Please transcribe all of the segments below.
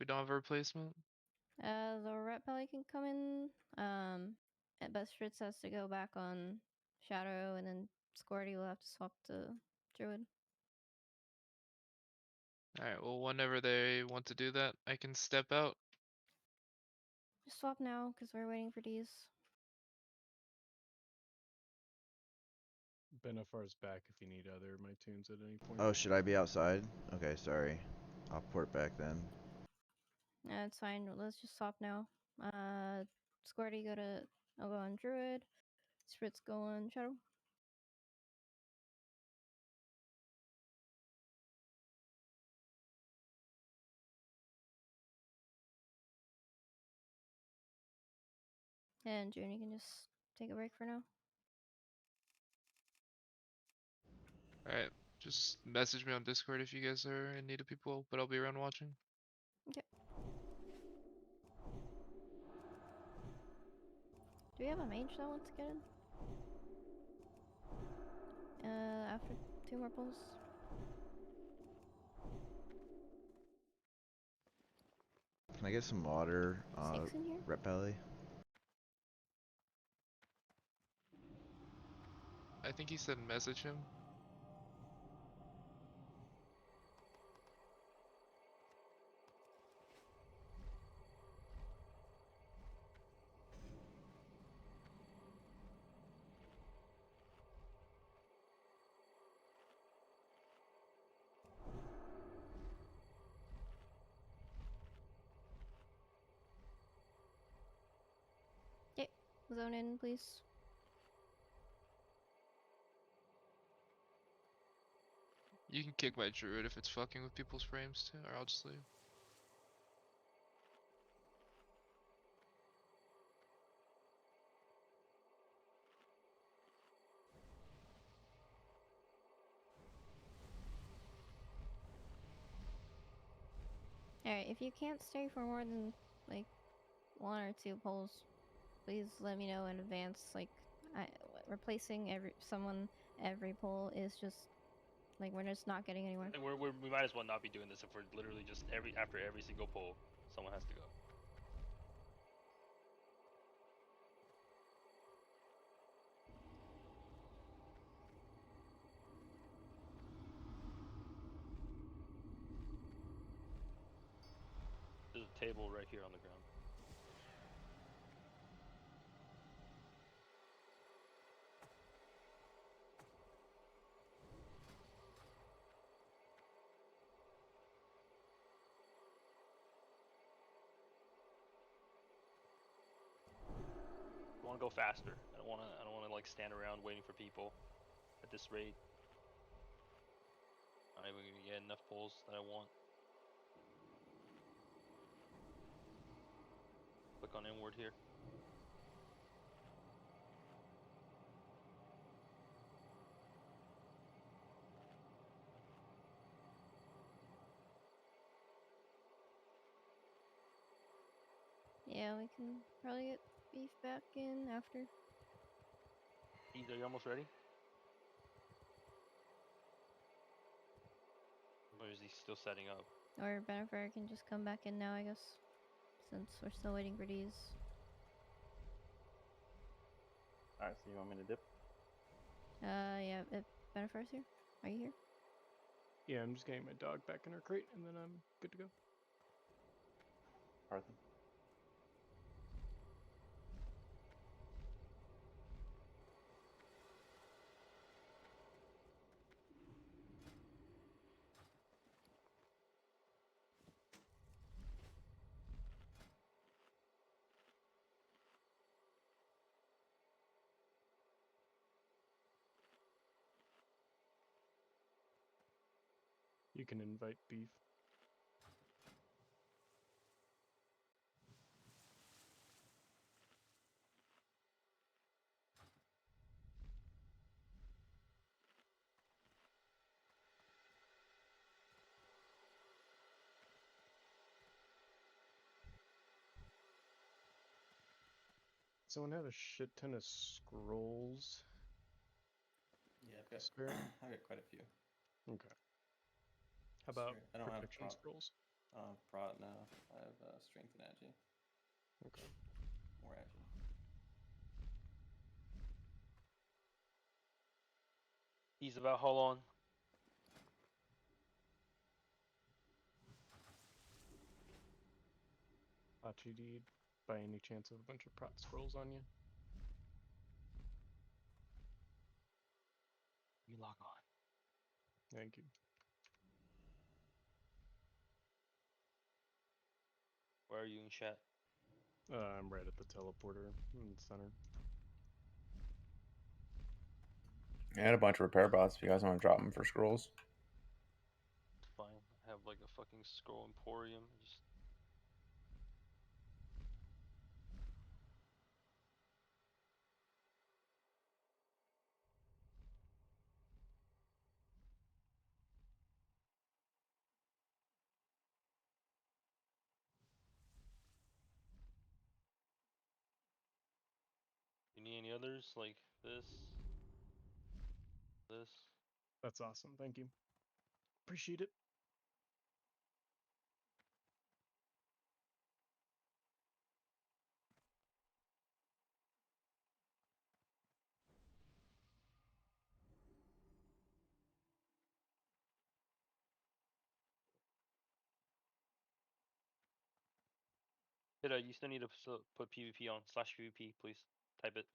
We don't have a replacement. The ret belly can come in. But Fritz has to go back on Shadow, and then Squirty will have to swap to Druid. Alright, well, whenever they want to do that, I can step out. Just swap now, because we're waiting for these. Benefar's back if you need other my tunes at any point. Oh, should I be outside? Okay, sorry. I'll port back then. It's fine. Let's just swap now. Squirty I'll go on Druid. Fritz go on Shadow. And June, you can just take a break for now. Alright, just message me on Discord if you guys are in need of people, but I'll be around watching. Okay. Do we have a mage that wants to get in? After 2 more pulls. Can I get some water? 6 in here? Ret belly? I think he said message him. Okay, zone in, please. You can kick my druid if it's fucking with people's frames too, or I'll just leave. Alright, if you can't stay for more than, like, 1 or 2 pulls, please let me know in advance. Like, replacing someone every pull is just, like, we're just not getting anywhere. And we might as well not be doing this if we're literally just after every single pull, someone has to go. There's a table right here on the ground. I want to go faster. I don't want to like stand around waiting for people at this rate. I'm not even gonna get enough pulls that I want. Click on inward here. Yeah, we can probably get beef back in after. Are you almost ready? Or is he still setting up? Or Benefer can just come back in now, I guess. Since we're still waiting for these. Alright, so you want me to dip? Yeah, Benefer's here. Are you here? Yeah, I'm just getting my dog back in her crate, and then I'm good to go. Arthur? You can invite beef. Someone had a shit ton of scrolls. Yeah, I've got Spare? I've got quite a few. Okay. How about Sure. I don't have protection scrolls? Prot now. I have strength and agi. Okay. More agi. He's about how long? Hachi, do you by any chance have a bunch of prot scrolls on you? Let me log on. Thank you. Where are you in chat? I'm right at the teleporter in the center. I had a bunch of repair bots if you guys want to drop them for scrolls. It's fine. I have like a fucking scroll emporium. Just you need any others like this? This? That's awesome. Thank you. Appreciate it. You still need to put PvP on /PvP, please. Type it.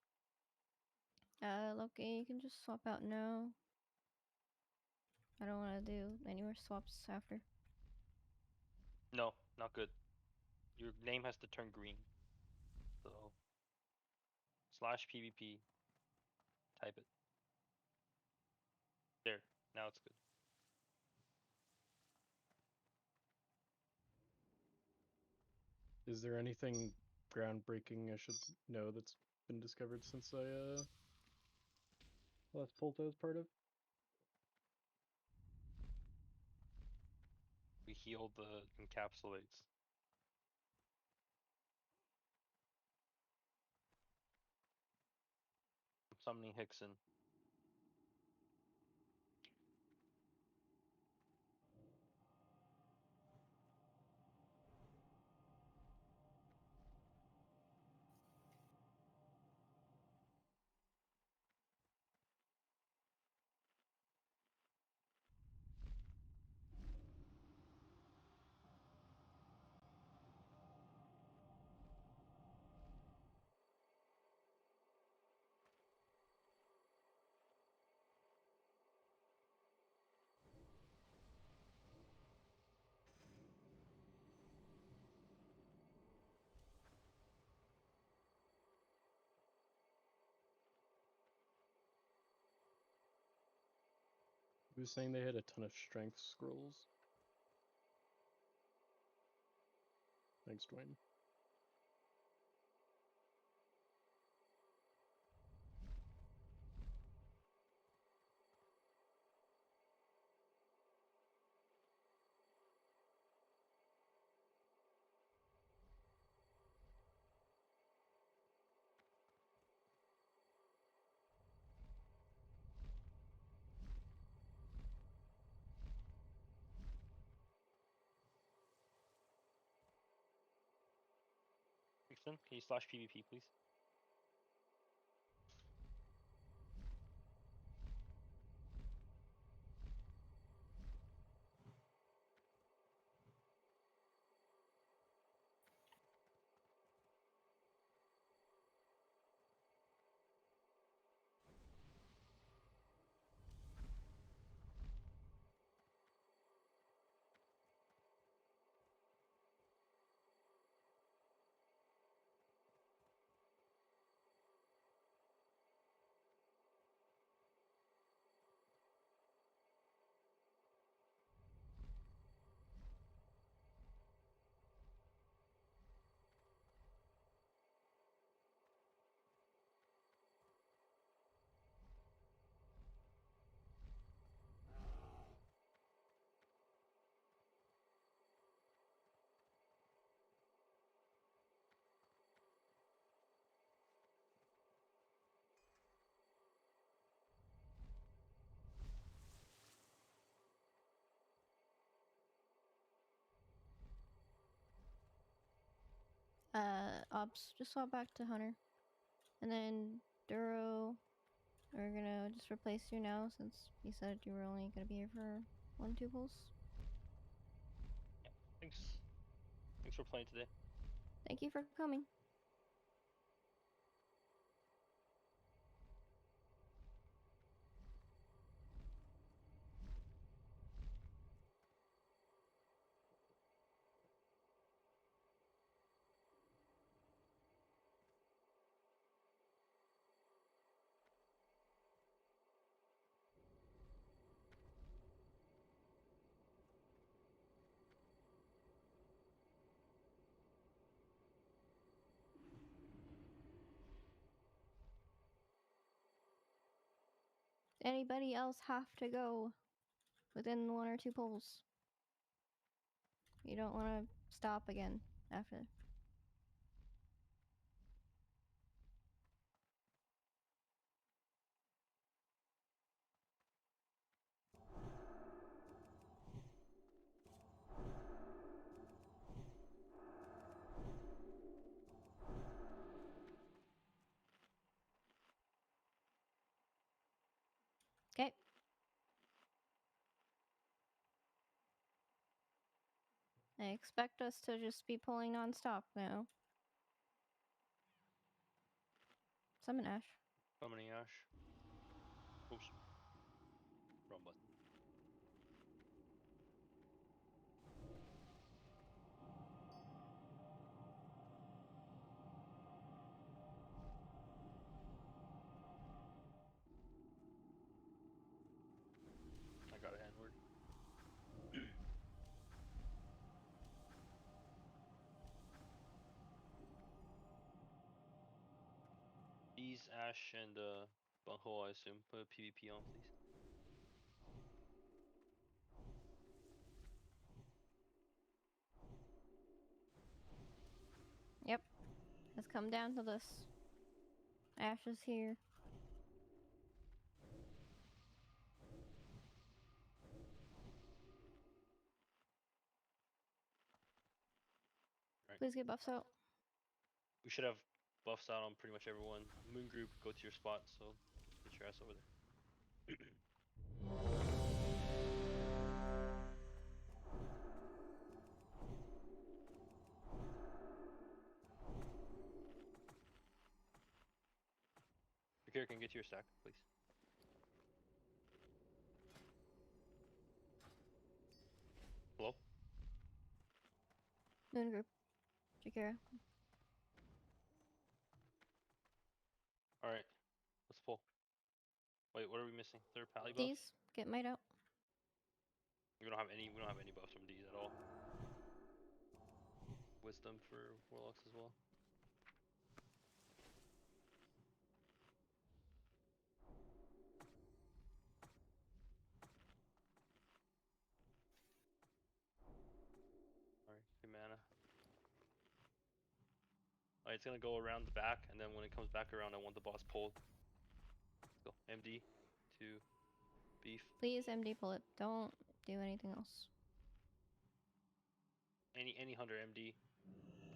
Loki, you can just swap out now. I don't want to do any more swaps after. No, not good. Your name has to turn green. So /PvP. Type it. There. Now it's good. Is there anything groundbreaking I should know that's been discovered since I last Polta as part of? We healed the encapsulates. I'm summoning Hickson. He was saying they had a ton of strength scrolls. Thanks, Dwayne. Hickson, can you /PvP, please? Ops, just swap back to Hunter. And then Duro, we're gonna just replace you now since you said you were only gonna be here for 1-2 pulls. Thanks. Thanks for playing today. Thank you for coming. Anybody else have to go within 1 or 2 pulls? You don't want to stop again after. Okay. I expect us to just be pulling non-stop now. Summon Ash. Summoning Ash. Oops. Wrong button. I got a handword. Bees, Ash, and Bunghole, I assume. Put PvP on, please. Yep. Has come down to this. Ash is here. Right. Please get buffs out. We should have buffs out on pretty much everyone. Moon group, go to your spot, so get your ass over there. Here, can get to your stack, please. Hello? Moon group. Jakira. Alright. Let's pull. Wait, what are we missing? Third pally buff? These. Get might out. We don't have any buffs from D's at all. Wisdom for warlocks as well. Alright, good mana. Alright, it's gonna go around the back, and then when it comes back around, I want the boss pulled. Let's go. MD to beef. Please MD pull it. Don't do anything else. Any hunter MD.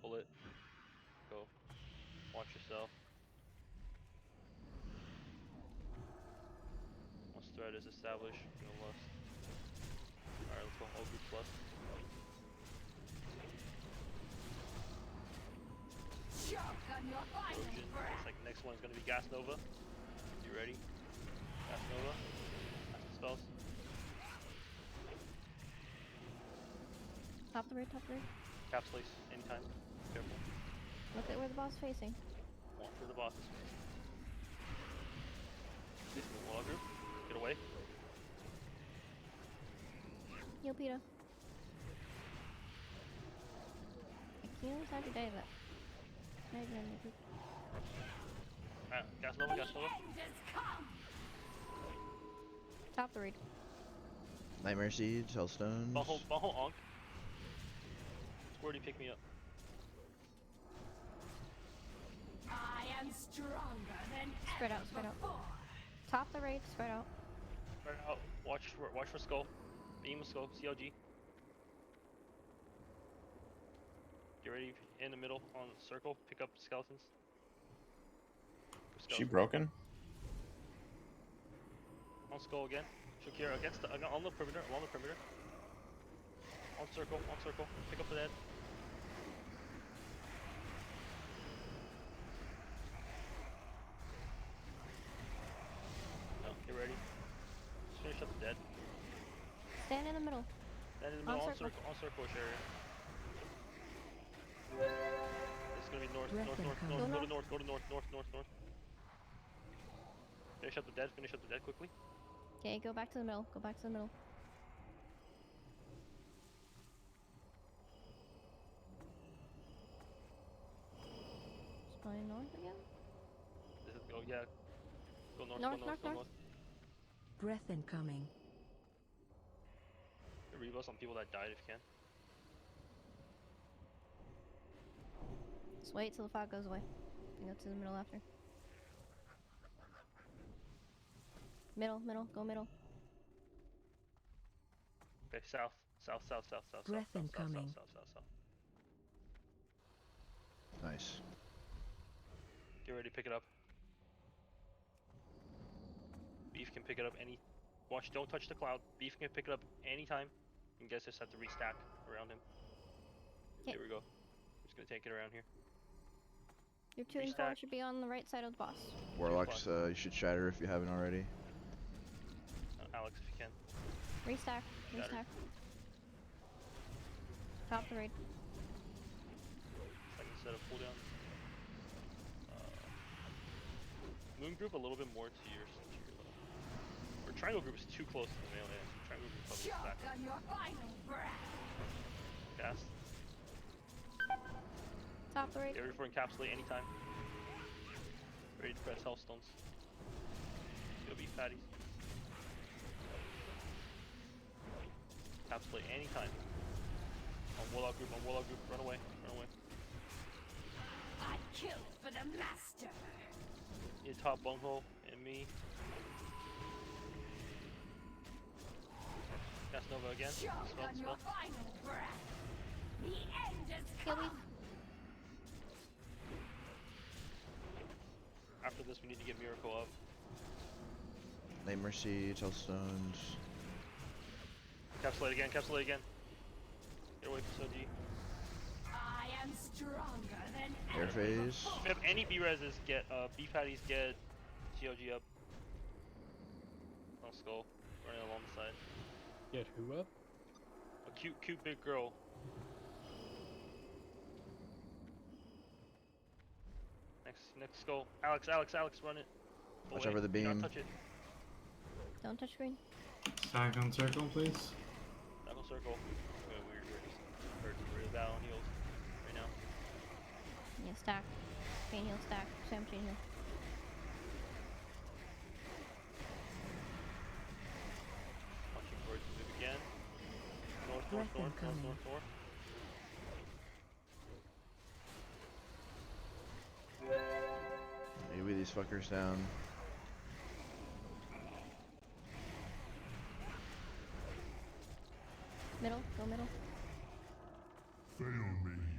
Pull it. Go. Watch yourself. Once threat is established, we're gonna lust. Alright, let's go. All groups lust. Trojan. Looks like next one's gonna be Gas Nova. You ready? Gas Nova. Cast the spells. Top the raid, top the raid. Capsulace anytime. Careful. Look at where the boss is facing. Watch where the boss is facing. Facing the wall group. Get away. Heal Peta. Heals how to die that. Alright, Gas Nova, Gas Nova. top the raid. Nightmare Siege, Hellstones. Bunghole Onk. Squirty, pick me up. I am stronger than Spread out, spread out. Top the raid, spread out. Right out. Watch for skull. Beam of skull. CLG. Get ready in the middle on circle. Pick up skeletons. Is she broken? On skull again. Shakira against the on the perimeter. Along the perimeter. On circle. On circle. Pick up the dead. No, get ready. Just finish up the dead. Stand in the middle. Stand in the middle. On On circle. circle. On circle area. It's gonna be north. Breath North. North. incoming. North. Go Go to north. Go to north. North. North. North. Finish up the dead. Finish up the dead quickly. Okay, go back to the middle. Go back to the middle. Just going north again? This is go. Yeah. Go north. North, Go north. north, Go north. north. Breath incoming. Rebus on people that died if you can. Just wait till the fog goes away. And go to the middle after. Middle, middle, go middle. Okay, south. South. South. South. South. Breath south, incoming. South. South. South. South. Nice. Get ready to pick it up. Beef can pick it up any. Watch, don't touch the cloud. Beef can pick it up anytime. You guys just have to restack around him. Okay. Here we go. I'm just gonna take it around here. Your 2 and 4 Restack. should be on the right side of the boss. Warlocks, you should shatter if you haven't already. Alex, if you can. Restack, Shatter. restack. Top the raid. Second set of cooldown. Moon group a little bit more to your level. Or triangle group is too close to the melee. Triangle group probably is back. On your final breath. Cast. Top the raid. Get ready for encapsulate anytime. Ready to press hellstones. Go be fatties. Encapsulate anytime. On warlock group, run away, run away. I kill for the master. Your top bunghole and me. Cast Nova again. Choke Spell, on your spell. final breath. The end is Kill come. me. After this, we need to get Miracle up. Night Mercy, Tellstones. Encapsulate again, encapsulate again. Get away from Soji. I am stronger than Air ever phase. before. If you have any B-reses, get B patties, get GOG up. On skull, running along the side. Get who up? A cute big girl. Next skull. Alex, run it. Watch Away. over the Do not beam. touch it. Don't touch green. Stack on circle, please. Knuckle circle. We're just really bad on heals right now. Yeah, stack. Chain heal, stack. Sam chain heal. Watching for it to move again. North. Breath incoming. Maybe these fuckers down. Middle, go middle.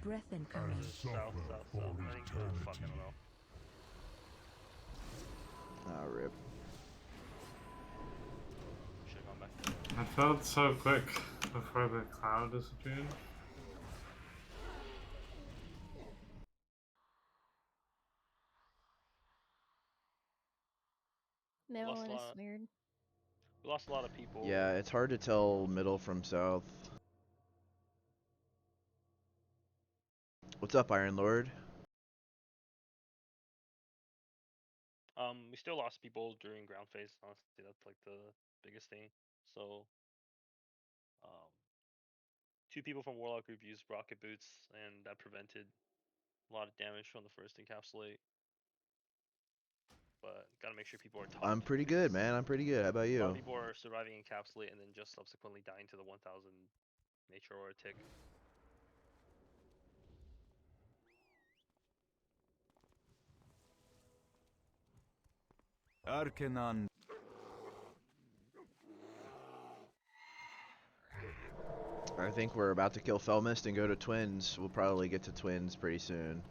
Breath incoming. South. I think fucking know. Ah, rip. Should've gone back. I felt so quick before the cloud disappeared. Middle Lost and a it's lot. weird. We lost a lot of people. Yeah, it's hard to tell middle from south. What's up, Iron Lord? We still lost people during ground phase. Honestly, that's like the biggest thing. So, 2 people from Warlock group used rocket boots, and that prevented a lot of damage from the first encapsulate. But gotta make sure people are taught. I'm pretty good, man. I'm pretty good. How about A lot you? of people are surviving encapsulate and then just subsequently dying to the 1000 nature or a tick. I think we're about to kill Felmyst and go to Twins. We'll probably get to Twins pretty soon.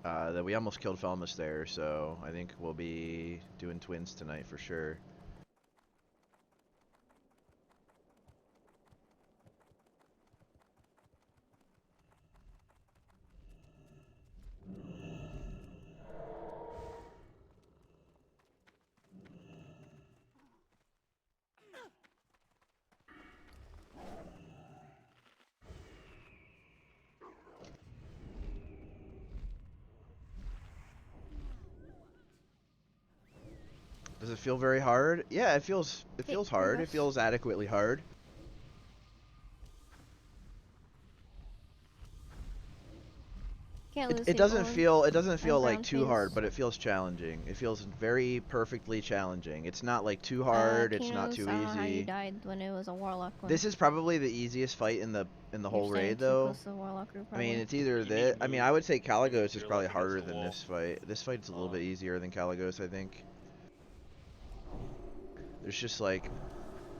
That we almost killed Felmyst there, so I think we'll be doing Twins tonight for sure. Does it feel very hard? Yeah, it feels hard. It feels adequately hard. Can't lose It doesn't people feel on like ground too hard, phase. but it feels challenging. It feels very perfectly challenging. It's not like too hard, it's not Kinos, too I don't know how you easy. died when it was a warlock one. This is probably the easiest fight in the You're whole standing raid too though. close to the warlock group, I mean, probably. it's either You need this. to I mean, move. I would say You need to Kalagos move is your probably left against harder the than wall. this fight. This fight's a little bit easier than Kalagos, I think. There's just like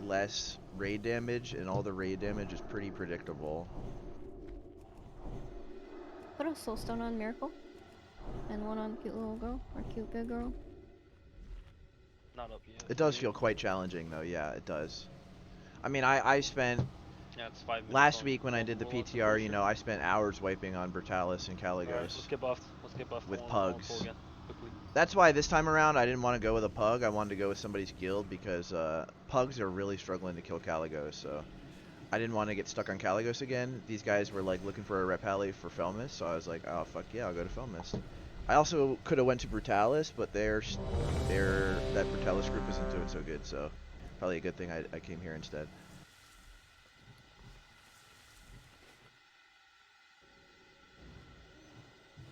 less raid damage, and all the raid damage is pretty predictable. Put a soulstone on Miracle. And one on cute little girl, or cute big girl. Not up yet. It does feel quite challenging though, yeah, it does. I mean, I spent Yeah, it's 5 minutes. last on week when I did the multiple, that's a PTR, you booster. know, I spent hours wiping on Brutalis and Kalagos. Alright, let's get buffed. Let's get buffed. With I wanna pugs. pull again, quickly. That's why this time around I didn't want to go with a pug. I wanted to go with somebody's guild because pugs are really struggling to kill Kalagos. So I didn't want to get stuck on Kalagos again. These guys were like looking for a rep alley for Felmyst, so I was like, oh fuck yeah, I'll go to Felmyst. I also could have went to Brutalis, but that Brutalis group isn't doing so good. So probably a good thing I came here instead.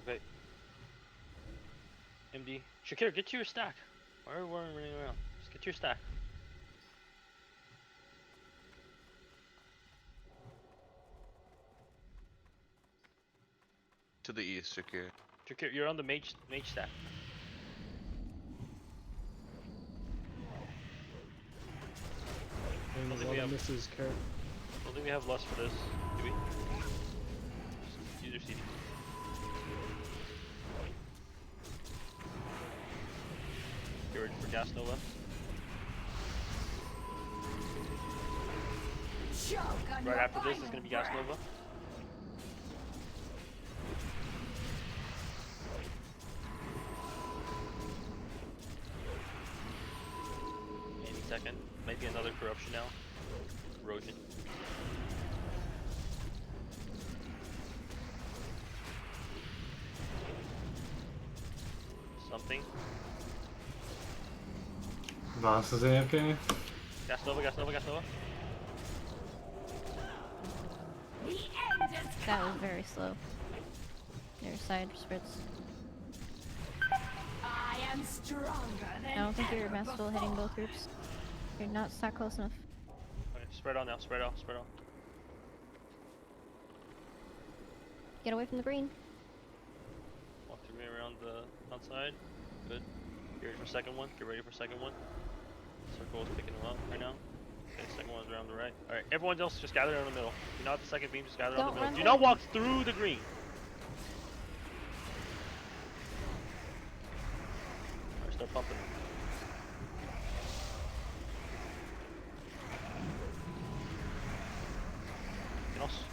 Okay. MD. Shakir, get to your stack. Why are we running around? Just get to your stack. To the east, Shakir. Shakir, you're on the mage stack. And Don't a think lot we of have- misses, Carrot. I don't think we have lust for this, do we? Just use your CD. Get ready for Gas Nova. Right after this is gonna be Gas Nova. Any second. Maybe another corruption now. Erosion. Something. Boss is AFK. Gas Nova, Gas Nova, Gas Nova. That was very slow. Their side spritz. I am stronger than I don't think you're ever masterful hitting both groups. You're not stuck close enough. Okay, spread out now, spread out, spread out. Get away from the green. Walk through me around the outside. Good. Get ready for second one. Get ready for second one. Circle is picking them up right now. Okay, second one's around the right. Alright, everyone else just gather around the middle. If you're not at the second beam, just gather around Don't the middle. run Do not back. walk through the green. Alright, start pumping.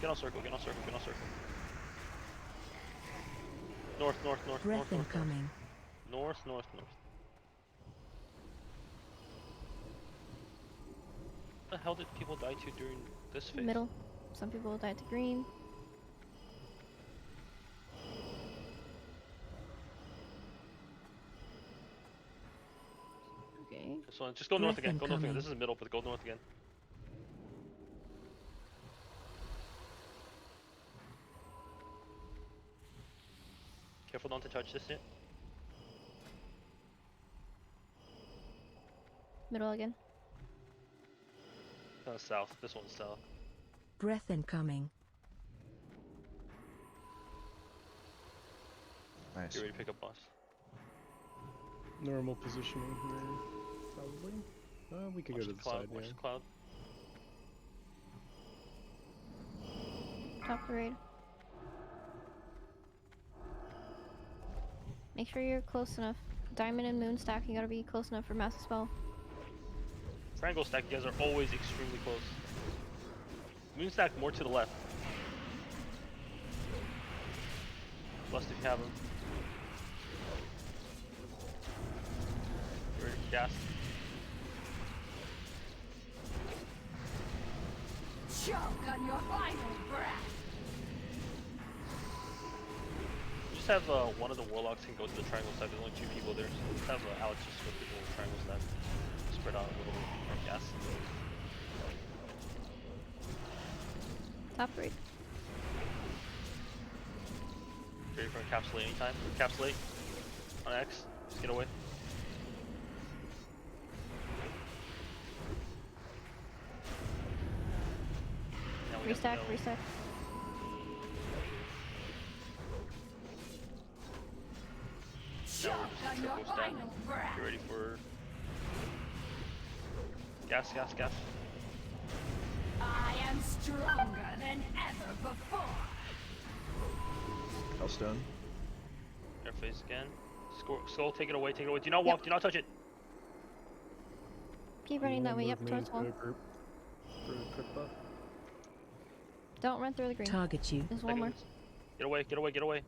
Get on circle, get on circle, get on circle. North, north, north, Breath north, north, incoming. north, north, north. What the hell did people die to during this phase? Middle. Some people died to green. Okay. So just go north Breath again, go north again. incoming. This is the middle, but go north again. Careful not to touch this yet. Middle again. South. This one's south. Breath incoming. Nice. Get ready to pick up boss. Normal positioning here, probably. We could Watch go to the the cloud. side, Watch yeah. the cloud. Top of the raid. Make sure you're close enough. Diamond and moon stack, you gotta be close enough for massive spell. Triangle stack, you guys are always extremely close. Moon stack more to the left. Blessed if you have them. Ready for gas? Choke on your final breath. Just have one of the warlocks can go to the triangle stack. There's only 2 people there, so just have Alex just go to the triangle stack. Spread out a little bit more gas. Top raid. Ready for encapsulate anytime. Encapsulate on X. Just get away. Now we have to Restack, go. restack. Choke on your Triple stack. final breath. Get ready for gas, gas, gas. I am stronger than ever before. Hellstone. Air phase again. Skull, take it away, take it away. Do not walk, do not touch it. Keep running that way, yep, Move me towards wall. into a group for a quick buff. Don't run through the green. Target you. There's one more. Seconds. Get away, get away, get away.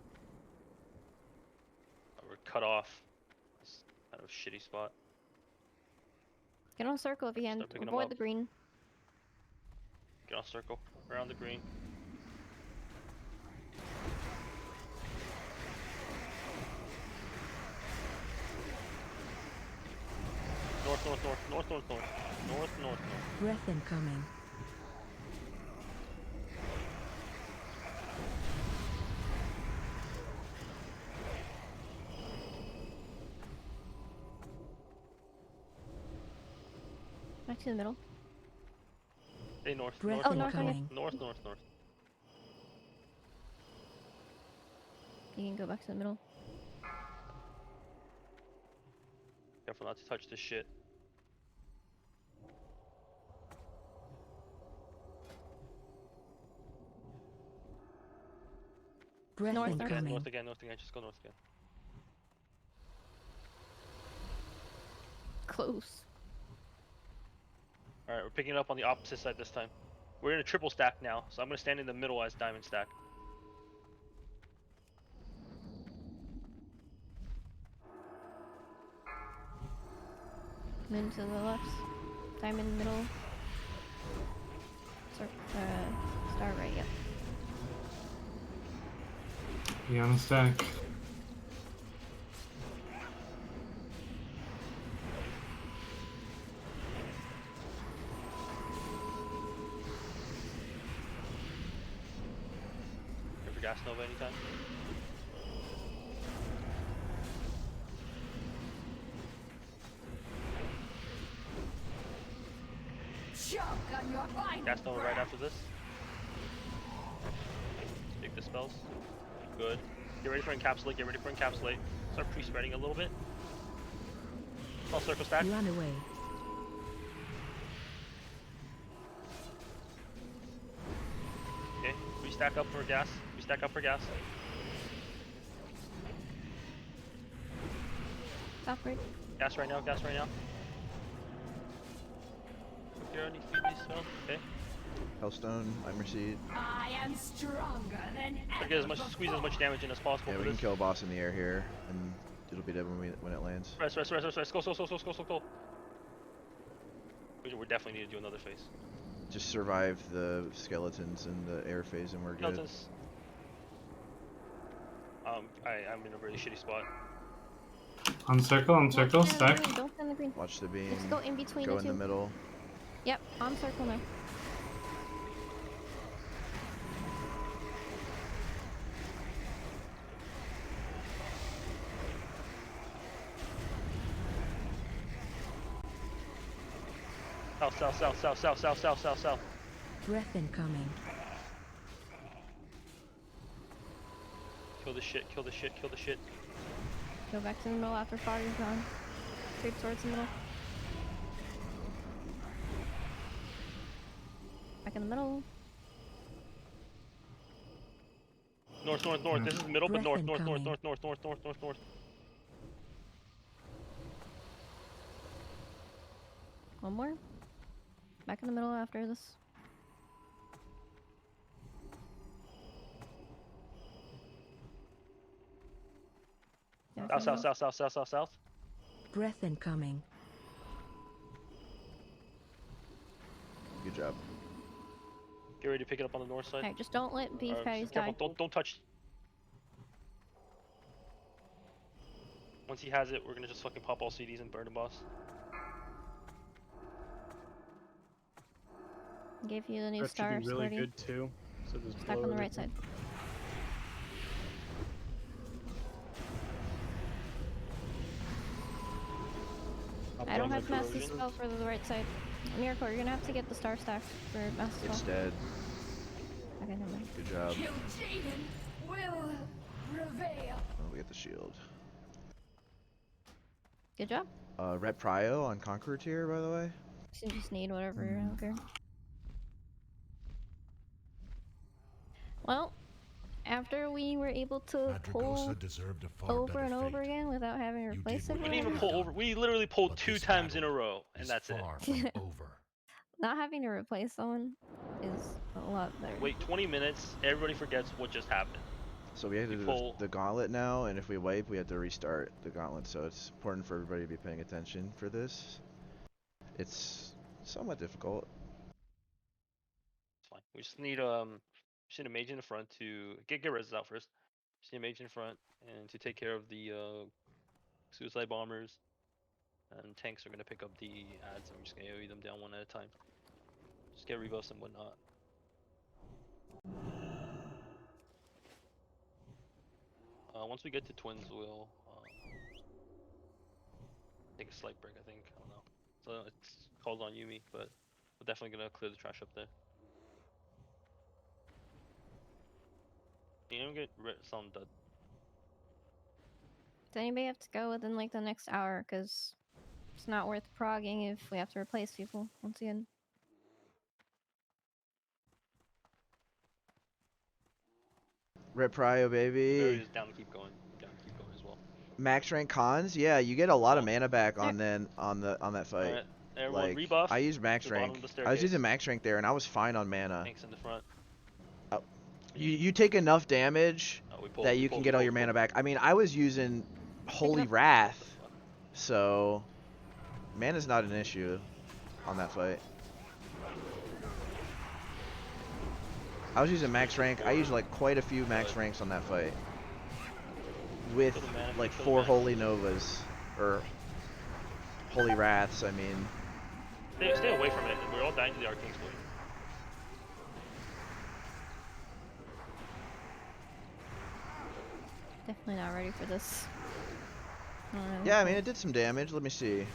Oh, we're cut off. That's kind of a shitty spot. Get on circle if you can. Start picking 'em Avoid up. the green. Get on circle. Around the green. North, north, north, north, north, north. North, north, north. Breath incoming. Back to the middle. Stay north, Breath north, Oh, north, incoming. north, north, north. You can go back to the middle. Careful not to touch this shit. Breath North, North again, incoming. north again, north again. Just go north again. Close. Alright, we're picking it up on the opposite side this time. We're in a triple stack now, so I'm gonna stand in the middle as diamond stack. Moon to the left. Diamond middle. Star right, yep. Be on the stack. Ready for gas nova anytime. Choke on your final Gas nova right breath. after this. Big dispels. Good. Get ready for encapsulate, get ready for encapsulate. Start pre-spreading a little bit. Small circle stack. Run away. Okay, restack up for gas. Restack up for gas. Top right. Gas right now, gas right now. Here, I need to dispel. Okay. Hellstone, I'm Seed. I am stronger than Try to ever get as much, before. squeeze as much damage in as possible Yeah, for we can this. kill a boss in the air here, and it'll be dead when it lands. Rest, rest, rest, rest, rest. Go, go, go, go, go, go. We definitely need to do another phase. Just survive the skeletons and the air phase, and we're good. Skeletons. I'm in a really shitty spot. On circle, Don't stand in the stack. green, don't stand in the green. Watch the beam. Just go in between Go the in two. the middle. Yep, on circle now. South, south, south, south, south, south, south, south, south. Breath incoming. Kill the shit, kill the shit, kill the shit. Go back to the middle after fog is gone. Creep swords in the middle. Back in the middle. North, north, north. This is middle, but Breath north, north, north, incoming. north, north, north, north, north, north. One more. Back in the middle after this. Back in South, the south, middle. south, south, south, south, south. Breath incoming. Good job. Get ready to pick it up on the north side. Alright, just don't let beef patties careful, die. don't touch. Once he has it, we're gonna just fucking pop all CDs and burn the boss. Gave you the new That star, should be really Squirty. good too. So just Stack blow on the right everything. side. I don't have Mass corrosion. Dispel for the right side. Miracle, you're gonna have to get the star stack for Mass Dispel. It's dead. Okay, never mind. Good job. Kill Jaden will prevail. Oh, we get the shield. Good job. Ret Prio on Conqueror tier, by the way. You just need whatever, I don't care. Well, after we were able to pull deserved a far over better and over fate. again without having to You replace did it, what We you didn't even could've pull done. over. We literally pulled But 2 this times in a battle row, and is that's it. far from over. not having to replace someone is a lot better. Wait 20 minutes, everybody forgets what just happened. So we have to You do pull- the gauntlet now, and if we wipe, we have to restart the gauntlet. So it's important for everybody to be paying attention for this. It's somewhat difficult. It's fine. We just need a mage in the front to get res out first. Just need a mage in front and to take care of the suicide bombers. And tanks are gonna pick up the ads, and we're just gonna AoE them down one at a time. Just get rebuffs and whatnot. Once we get to Twins, we'll take a slight break, I think. I don't know. So it's called on Yumi, but we're definitely gonna clear the trash up there. You don't get some dud. Does anybody have to go within like the next hour? Because it's not worth progging if we have to replace people once again. Ret Prio, Barry baby. is down to keep going. Down to keep going as well. Max rank cons, yeah, you get a lot of mana back on that fight. Alright, everyone Like, rebuff. I used max to the bottom rank. of the I was using staircase. max rank there, and I was fine on mana. Tanks in the front. You take enough damage We pulled, that we you pulled, can we get all pulled, your we mana pulled. back. I mean, I was using Holy up. Wrath, so mana's not an issue on that fight. I was using max rank. I used like quite a few max ranks on that fight. With Kill the mana, like kill the 4 mana. Holy Novas. Or Holy Wraths, I mean. Stay away from it. We're all dying to the arcane explosion. Definitely not ready for this. I don't know. Yeah, I mean, it did some damage. Let me see.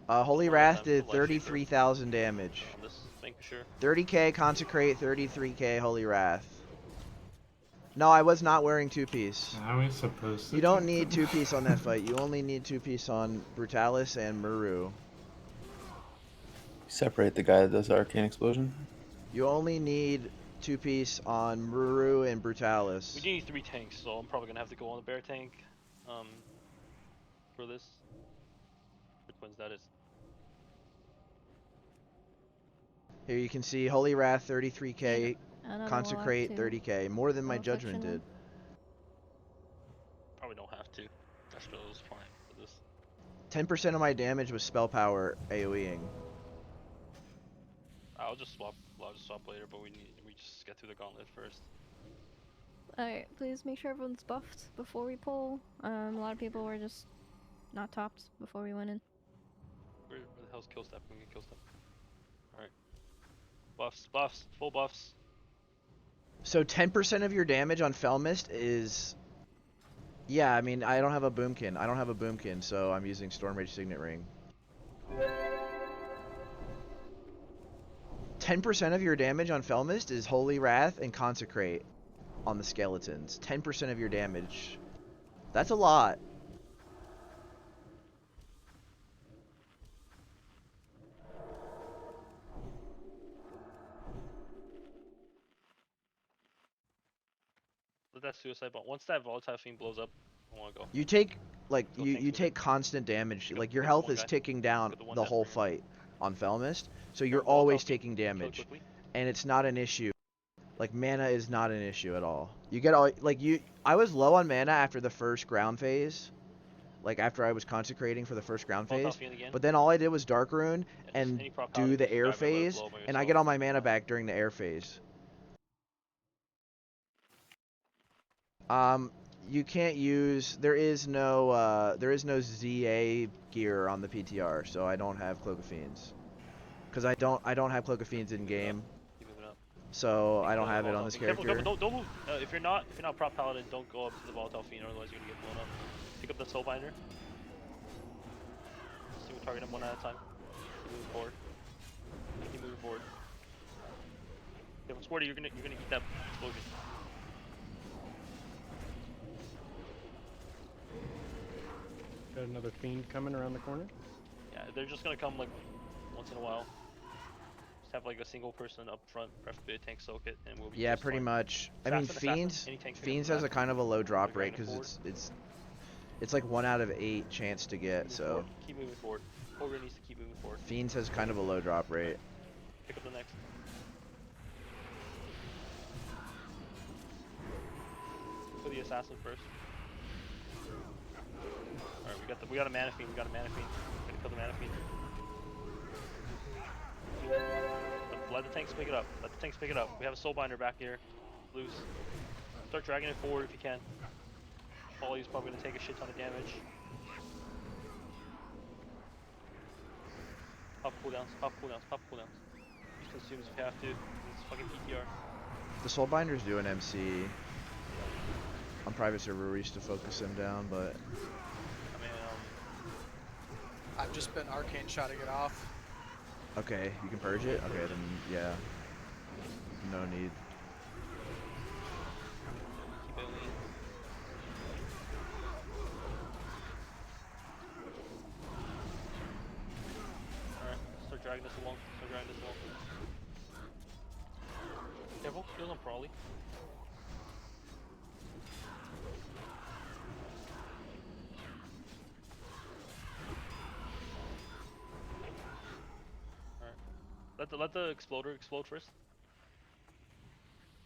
Holy Wrath did 33,000 damage. On this thing for sure. 30k Consecrate, 33k Holy Wrath. No, I was not wearing 2-piece. How are we supposed to? You don't need 2-piece on that fight. You only need 2-piece on Brutalis and Muru. Separate the guy that does Arcane Explosion. You only need 2-piece on Muru and Brutalis. We need 3 tanks, so I'm probably gonna have to go on the bear tank. For this. For Twins, that is. Here you can see Holy Wrath 33k, Another Consecrate warlock too. 30k, more than my Little Judgment fiction did. Probably don't have to. Astro is fine for this. 10% of my damage was spell power AoEing. I'll just swap. Well, I'll just swap later, but we just get through the gauntlet first. Alright, please make sure everyone's buffed before we pull. A lot of people were just not topped before we went in. Where the hell's kill step? We can get kill step. Alright. Buffs, full buffs. So 10% of your damage on Felmyst is... Yeah, I mean, I don't have a boomkin. So I'm using Storm Rage Signet Ring. 10% of your damage on Felmyst is Holy Wrath and Consecrate on the skeletons. 10% of your damage. That's a lot. that suicide bomb. Once that volatile fiend blows up, I want to go. You take like So you thanks for take constant damage. Pick up- Like your pick up health one is guy. ticking down Pick up the one the death whole for you. fight on Felmyst, so Alright, you're volatile always fiend, taking kill it damage, quickly. and it's not an issue. Like mana is not an issue at all. You get all like you. I was low on mana after the first ground phase, like after I was consecrating for the first ground Volatile phase. fiend again. But then all I did was Dark Rune and Any prop do paladin, the just air grab it, let it phase, blow by and I yourself. get all my mana back during the air phase. You can't use. There is no ZA gear on the PTR, so I don't have Cloak of Fiends. Cause I don't have Cloak of Fiends in game, Keep moving up. so Pick I don't the have it on volatile this fiend. Careful, character. don't move. If you're not prop paladin, don't go up to the volatile fiend, otherwise you're gonna get blown up. Pick up the soulbinder. See, we target him one at a time. Keep moving forward. Keep moving forward. Careful, Sporty, you're gonna eat that explosion. Got another fiend coming around the corner. Yeah, they're just gonna come like once in a while. Just have like a single person up front, preferably a tank soak it, and we'll be Yeah, just pretty fine. much. I mean, Assassin, any tank Fiends has a kind of a low drop rate Dragon because forward. it's like 1 out of 8 chance to get. So Keep moving forward. Ogre needs to keep moving forward. Fiends has kind of a low drop rate. Pick up the next. Kill the assassin first. Alright, we got a Manafiend. We're gonna kill the Manafiend. Let the tanks pick it up. We have a soulbinder back here. Loose. Start dragging it forward if you can. Folly's probably gonna take a shit ton of damage. Pop cooldowns. Use consumes if you have to. It's fucking PTR. The Soulbinders do an MC on private server. We used to focus them down, but I mean, I've just been arcane shotting it off. okay, you can purge it. Okay, then yeah, no need. keep it lean. Alright, start dragging this along. Careful, heals on Prawley. Alright. Let the exploder explode first.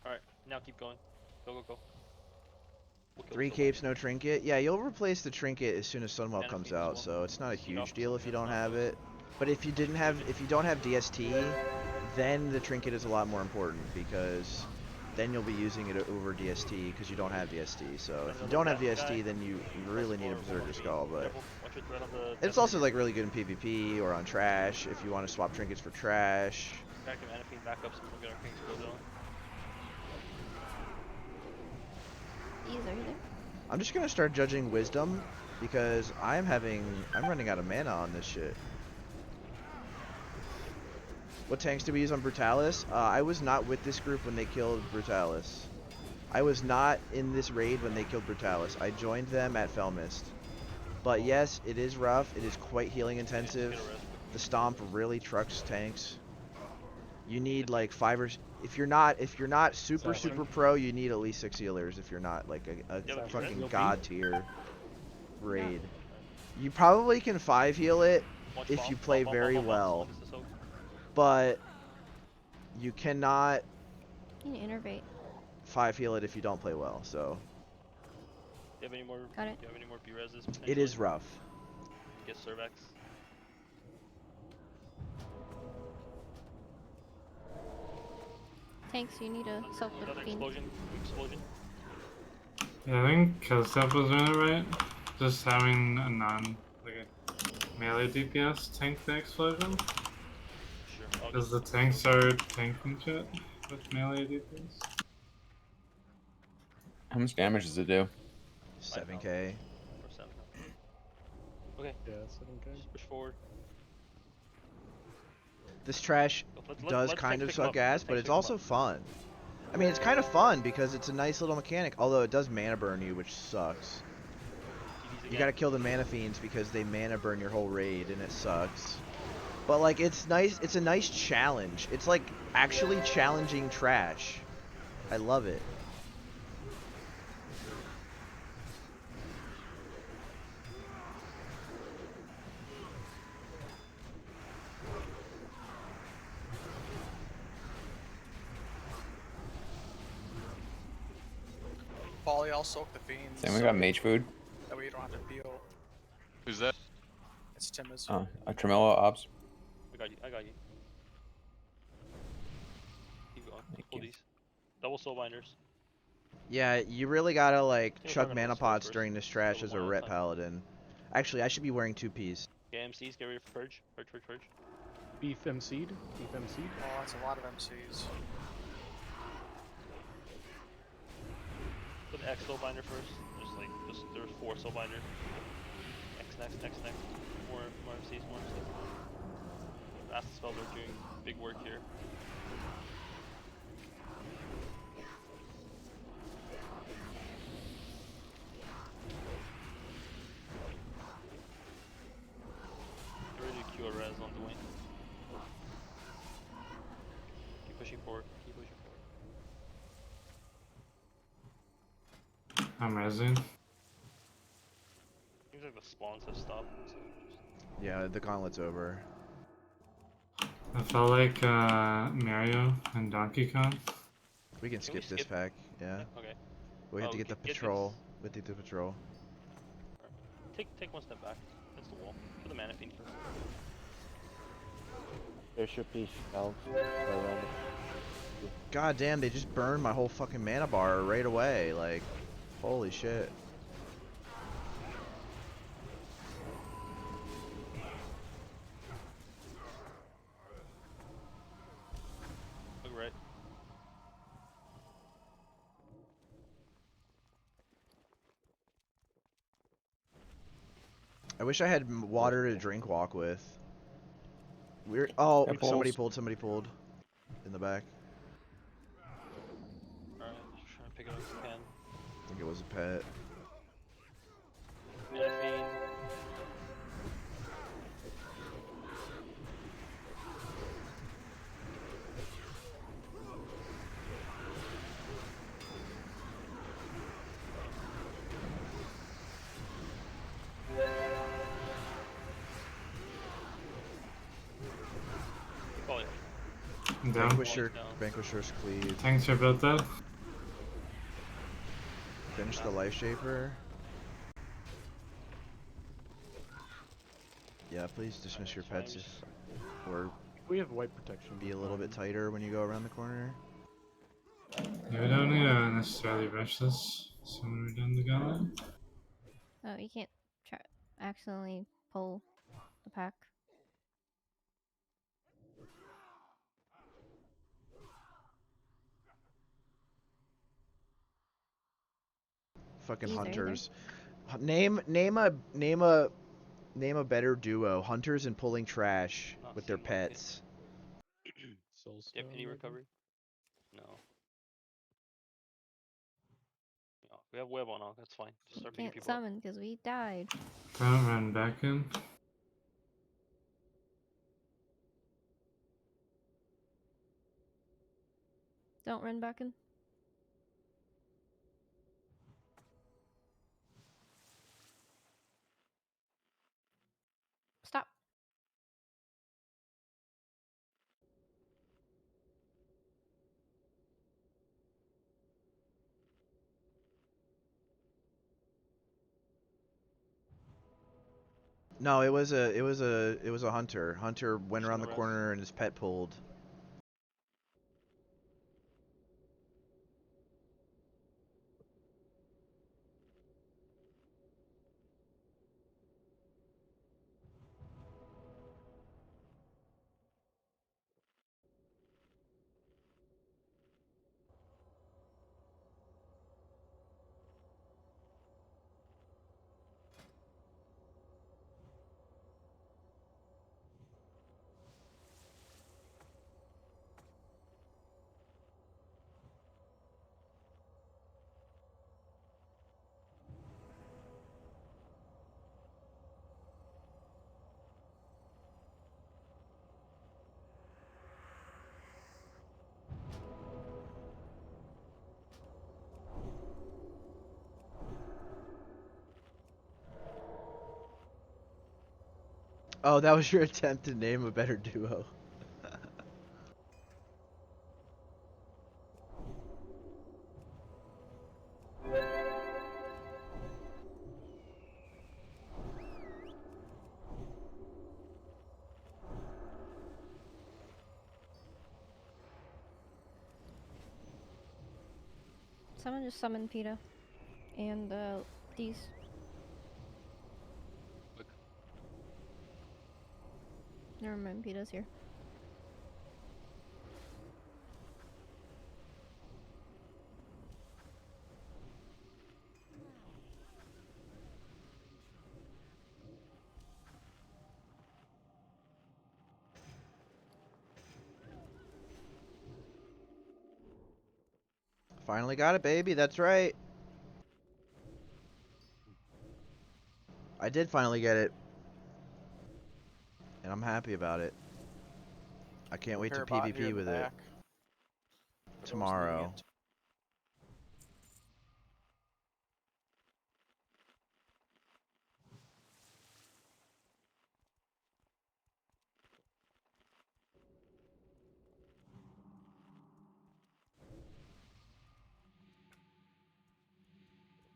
Alright, now keep going. Go. We'll kill 3 the capes, no trinket. Yeah, you'll replace the trinket as soon as Sunwell Manafiends comes as out, well. so it's not a Feed off huge deal if you something don't that's have not it. But if you don't have DST, then the trinket is a lot more important because then you'll be using it over DST because you don't have DST. So if you don't have DST, then you really need a Berserker Skull. But Careful, watch your threat on the it's also like really good in PvP or on trash if you want to swap trinkets for trash. back to Manafiend, back up so we can get our king exploded on. Are you there? I'm just gonna start judging wisdom because I'm running out of mana on this shit. What tanks did we use on Brutalis? I was not with this group when they killed Brutalis. I was not in this raid when they killed Brutalis. I joined them at Felmyst. But yes, it is rough. It is quite healing intensive. The stomp really trucks tanks. You need like 5 or if you're not super pro, you need at least 6 healers if you're not like a fucking god tier raid. You probably can 5 heal it if you play very well. But you cannot You need to innervate. 5 heal it if you don't play well, so Do you have any more? Got it. Do you have any more B-reses? it is rough. Get Cervex. Tanks, you need to soak with Another fiend. explosion. Yeah, I think Killstep was doing it right. Just having a melee DPS tank the explosion. Sure. Because the tanks are tanking shit with melee DPS. How much damage does it do? 7k. Okay. Yeah, 7k. Just push forward. This trash does kind of suck ass, but it's also fun. I mean, it's kind of fun because it's a nice little mechanic, although it does mana burn you, which sucks. You gotta kill the Manafiends because they mana burn your whole raid, and it sucks. But like, it's nice. It's a nice challenge. It's like actually challenging trash. I love it. poly, I'll soak the fiends. Then we got mage food. That way you don't have to peel. Who's that? It's Timmons. A Tremolo Ops. I got you. I got you. Keep going. Thank Pull you. these. Double soul binders. Yeah, you really gotta like Take a chug target on the mana spell pots first. during this trash Level as a 1 at a ret time. paladin. Actually, I should be wearing 2Ps. Okay, MCs, get ready for purge. Purge. Beef MC'd? Beef MC'd? Oh, that's a lot of MCs. Put X soul binder first. There's 4 soul binder. Next. More MCs, more MCs. That's the spell they're doing big work here. Get ready to Q a res on the wing. Keep pushing forward. I'm resing. Seems like the spawns have stopped. So Yeah, the gauntlet's over. I felt like Mario and Donkey Kong. We can Can we skip this skip? pack. Yeah. Okay. We have Oh, to get the get this. patrol. We have to get the patrol. Take one step back. That's the wall. For the Manafiend first. There should be spells around. God damn, they just burned my whole fucking mana bar right away. Like, holy shit. Look right. I wish I had water to drink walk with. We're oh, Yeah, somebody pulls. pulled in the back. Alright, just trying to pick it up if you can. I think it was a pet. Manafiend. Probably. I'm down. Vanquisher's cleave. Tanks are built up. Finish the life shaper. Yeah, please dismiss your pets or We have white protection. be a little bit tighter when you go around the corner. Yeah, we don't need to necessarily rush this. So when we're done the gauntlet. Oh, you can't try accidentally pull the pack. Fucking Either. hunters. Name a better duo. Hunters and pulling trash Not with their seeing one, okay. pets. Soul Do you Stone, have any maybe? recovery? No. No, we have web on all, that's fine. Just start picking Can't people up. summon because we died. Don't run back in. Don't run back in. Stop. No, it was a hunter. Hunter went Pushing around the the rest. corner and his pet pulled. Oh, that was your attempt to name a better duo. Someone just summoned PETA. And, these. Look. Never mind, PETA's here. Finally got it, baby. That's right. I did finally get it. And I'm happy about it. I can't wait to Repair bot here PvP in the with it back. For those needing tomorrow. it.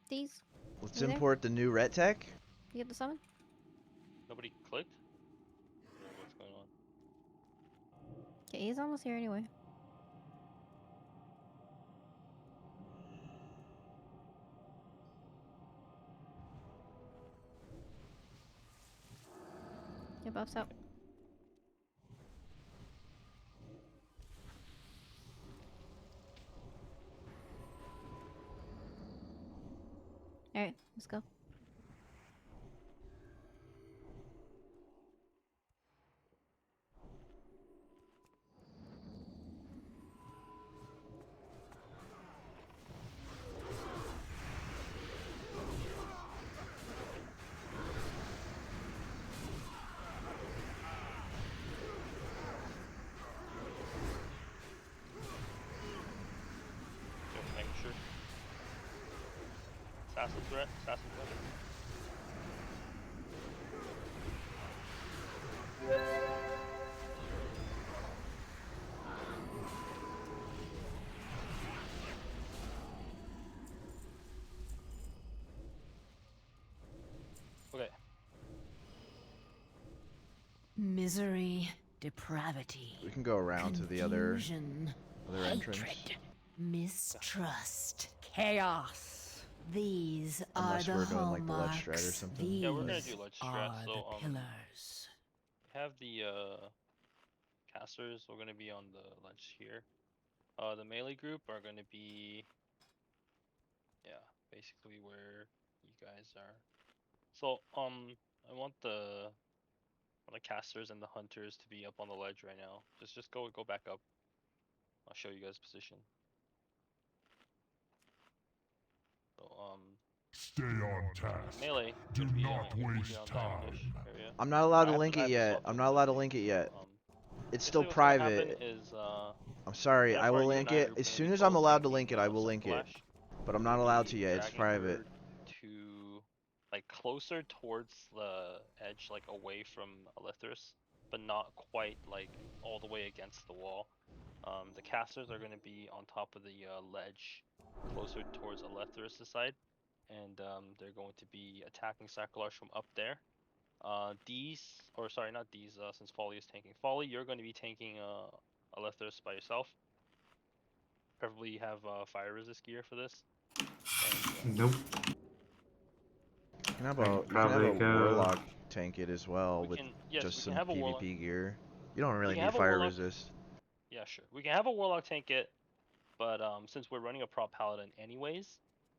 These. Let's You there? import the new ret tech. You get the summon? Nobody clicked? I don't know what's going on. Okay, he's almost here anyway. Get buffs out. Alright, let's go. Just making sure. Assassin threat. Assassin threat. Okay. Misery, depravity, We can go around to the other confusion, entrance. hatred, mistrust, chaos. These Unless are we're the doing, like, the ledge strat or hallmarks. something. These Yeah, we're gonna do ledge strat, are so, the pillars. we have the casters. We're gonna be on the ledge here. The melee group are gonna be, yeah, basically where you guys are. So I want the casters and the hunters to be up on the ledge right now. Just go back up. I'll show you guys position. So Stay on task. melee. Do gonna be, not gonna be waste around time. diamond-ish area. I'm not allowed to I have link I it have to yet. swap I'm those not allowed to abilities. link it yet. It's still Basically what's gonna private. happen is, I'm sorry. I whenever will you link and I it are as gonna soon be as I'm both allowed to tanking, link it. I will link it, Sacrolash, but I'm we're not gonna allowed to be yet. It's dragging private. her to like closer towards the edge, like away from Elithris, but not quite like all the way against the wall. The casters are going to be on top of the ledge, closer towards Elithris' side, and they're going to be attacking Sacrolash from up there. Not these, since Folly is tanking. Folly, you're going to be tanking Elithris by yourself. Preferably have fire resist gear for this. Nope. You can have I a, could you can have probably a go. warlock tank it as well We with can, yes, just we some can have a PvP warlock. gear. You don't really can need have a fire warlock. resist. Yeah, sure. We can have a warlock tank it, but since we're running a prop paladin anyways,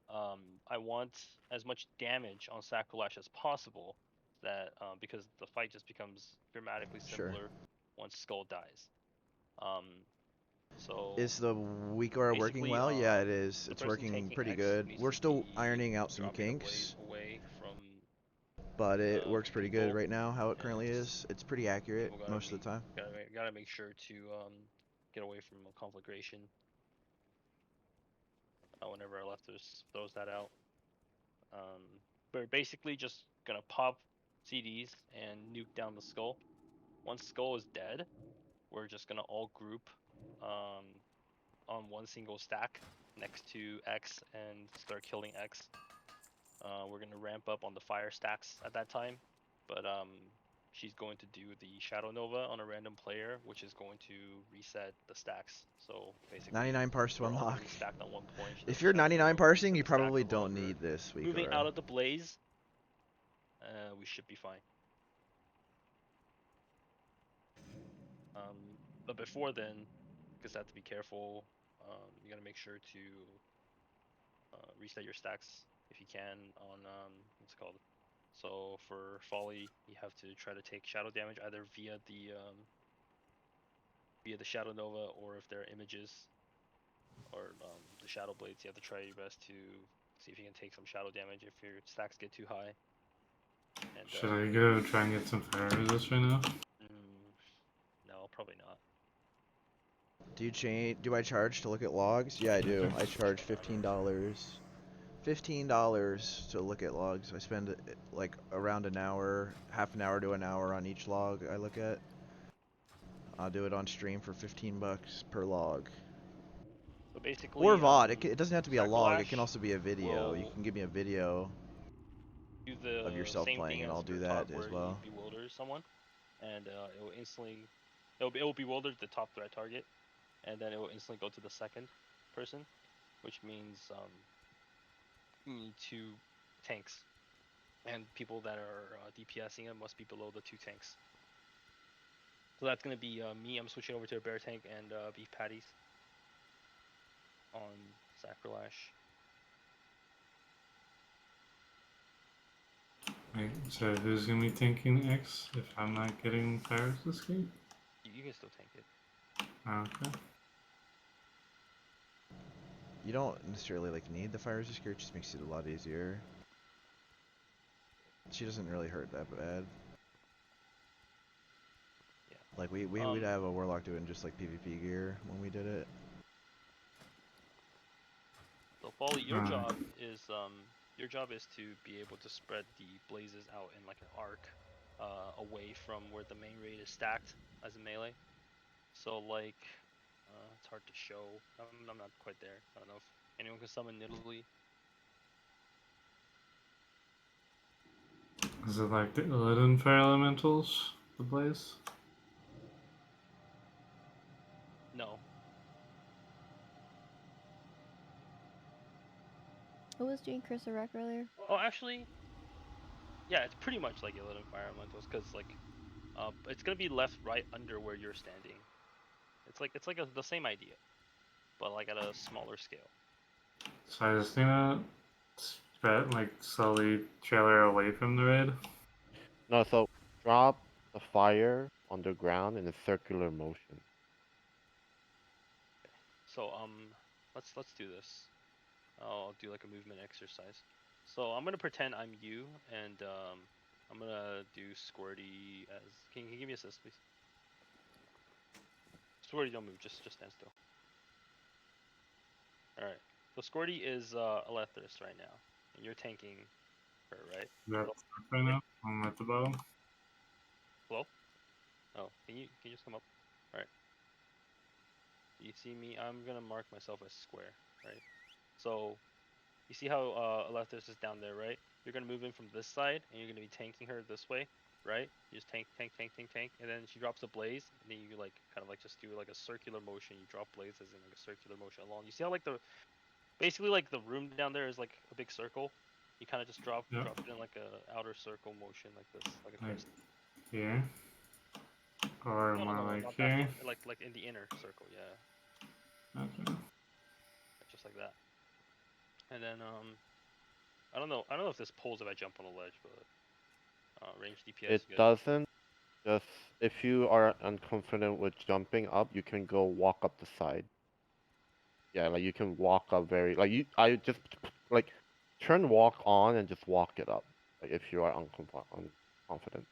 I want as much damage on Sacrolash as possible. That because the fight just becomes dramatically Sure. simpler once Skull dies. So Is the weaker working basically, well? Yeah, it is. the It's person working tanking pretty X good. needs We're to still be ironing out some dropping a kinks, blaze away from but it works pretty good people, right now. How it and currently is, it's pretty accurate people gotta most of the time. gotta make sure to get away from a conflagration whenever our lefters throws that out. We're basically just gonna pop CDs and nuke down the skull. Once skull is dead, we're just gonna all group on one single stack next to X and start killing X. We're gonna ramp up on the fire stacks at that time, but she's going to do the Shadow Nova on a random player, which is going to reset the stacks. So basically, 99 parse to we're unlock. already stacked on 1 point. She does If the you're Shadow 99 Nova, parsing, reset you the stack probably no don't longer. need this week. Moving out of the blaze, we should be fine. But before then, you just have to be careful. You gotta make sure to reset your stacks if you can on what's it called. So for Folly, you have to try to take shadow damage either via the Shadow Nova, or if there are images or the Shadow Blades, you have to try your best to see if you can take some shadow damage if your stacks get too high. And, Should I go try and get some fire resist right now? No, probably not. Do I charge to look at logs? Yeah, I do. I charge $15. $15 to look at logs. I spend like around an hour, half an hour to an hour on each log I look at. I'll do it on stream for 15 bucks per log. So basically, Or VOD. It doesn't have to be a log. It can Sacrolash also be a video. You will can give me a video do the of yourself same playing, thing and as I'll do Spirit that Talk, as where well. you bewilder someone, and it will instantly it will bewilder the top threat target, and then it will instantly go to the second person, which means you need 2 tanks, and people that are DPSing it must be below the 2 tanks. So that's gonna be me. I'm switching over to a bear tank and beef patties on Sacrolash. Wait, so who's gonna be tanking X if I'm not getting fire escape? You can still tank it. Okay. You don't necessarily like need the fire resist gear. It just makes it a lot easier. She doesn't really hurt that bad. Yeah. Like we'd have a warlock doing just like PvP gear when we did it. So Folly, your job is to be able to spread the blazes out in like an arc away from where the main raid is stacked as a melee. So like it's hard to show. I'm not quite there. I don't know if anyone can summon Nidalee. Is it like the Illidan fire elementals, the blaze? No. Who was doing Chris Rec earlier? Oh, actually, yeah, it's pretty much like Illidan Fire Elementals, because like it's gonna be left right under where you're standing. It's like the same idea, but like at a smaller scale. So I just need to spread, like, slowly trailer away from the raid. No, so drop the fire on the ground in a circular motion. So let's do this. I'll do like a movement exercise. So I'm gonna pretend I'm you, and I'm gonna do Squirty as. Can you give me assist, please? Squirty, don't move. Just stand still. All right. So Squirty is Alethris right now, and you're tanking her, right? That's right now. I'm at the bottom. Hello? Oh, can you just come up? All right. You see me? I'm gonna mark myself as square, right? So you see how Alethris is down there, right? You're gonna move in from this side, and you're gonna be tanking her this way, right? You just tank, and then she drops a blaze, and then you like kind of like just do like a circular motion. You drop blazes in like a circular motion along. You see how like basically like the room down there is like a big circle. You kind of just drop it in like a outer circle motion like this, like a crest. Here. Or No, more like not here. that far. Like in the inner circle, yeah. Okay. Just like that. And then I don't know if this pulls if I jump on a ledge, but range DPS. It doesn't. Just if you are unconfident with jumping up, you can go walk up the side. Yeah, like you can walk up I just like turn walk on and just walk it up. Like if you are unconfident.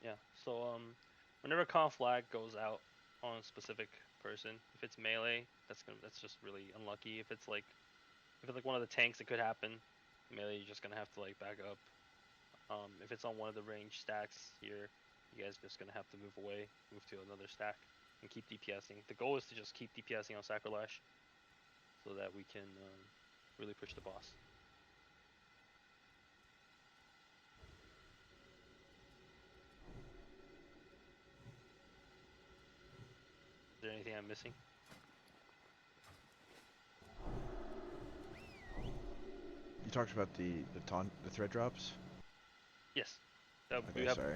Yeah. So whenever Conflag goes out on a specific person, if it's melee, that's just really unlucky. If it's like one of the tanks, it could happen. Melee, you're just gonna have to like back up. If it's on one of the range stacks here, you guys just gonna have to move away, move to another stack, and keep DPSing. The goal is to just keep DPSing on Sacrolash, so that we can really push the boss. anything I'm missing? You talked about the thread drops. Yes. Okay, we have sorry.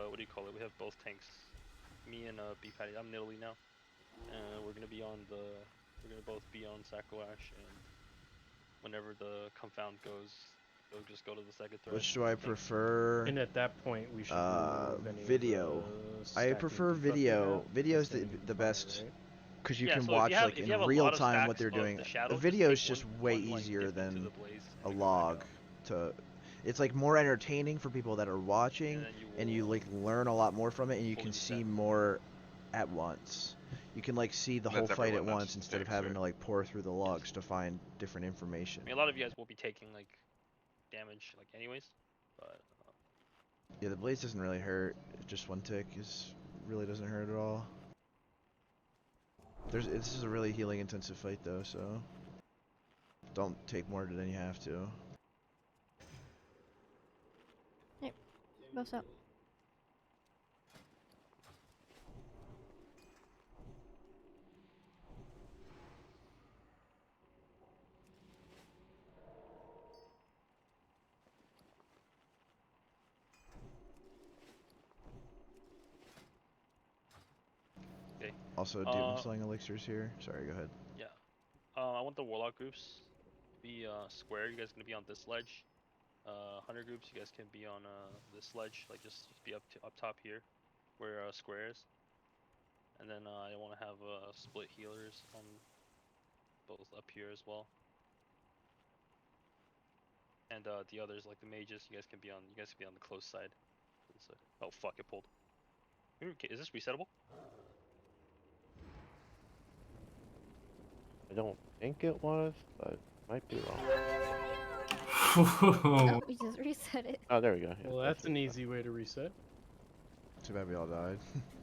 what do you call it? We have both tanks. Me and B Patty. I'm Nidalee now, and we're gonna both be on Sacrolash, and whenever the confound goes, they'll just go to the second thread. Which do I prefer? And at that point, we should remove any video. of the I stacking prefer debuff they video. have, Video's instead the of fire, best. right? Because you Yeah, can so watch like if in you have a real lot of time what stacks they're of doing. the The shadow, just video is take just one- way one, like, easier dip into than the blaze a and then go back log. out. It's like more entertaining for people that are watching, And then and you you will like learn a lot more from it, and you fully can reset. see more at once. You can like see the whole That's fight at everyone, not once just instead of tanks, having right? to like pour through the logs to find different information. I mean, a lot of you guys will be taking like damage, like anyways, but Yeah, the blaze doesn't really hurt. Just one tick really doesn't hurt at all. This is a really healing intensive fight though, so don't take more than you have to. Yep. What's up? okay. Also, demon slaying elixirs here. Sorry, go ahead. Yeah. I want the warlock groups to be square. You guys gonna be on this ledge. Hunter groups, you guys can be on this ledge. Like just be up top here, where square is. And then I want to have split healers on both up here as well. And the others, like the mages, you guys can be on the close side. Oh fuck! It pulled. Is this resettable? I don't think it was, but might be wrong. Oh, we just reset it. Oh, there we go. Yeah, Well, that's an easy way to reset. Too bad we all died.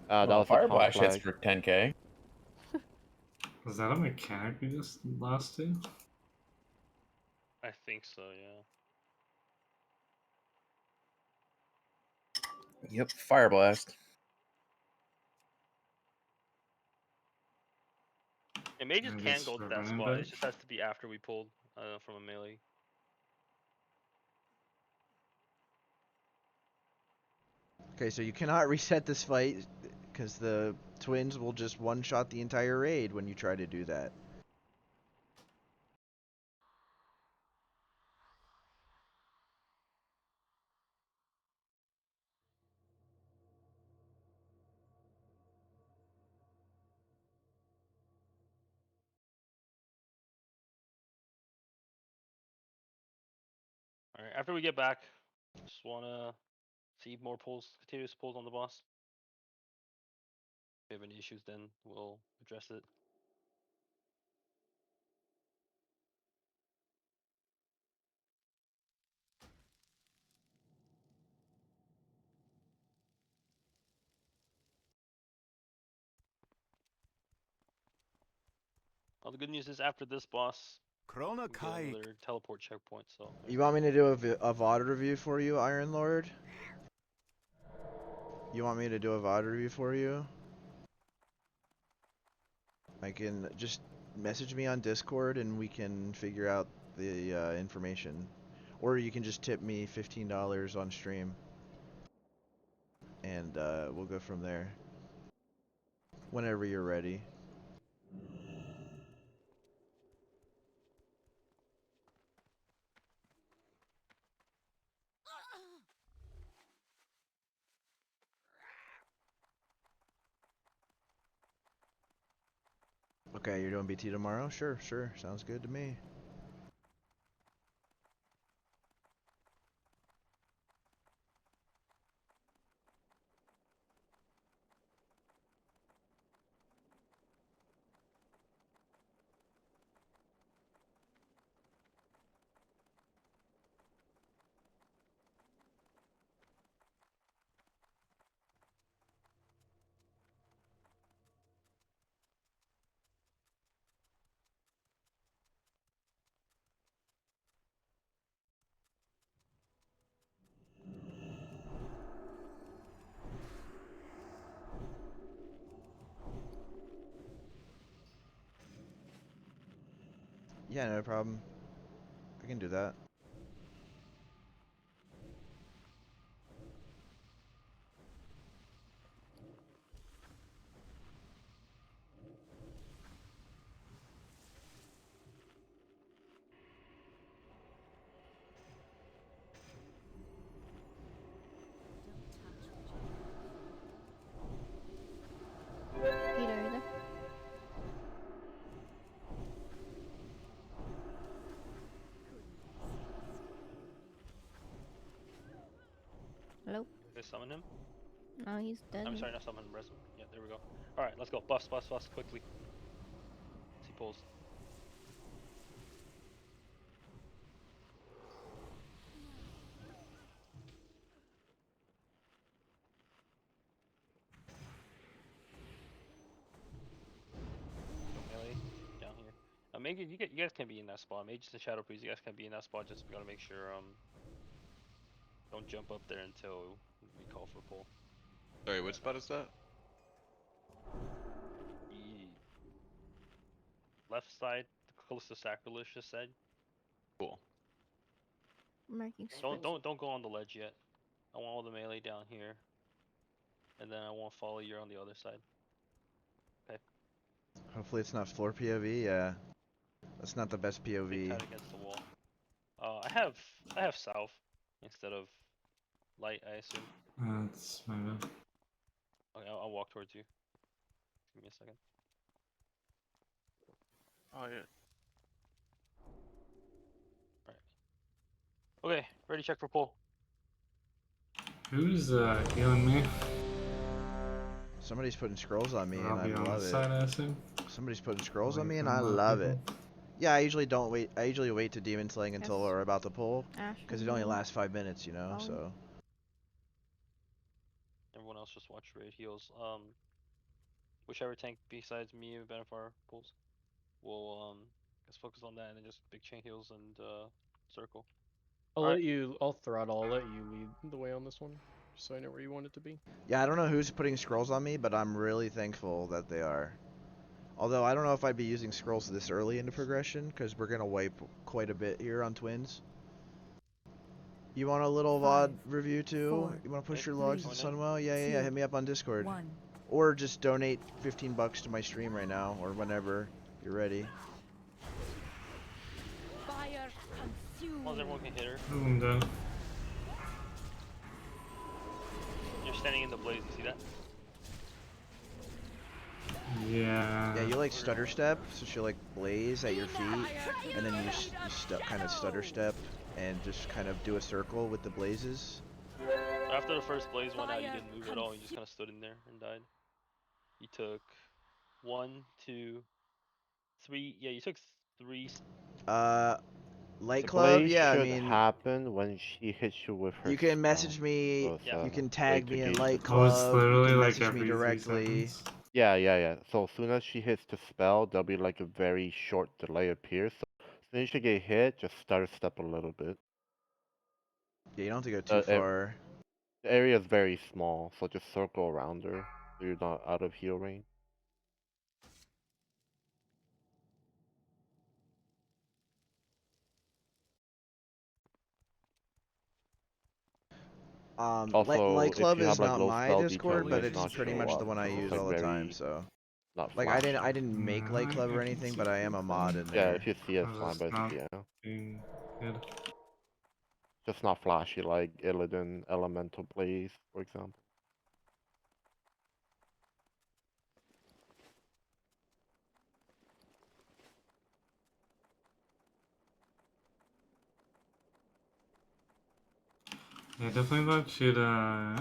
That Well, was Fire a Blast hits Conflag. for 10k. Was that a mechanic we just lost to? I think so. Yeah. Yep, Fire Blast. And mages Maybe can it's go to that running spot. back. It just has to be after we pulled from a melee. Okay, so you cannot reset this fight because the twins will just one-shot the entire raid when you try to do that. All right. After we get back, just wanna see more pulls, continuous pulls on the boss. If we have any issues, then we'll address it. Well, the good news is after this boss, we get another teleport checkpoint. So You want me to do a VOD review for you, Iron Lord? You want me to do a VOD review for you? I can just message me on Discord and we can figure out the information. Or you can just tip me $15 on stream. And we'll go from there. Whenever you're ready. Okay, you're doing BT tomorrow? Sure, sounds good to me. Yeah, no problem. I can do that. Peter, you there? Hello? Did they summon him? No, he's dead. I'm sorry, not summon him, res him. Yeah, there we go. Alright, let's go. Buffs, buffs, buffs, quickly. He pulls. Melee down here. Maybe you guys can be in that spot. Mages and Shadow Priest, you guys can be in that spot. Just gotta make sure don't jump up there until we call for pull. Sorry, what spot is that? The left side, close to Sacrolash, just said. Cool. Marking Don't go on the ledge yet. I want all the melee down here, and then I want to follow you on the other side. Okay. Hopefully it's not floor POV. Yeah, that's not the best Stay POV. tight against the wall. I have south instead of light, I assume. That's my bad. Okay, I'll walk towards you. Give me a second. Oh yeah. Okay, ready, check for pull. Who's healing me? Somebody's putting scrolls on me, and I'll I be on love the it. side, I assume. Somebody's putting scrolls on Away me, and from I a lot of love it. people. Yeah, I usually don't wait. I usually wait to demon slaying until Yes. we're about to pull, Ash. because it only lasts 5 minutes, you know. So Everyone else just watch raid heals. Whichever tank besides me and Benefar pulls, we'll just focus on that and then just big chain heals and circle. I'll throttle. I'll let you lead the way on this one, just so I know where you want it to be. yeah, I don't know who's putting scrolls on me, but I'm really thankful that they are. Although I don't know if I'd be using scrolls this early into progression, because we're gonna wipe quite a bit here on Twins. You want a little VOD review too? 4, You want to push Yep. your logs to 3, Sunwell? Yeah. 2, Hit me up on Discord. 1. Or just donate 15 bucks to my stream right now, or whenever you're ready. Fire As long as everyone can hit her. I'm done. You're standing in the blaze, you see that? Yeah. Yeah, you like stutter step, so she'll like blaze at your feet, and then you kind of stutter step and just kind of do a circle with the blazes. After the first blaze went out, you didn't move at all. You just kind of stood in there and died. You took 1, 2, 3. Yeah, you took 3. Light The Club, blaze yeah, I should mean, happen when she hits you with her you can spell. message me, So it's, Yeah. you can way tag to me in gauge Light the Oh, it's Club, you literally can like message every me 3 directly. seconds. Yeah. So as soon as she hits the spell, there'll be like a very short delay appear. So as soon as you get hit, just stutter step a little bit. Yeah, you don't have to go too far. The area is very small, so just circle around her so you're not out of heal range. Also, Light if Club you is have like not low my spell Discord, detect, but might it's not pretty show much up. the one I So use it's like all the time. very So, not like, flashy. I didn't make Light Club or anything, but I am a mod in Yeah, there. if you see it, Oh, fine, that's but not yeah, being good. just not flashy like Illidan Elemental Blaze, for example. Yeah, definitely thought she'd I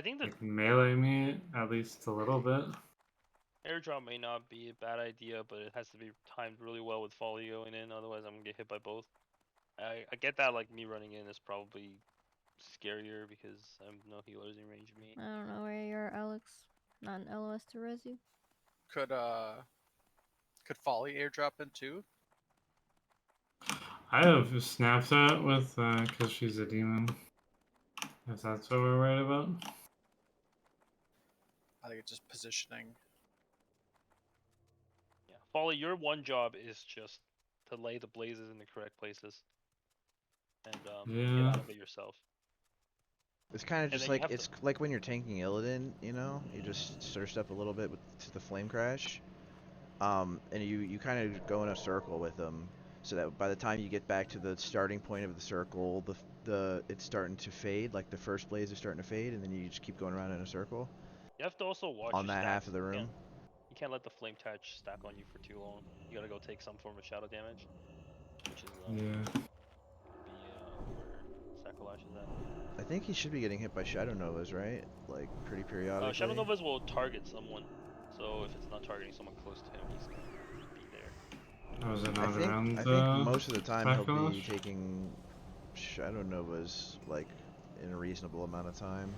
think the like melee me at least a little bit. airdrop may not be a bad idea, but it has to be timed really well with follow going in. Otherwise, I'm gonna get hit by both. I get that, like, me running in is probably scarier because I'm no healers in range of me. I don't know where you are, Alex. Not an LOS to res you. Could Folly airdrop in too? I have a Snapchat with, because she's a demon. If that's what we're worried about. I think it's just positioning. Yeah, Polly, your one job is just to lay the blazes in the correct places. And get Yeah. out of it yourself. It's kind of And just then you like have to- like when you're tanking Illidan, you know, you just surged up a little bit to the flame crash, and you kind of go in a circle with them, so that by the time you get back to the starting point of the circle, it's starting to fade, like the first blaze is starting to fade, and then you just keep going around in a circle You have to also watch on your that stacks. half of the You room. can't- You can't let the flame touch stack on you for too long. You gotta go take some form of shadow damage, which is Yeah. where Sacrolash is at. I think he should be getting hit by Shadow Novas, right? Like pretty periodically. Shadow Novas will target someone, so if it's not targeting someone close to him, he's gonna be there. Was it I not think around I think most of the time he'll be Sacrolash? taking Shadow Novas like in a reasonable amount of time.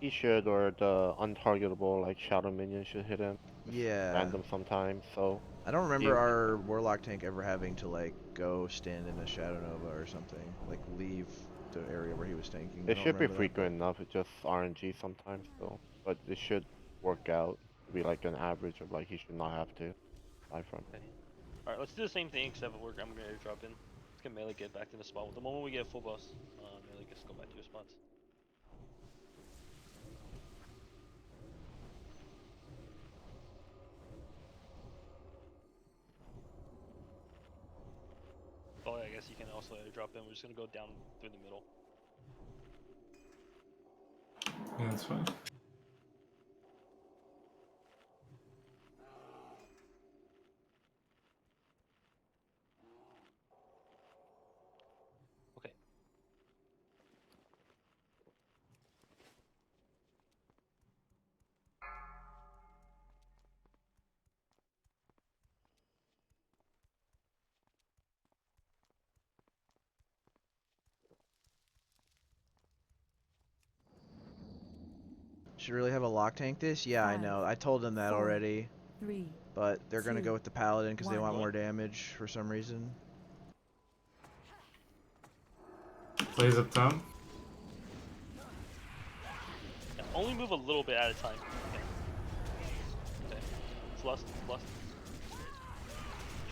He should, or the untargetable like shadow minion should hit him. Yeah. Random sometimes. So I don't remember our Warlock tank ever having to like go stand in a Shadow Nova or something, like leave the area where he was tanking. I it don't should be remember that, frequent enough. It's just RNG sometimes though. But it should work out to be like an average of like he should not have to die from. Okay. Alright, let's do the same thing except I'm gonna airdrop in. Let's get melee get back in the spot. The moment we get full boss, melee gets go back to your spots. Oh, I guess you can also airdrop in. We're just gonna go down through the middle. Yeah, that's fine. Okay. Should really have a lock tank this? Yeah, I 5, know. I told them that 4, already. 3. But they're gonna 2, go with the Paladin because they 1. want more damage for some reason. Plays up top. Yeah, only move a little bit at a time. Okay. Okay. It's lust.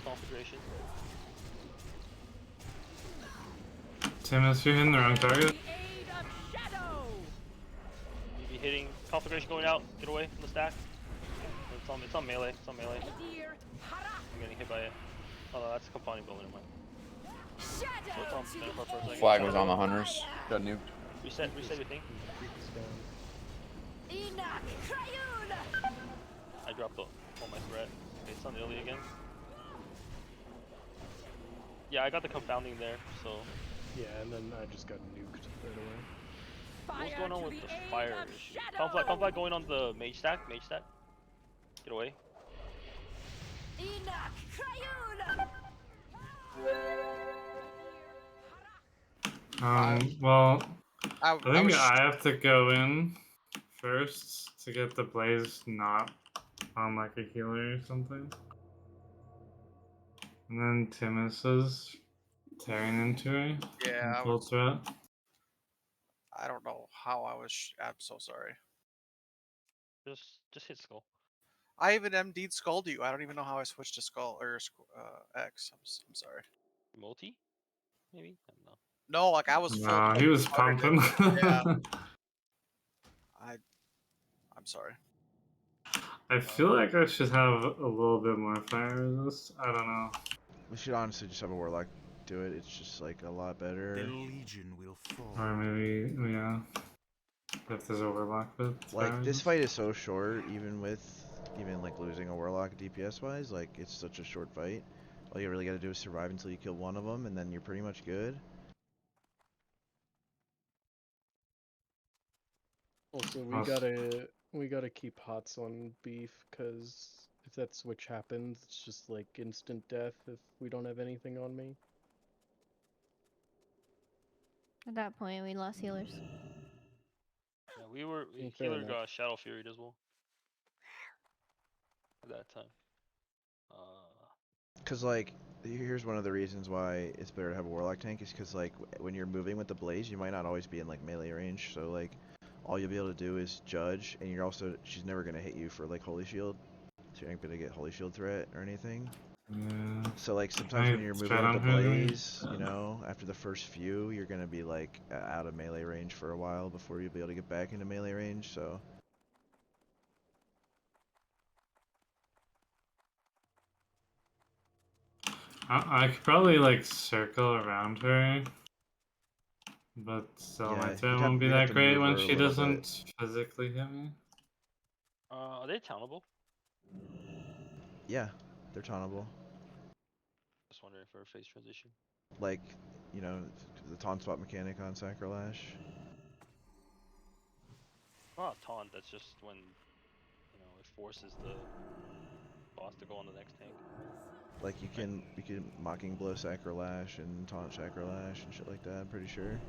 Configuration. Tim, if you're hitting the wrong target. You be hitting configuration going out. Get away from the stack. It's on melee. I'm getting hit by it. Oh no, that's a compounding building. Never mind. So it's on Manafiends for a second. Flag was on the hunters. Got nuked. Reset your thing. I dropped all my threat. Okay, it's on Illy again. Yeah, I got the confounding there, so. Yeah, and then I just got nuked right away. What's going on with the fire issue? Conflag going on the mage stack. Get away. Well, I think was- I have to go in first to get the blaze not on like a healer or something. And then Timus is tearing into her. Yeah, Full threat. I don't know how I was. I'm so sorry. Just hit skull. I even MD'd Skull to you. I don't even know how I switched to Skull or X. I'm sorry. Multi? Maybe? I don't know. No, like I was full. No, he was pumping. Yeah. I'm sorry. I feel like I should have a little bit more fire resist. I don't know. We should honestly just have a Warlock do it. It's just like a lot better. The Legion will fall. Or maybe, yeah. If there's overlock with Like fire this resist. fight is so short, even like losing a Warlock DPS wise, like it's such a short fight. All you really gotta do is survive until you kill one of them, and then you're pretty much good. Also, Awesome. we gotta keep hots on beef, cause if that switch happens, it's just like instant death if we don't have anything on me. At that point, we lost healers. Yeah, Fair healer enough. got Shadow Fury as well. At that time. Cause like, here's one of the reasons why it's better to have a Warlock tank is cause like when you're moving with the Blaze, you might not always be in like melee range. So like, all you'll be able to do is judge, and she's never gonna hit you for like Holy Shield. So you aren't gonna get Holy Shield threat or anything. Yeah. So like sometimes when I you're moving strat with the on her. blaze, you know, after the first few, you're gonna be like out of melee range for a while before you'll be able to get back into melee range. So I could probably like circle around her, but still my yeah, threat won't be you'd have that to great move when her a she little bit. doesn't physically hit me. Are they accountable? Yeah, they're tauntable. Just wondering for a phase transition. Like, you know, the taunt spot mechanic on Sacrolash. Not a taunt, that's just when, you know, it forces the boss to go on the next tank. Like you can mocking blow Sacrolash and taunt Sacrolash and shit like that, I'm pretty sure.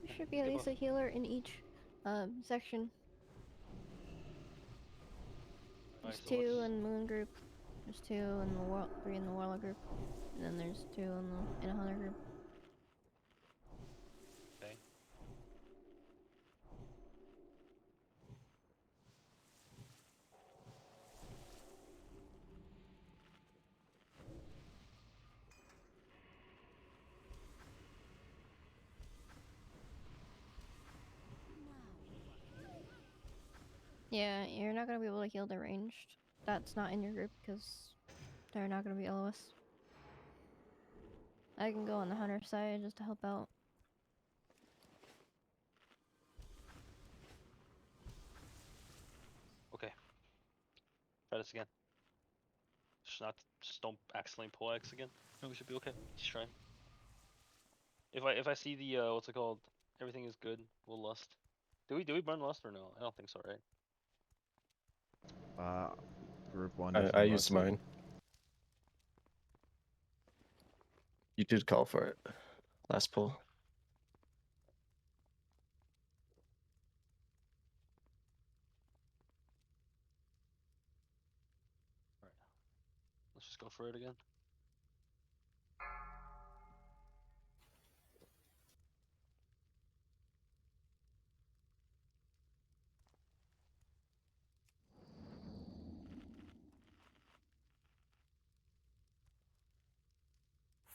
There should be at least a healer in each section. There's so two what's- in Moon group. There's two in the 3 in the Warlock group, and then there's 2 in a Hunter group. Okay. Yeah, you're not gonna be able to heal the ranged. That's not in your group because they're not gonna be LOS. I can go on the Hunter side just to help out. Okay. Try this again. Just don't accidentally pull X again. No, we should be okay. Just trying. If I see the what's it called? Everything is good. We'll lust. Do we burn lust or no? I don't think so, right? Group 1 I doesn't used lust it. mine. You did call for it. Last pull. Alright. Let's just go for it again.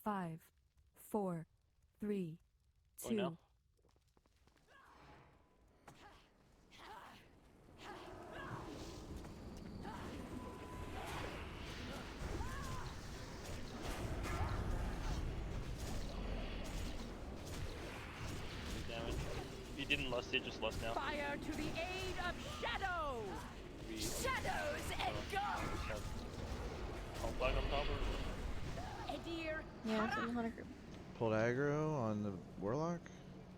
Five, four, three, Going now. two. Damage. If you didn't lust it, just lust now. Fire to the aid of shadow! We Shadows engulf! Conflag on top or Edir Yeah, it's in the Hunter group. Pulled aggro on the Warlock?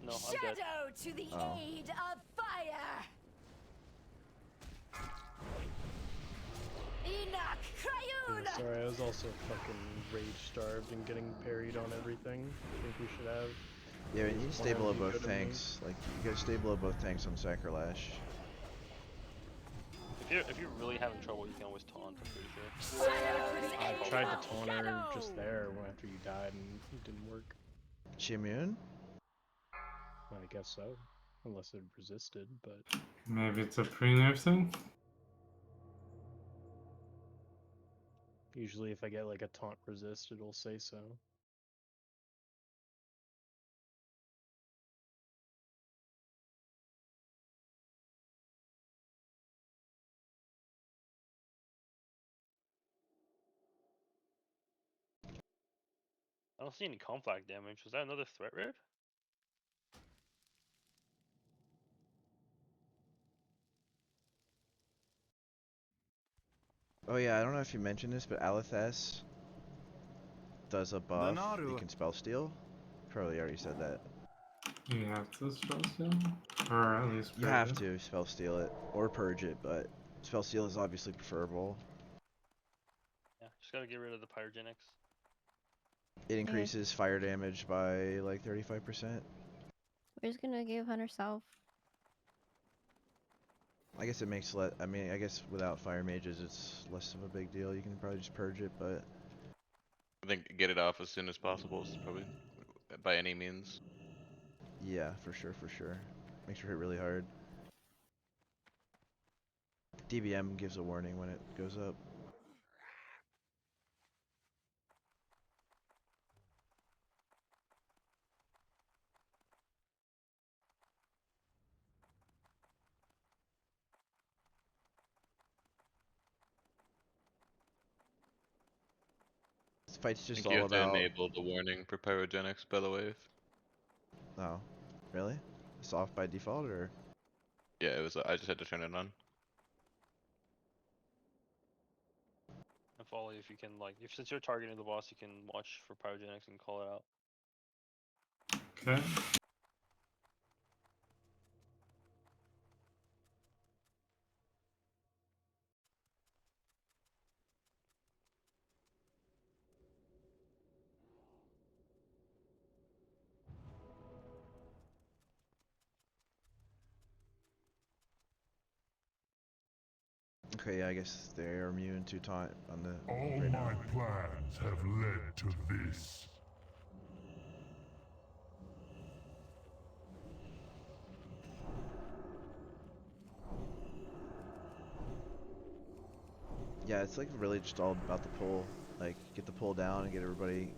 no? I'm dead. Shadow to the Oh. aid of fire! Enoch Yeah, Cryuna! sorry, I was also fucking rage starved and getting parried on everything. I think we should have. Yeah, you need to stay One below of you both go to me. tanks. Like, you gotta stay below both tanks on Sacrolash. If you're really having trouble, you can always taunt. I'm pretty sure. I tried to taunt her just there after you died and it didn't work. She immune? I guess so. Unless it resisted, but Maybe it's a pre-nerf thing? usually if I get like a taunt resist, it'll say so. I I don't see any conflag damage. Was that another threat raid? Oh yeah, I don't know if you mentioned this, but Alethess does a buff. You can spell steal. Probably already said that. You have to spell steal? Or at least You purge have it? to spell steal it or purge it, but spell steal is obviously preferable. Yeah, just gotta get rid of the pyrogenics. It increases fire damage by like 35%. We're just gonna give Hunter South. I guess it makes I mean, I guess without fire mages, it's less of a big deal. You can probably just purge it, but I think get it off as soon as possible is probably by any means. yeah, for sure, for sure. Makes her hit really hard. DBM gives a warning when it goes up. This fight's I just think you all have to about. enable the warning for pyrogenics, by the way. Oh, really? It's off by default, or? Yeah, it was. I just had to turn it on. And Folly, if you can, like, since you're targeting the boss, you can watch for pyrogenics and call it out. Okay. Okay, yeah, I guess they're immune to taunt on the. All right my now. plans have led to this. Yeah, it's like really just all about the pull. Like, get the pull down and get everybody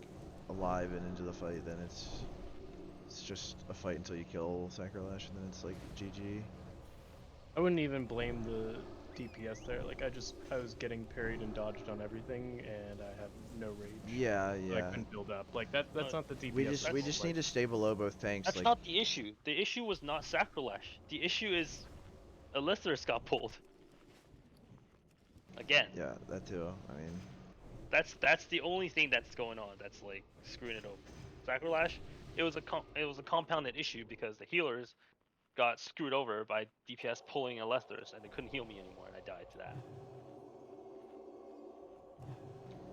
alive and into the fight. Then it's just a fight until you kill Sacrolash, and then it's like GG. I wouldn't even blame the DPS there. Like I was getting parried and dodged on everything, and I had no rage. Yeah, So yeah. I couldn't build up. Like that's not the DPS. We just need to stay below both tanks. That's like, not the issue. The issue was not Sacrolash. The issue is Elithris got pulled. Again. Yeah, that too. I mean, That's the only thing that's going on. That's like screwing it over. Sacrolash, it was a compounded issue because the healers got screwed over by DPS pulling Elithris and they couldn't heal me anymore, and I died to that.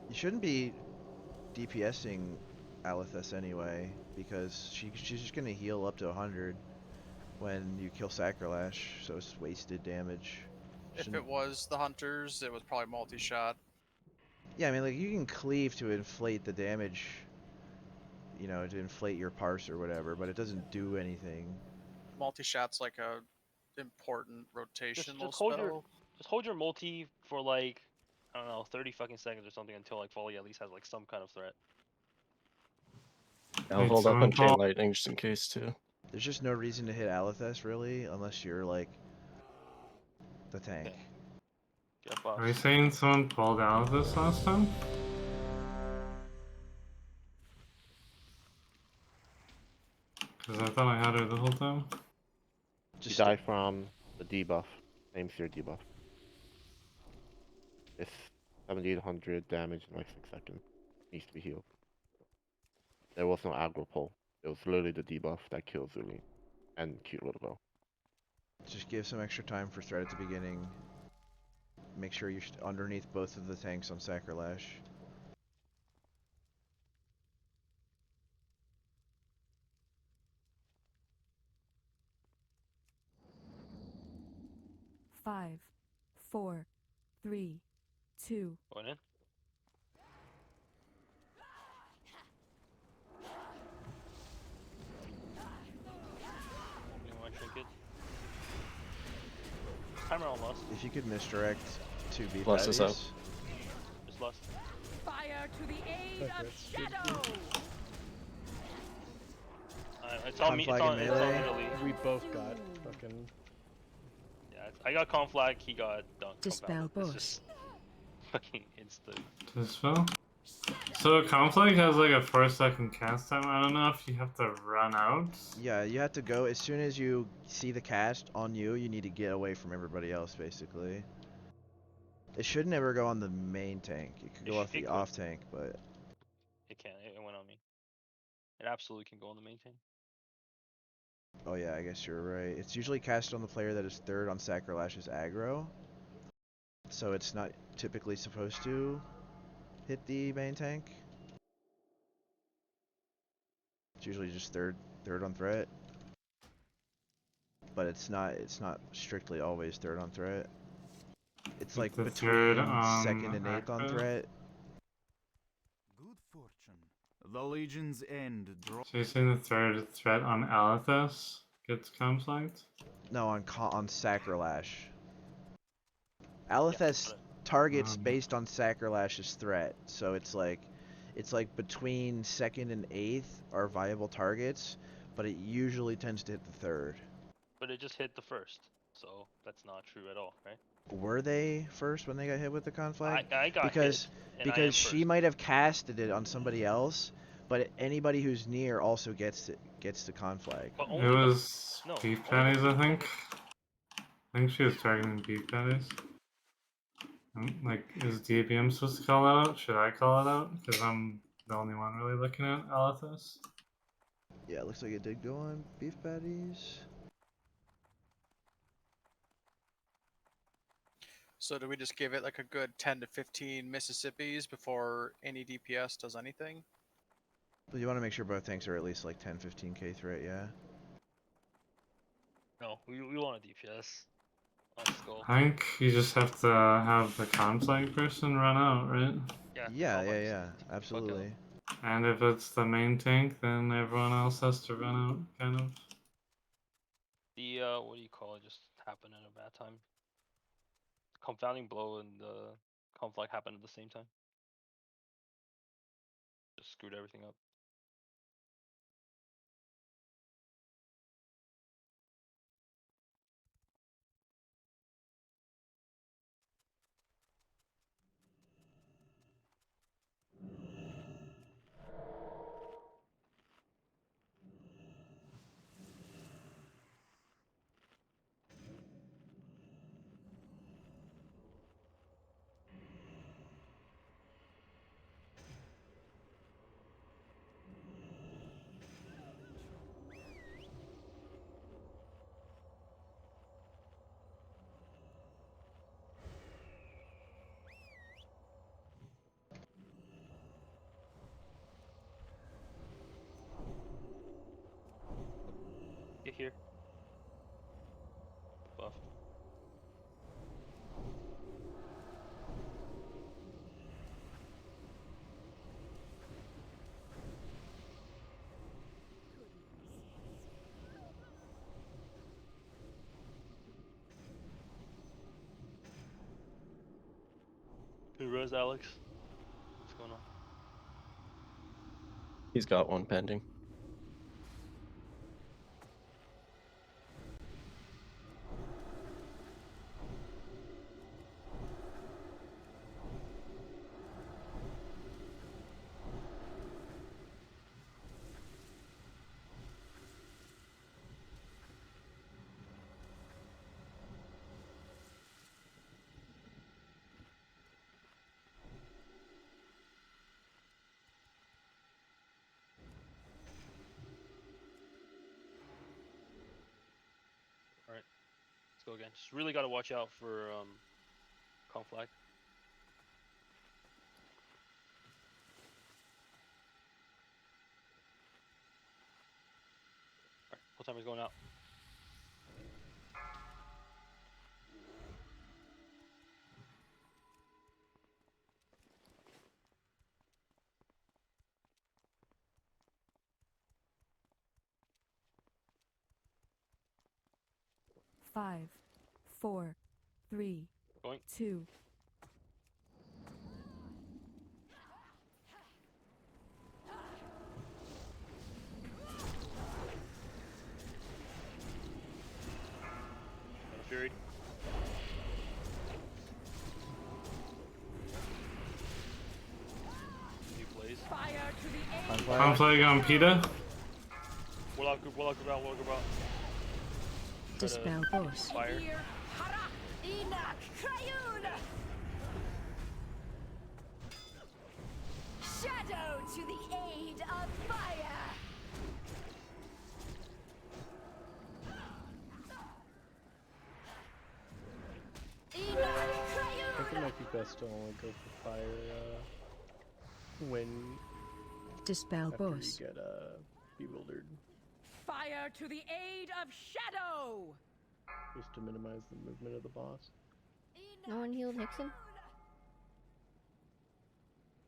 you shouldn't be DPSing Alethess anyway, because she's just gonna heal up to 100 when you kill Sacrolash, so it's wasted damage. If it was the hunters, it was probably multi-shot. Yeah, I mean, like, you can cleave to inflate the damage, you know, to inflate your parse or whatever, but it doesn't do anything. Multi-shot's like a important rotational Just hold spell. your multi for like, I don't know, 30 fucking seconds or something until like Folly at least has like some kind of threat. I'll Wait, hold up someone on chain call- lightning just in case too. There's just no reason to hit Alethess, really, unless you're, like, the tank. Get buffs. Are you saying someone pulled out of this last time? Because I thought I had her the whole time. You die from the debuff. Name's your debuff. It's 7800 damage in like 6 seconds. Needs to be healed. There was no aggro pull. It was literally the debuff that kills Zuli. And cute little girl. Just give some extra time for strat at the beginning. Make sure you're underneath both of the tanks on Sacrolash. Five, 4, 3, 2. Going in. Opening my trinket. Timer almost. If you could misdirect 2B Bless us up. patties. Just lost. Fire to the aid of shadow! It's on me. It's on me, Lily. We both got fucking. Yeah, I got Conflag. He got dunk. Dispel It's boss. just fucking instant. Dispel? So Conflag has like a 4-second cast time. I don't know if you have to run out. Yeah, you have to go as soon as you see the cast on you. You need to get away from everybody else, basically. It should never go on the main tank. It could go off the off tank, but It can. It went on me. It absolutely can go on the main tank. oh yeah, I guess you're right. It's usually cast on the player that is third on Sacrolash's aggro, so it's not typically supposed to hit the main tank. It's usually just third on threat, but it's not strictly always third on threat. It's like The between third on second and eighth on active. threat. Good fortune. The Legion's end draw. So you're saying the third threat on Alethus gets conflict? No, on Sacrolash. Alethus targets based on Sacrolash's threat, so it's like between second and eighth are viable targets, but it usually tends to hit the third. But it just hit the first, so that's not true at all, right? Were they first when they got hit with the conflict? I got because hit, and I am because she first. might have casted it on somebody else, but anybody who's near also gets the conflict. But It only was no, beef only patties, I think. I think she was targeting beef patties. Like, is DBM supposed to call that out? Should I call it out? Because I'm the only one really looking at Alethus. Yeah, it looks like it did go on beef patties. So do we just give it like a good 10 to 15 Mississippis before any DPS does anything? But you want to make sure both tanks are at least like 10-15k threat, yeah? No, we want a DPS on Skull. I think you just have to have the conflict person run out, right? Yeah, absolutely. And if it's the main tank, then everyone else has to run out, kind of. The what do you call it? Just happened at a bad time. Confounding blow and the conflict happened at the same time. Just screwed everything up. Get here. Buff. Who res Alex? What's going on? He's got one pending. Alright. Let's go again. Just really gotta watch out for Conflag. Alright, whole time is going out. Five, 4, 3, Going. 2. Fury. New plays. Conflag on PETA. Warlock group out, warlock group out. Try to Dispel boss. Fire. Shadow to the aid of fire. I think it might be best to only go for fire when Dispel after boss. you get bewildered, Fire to the aid of shadow. just to minimize the movement of the boss. No one healed Hickson?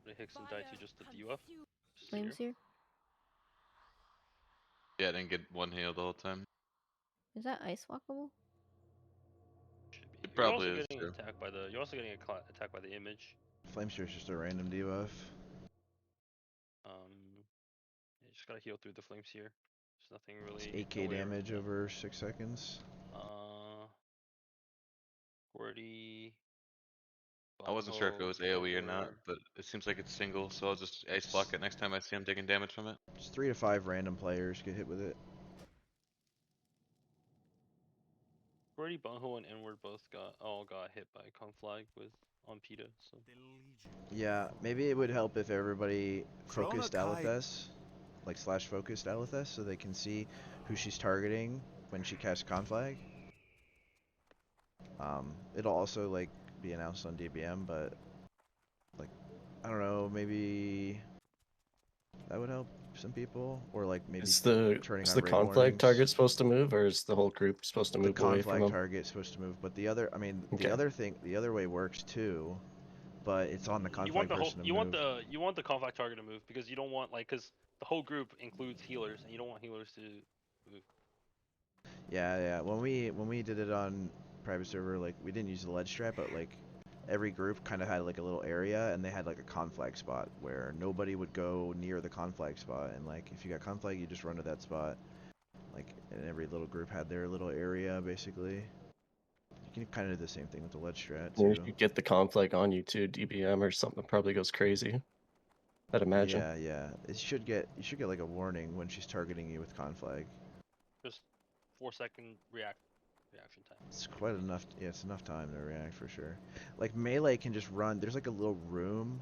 Did Hickson die to just the debuff? Flames here? Yeah, I didn't get one heal the whole time. Is that ice walkable? It You're probably also is getting too. attacked by the. You're also getting attacked by the image. Flameshare is just a random debuff. You just gotta heal through the flames here. There's nothing It's really. 8k damage over 6 seconds. 40. I wasn't sure if it was Bunho, AoE or not, Inward. but it seems like it's single, so I'll just ace block it next time I see him taking damage from it. Just 3 to 5 random players get hit with it. Already Bunho and Inward both got hit by Conflag with on PETA, so Yeah, maybe it would help if everybody focused Chronokai. Alethess, like / focused Alethess, so they can see who she's targeting when she casts Conflag. It'll also like be announced on DBM, but like I don't know, maybe that would help some people, or like maybe Is the turning is on the raid conflict warnings. target supposed to move, or is the whole group supposed to The move away from Conflag them? target's supposed to move, but the other, I mean, Okay. the other way works too, but it's on the you want Conflag the whole person to you move. want the Conflag target to move because you don't want because the whole group includes healers and you don't want healers to move. Yeah. When we did it on private server, like we didn't use the ledge strat, but like every group kind of had like a little area, and they had like a conflag spot where nobody would go near the conflag spot, and like if you got conflag, you just run to that spot. Like, and every little group had their little area basically. You can kind of do the same thing with the ledge strat I mean, too. if you get the conflict on you too, DBM or something probably goes crazy. I'd imagine. Yeah. You should get like a warning when she's targeting you with conflag. Just 4-second reaction time. It's quite enough. Yeah, it's enough time to react for sure. Like melee can just run. There's like a little room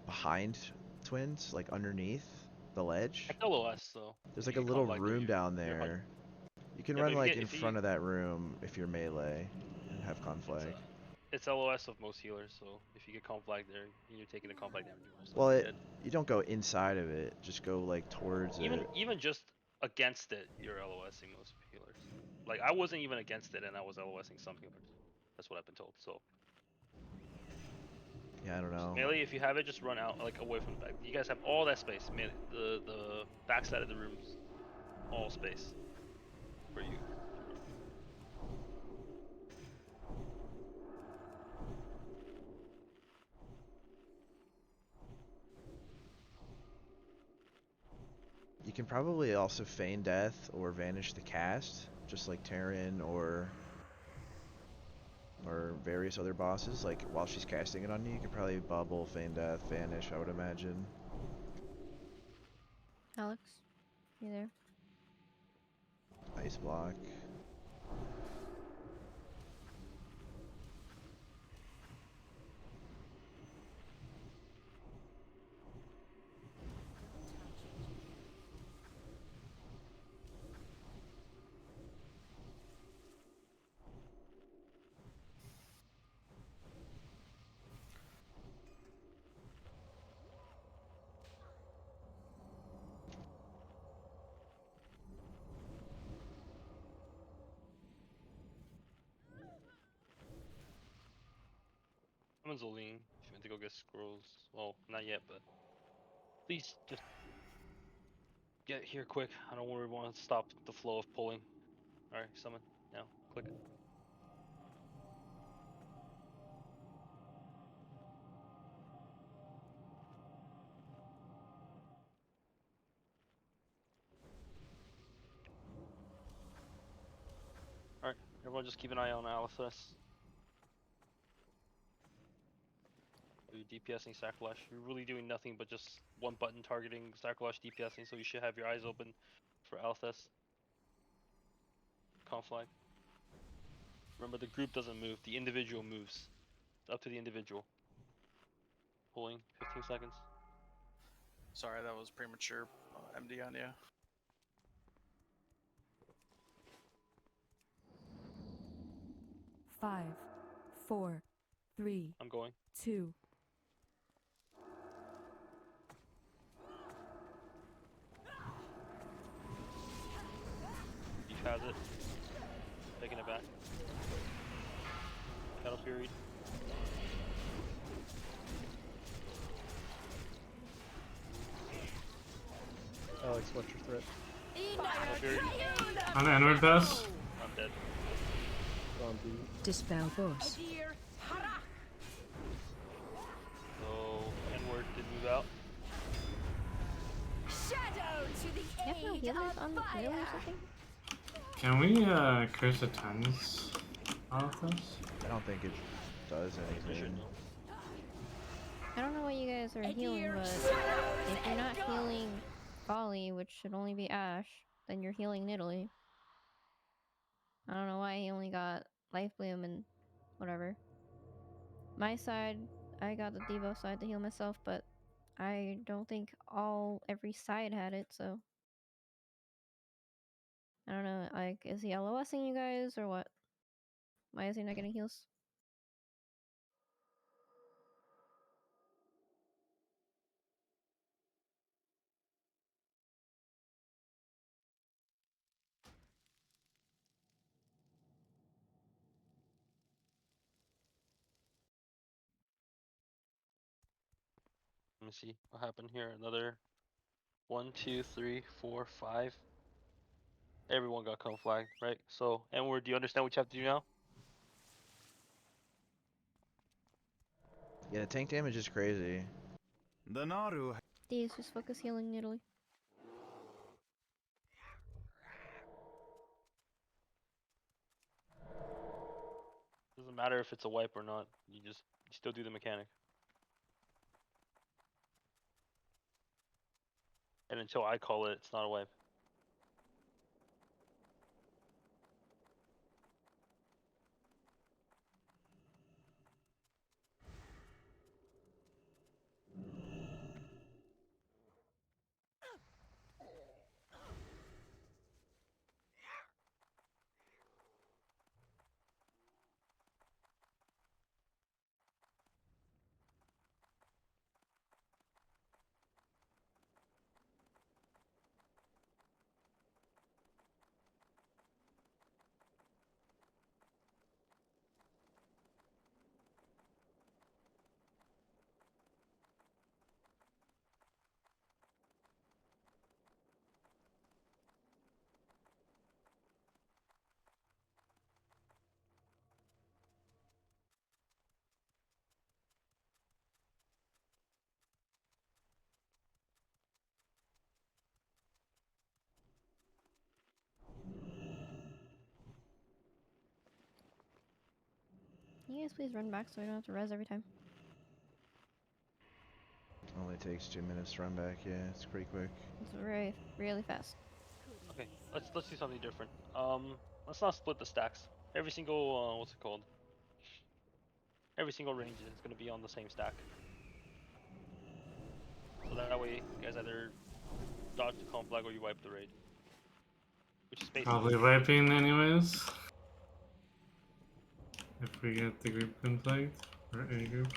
behind twins, like underneath the ledge. Like LOS though. There's If like a you little Conflag room down you're there. You can Yeah, but run if you like get- in if you- front of that room if you're melee and have conflag. It's LOS of most healers, so if you get Conflag there and you're taking the Conflag damage, you're most Well, likely dead. you don't go inside of it. Just go like towards it. Even just against it, you're LOSing most healers. Like I wasn't even against it, and I was LOSing some healers. That's what I've been told. So Yeah, I don't know. melee, if you have it, just run out like away from the back. You guys have all that space. The back side of the room's all space for you. You can probably also feign death or vanish the cast, just like Terran or various other bosses. Like while she's casting it on you, you can probably bubble, feign death, vanish. I would imagine. Alex, you there? Ice block. I'm in Zoline. If you want to go get scrolls, well, not yet, but please just get here quick. I don't really want to stop the flow of pulling. All right, summon now. Click. All right, everyone, just keep an eye on Alethus. Dude. DPSing Sacrolash. You're really doing nothing but just one button targeting Sacrolash DPSing, so you should have your eyes open for Althus. Conflag. Remember, the group doesn't move, the individual moves. It's up to the individual. Pulling, 15 seconds. Sorry, that was premature. MD on you. Five, 4, 3, I'm going. 2. Each has it. Taking it back. Shadow Fury. Alex, what's your threat? Shadow Fury. On the inward pass. I'm dead. On B. Dispel boss. So, N-word did move out. Shadow to the You have no aid healers of on the hill or fire. something? Can we curse the tens? All of this? I don't think it does We should anything. know. I don't know what you guys are healing, but if you're not healing Folly, which should only be Ash, then you're healing Nidalee. I don't know why he only got Life Bloom and whatever. My side, I got the debuff side to heal myself, but I don't think every side had it, so I don't know, like, is he LOSing you guys or what? Why is he not getting heals? Let me see what happened here. Another 1, 2, 3, 4, 5. Everyone got conflagged, right? So, N-word, do you understand what you have to do now? Yeah, the tank damage is crazy. The Naru. Please just focus healing Nidalee. Doesn't matter if it's a wipe or not. You still do the mechanic. And until I call it, it's not a wipe. Can you guys please run back so we don't have to res every time? Only takes 2 minutes to run back. Yeah, it's pretty quick. It's really fast. Okay, let's do something different. Let's not split the stacks. Every single what's it called? Every single range is going to be on the same stack. So that way, you guys either dodge the conflag or you wipe the raid. Which is basically Probably wiping anyways. If we get the group conflict, or a group.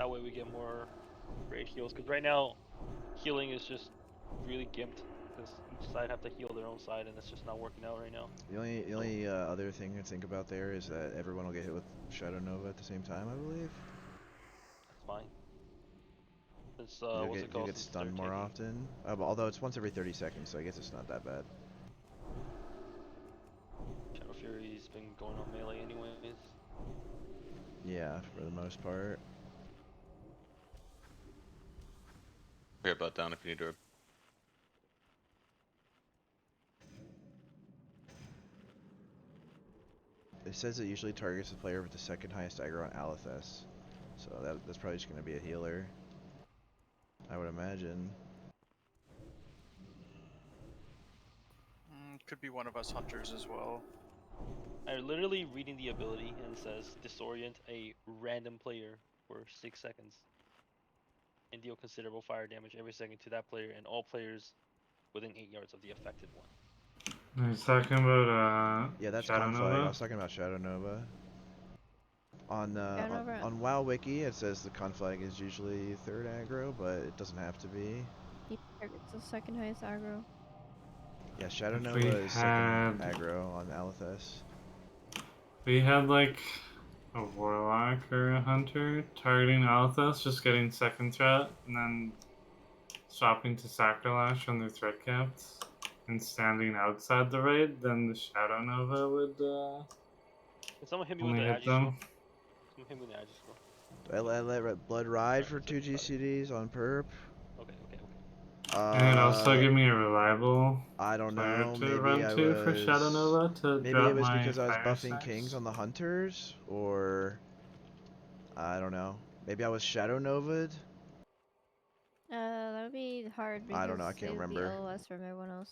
that way we get more raid heals. Because right now, healing is just really gimped. Because each side have to heal their own side, and it's just not working out right now. The only other thing to think about there is that everyone will get hit with Shadow Nova at the same time, I believe. That's fine. Since You'll get stunned more often. Although it's once every 30 seconds, so I guess it's not that bad. Shadow Fury's been going on melee anyways. Yeah, for the most part. Get butt down if you need to. It says it usually targets the player with the second highest aggro on Alethess. So that's probably just going to be a healer. I would imagine. Could be one of us hunters as well. I'm literally reading the ability and it says disorient a random player for 6 seconds and deal considerable fire damage every second to that player and all players within 8 yards of the affected one. He's talking about Yeah, that's Shadow Conflag. Nova. I was talking about Shadow Nova. On Shadow Nova. on WoW Wiki, it says the Conflag is usually third aggro, but it doesn't have to be. He targets the second highest aggro. Yeah, Shadow If Nova we is had- second aggro on Alethess. We had like a warlock or a hunter targeting Alethess, just getting second threat, and then swapping to Sacrolash when they're threat capped, and standing outside the raid, then the Shadow Nova would Can someone hit me with only the hit Agi them. scroll? Someone hit me with the Agi scroll. Do I let Blood ride for 2 GCDs on perp? Okay. And also give me a reliable I don't player know. to Maybe run I to for Shadow was. Nova to Maybe drop it was my because I was fire buffing stacks. kings on the hunters, or I don't know. Maybe I was Shadow Nova'd. That would be hard because I don't know. I can't they would be remember. LOS from everyone else.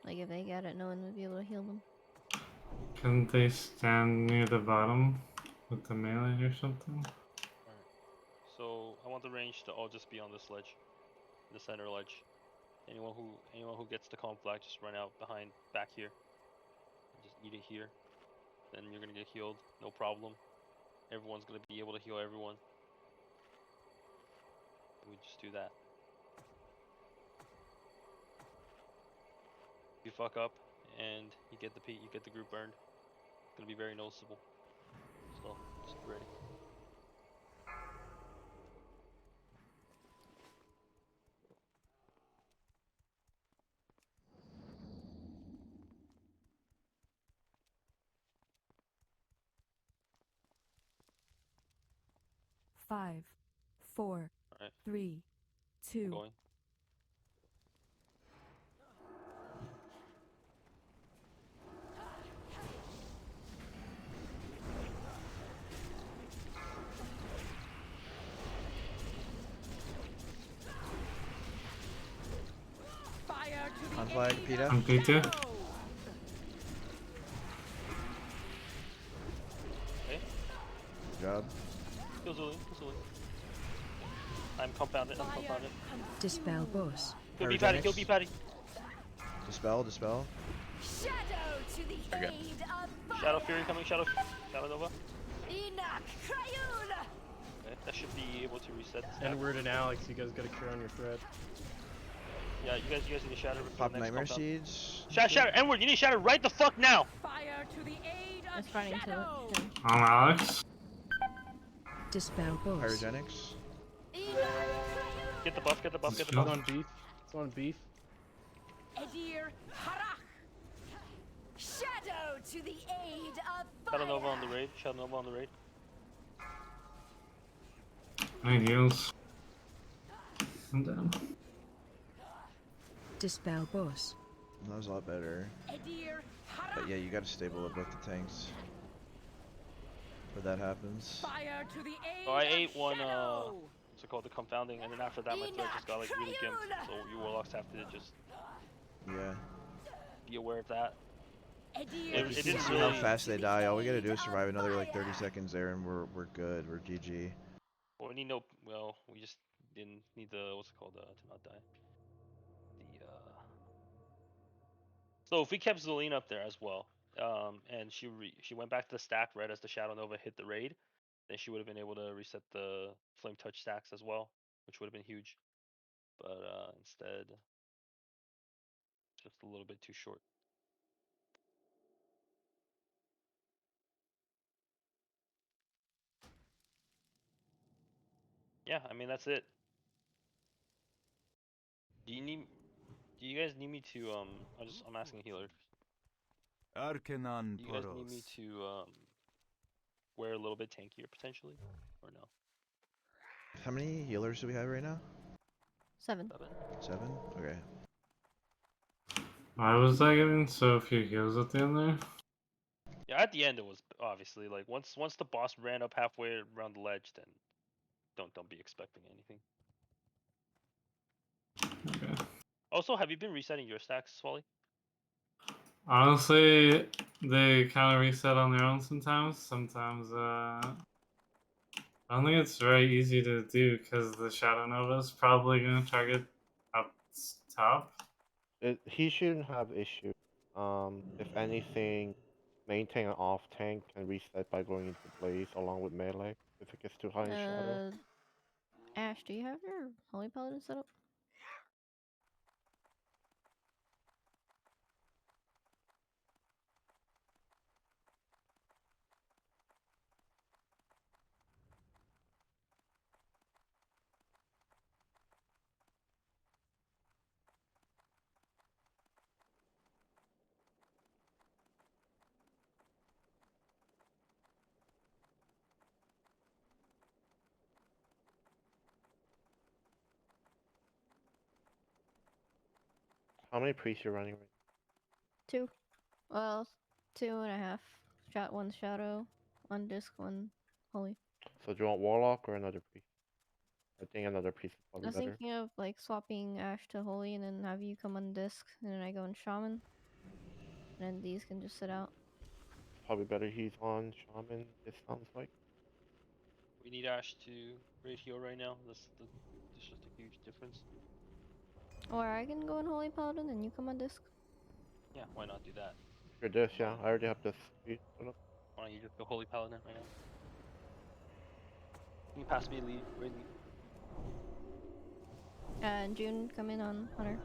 Like if they got it, no one would be able to heal them. Couldn't they stand near the bottom with the melee or something? So I want the range to all just be on this ledge, the center ledge. Anyone who gets the Conflag, just run out behind back here. And just eat it here. Then you're gonna get healed, no problem. Everyone's gonna be able to heal everyone. We just do that. If you fuck up and you get the group burned, it's gonna be very noticeable. So just be ready. Five, four, Alright. 3, 2, Going. Conflag, Peta. I'm Peter. Okay. Good job. Kill Zuli. I'm compounded. Dispel boss. Kill B Patty. Kill B Patty. Dispel. Shadow to the Okay. aid of Shadow Fury coming. Shadow Nova. Enoch Crayula. Okay. That should be able to reset. the stack. Edward and Alex, you guys got a cure on your threat. Yeah, you guys need to shatter. for the Pop next Nightmare compound. Seeds. Shatter. Edward, you need to shatter right the fuck now. Fire to the aid of It's running to shadow. it. I'm Alex. Dispel boss. Pyrogenics. Get the buff. It's on beef. It's on beef. Edir Harach. Shadow to the aid of Shadow Nova fire. on the raid. Shadow Nova on the raid. I heals. I'm down. Dispel boss. That was a lot better. Edir Harach. But yeah, you gotta stable up both the tanks. Where that happens. Fire to the aid So I of ate one. shadow. What's it called? The confounding, and then after that, my threat just got like really gimped. So you warlocks have to just Yeah. be aware of that. Edir It You didn't see really. how fast they die. All we gotta do is survive another like 30 seconds there, and we're good. We're GG. Well, we need no. Well, we just didn't need the what's it called to not die. So if we kept Zelina up there as well, and she went back to the stack right as the Shadow Nova hit the raid, then she would have been able to reset the Flame Touch stacks as well, which would have been huge. But instead, just a little bit too short. Yeah, I mean that's it. Do you guys need me to I'm asking a healer. Arcanon Do you guys need me Poros. to wear a little bit tankier potentially, or no? How many healers do we have right now? 7. 7? Okay. Why was I getting so few heals at the end there? Yeah, at the end it was obviously like once the boss ran up halfway around the ledge, then don't be expecting anything. Okay. Also, have you been resetting your stacks, Swally? Honestly, they kind of reset on their own sometimes. Sometimes, I don't think it's very easy to do because the Shadow Nova is probably going to target up top. He shouldn't have issues. If anything, maintain an off tank and reset by going into blaze along with melee if it gets too high in shadow. Ash, do you have your Holy Paladin set up? How many priests you running right 2. Well, 2.5. One shadow, 1 disc, 1 holy. now? So do you want warlock or another priest? I think another priest is I probably was better. thinking of like swapping Ash to holy and then have you come on disc and then I go in shaman. And then these can just sit out. Probably better he's on shaman, it sounds like. We need Ash to raid heal right now. That's just a huge difference. Or I can go in holy paladin and you come on disc. Yeah, why not do that? Sure this, yeah. I already have this priest set up. Why don't you just go Holy Paladin right now? You can pass me lead, raid lead. And June, come in on hunter.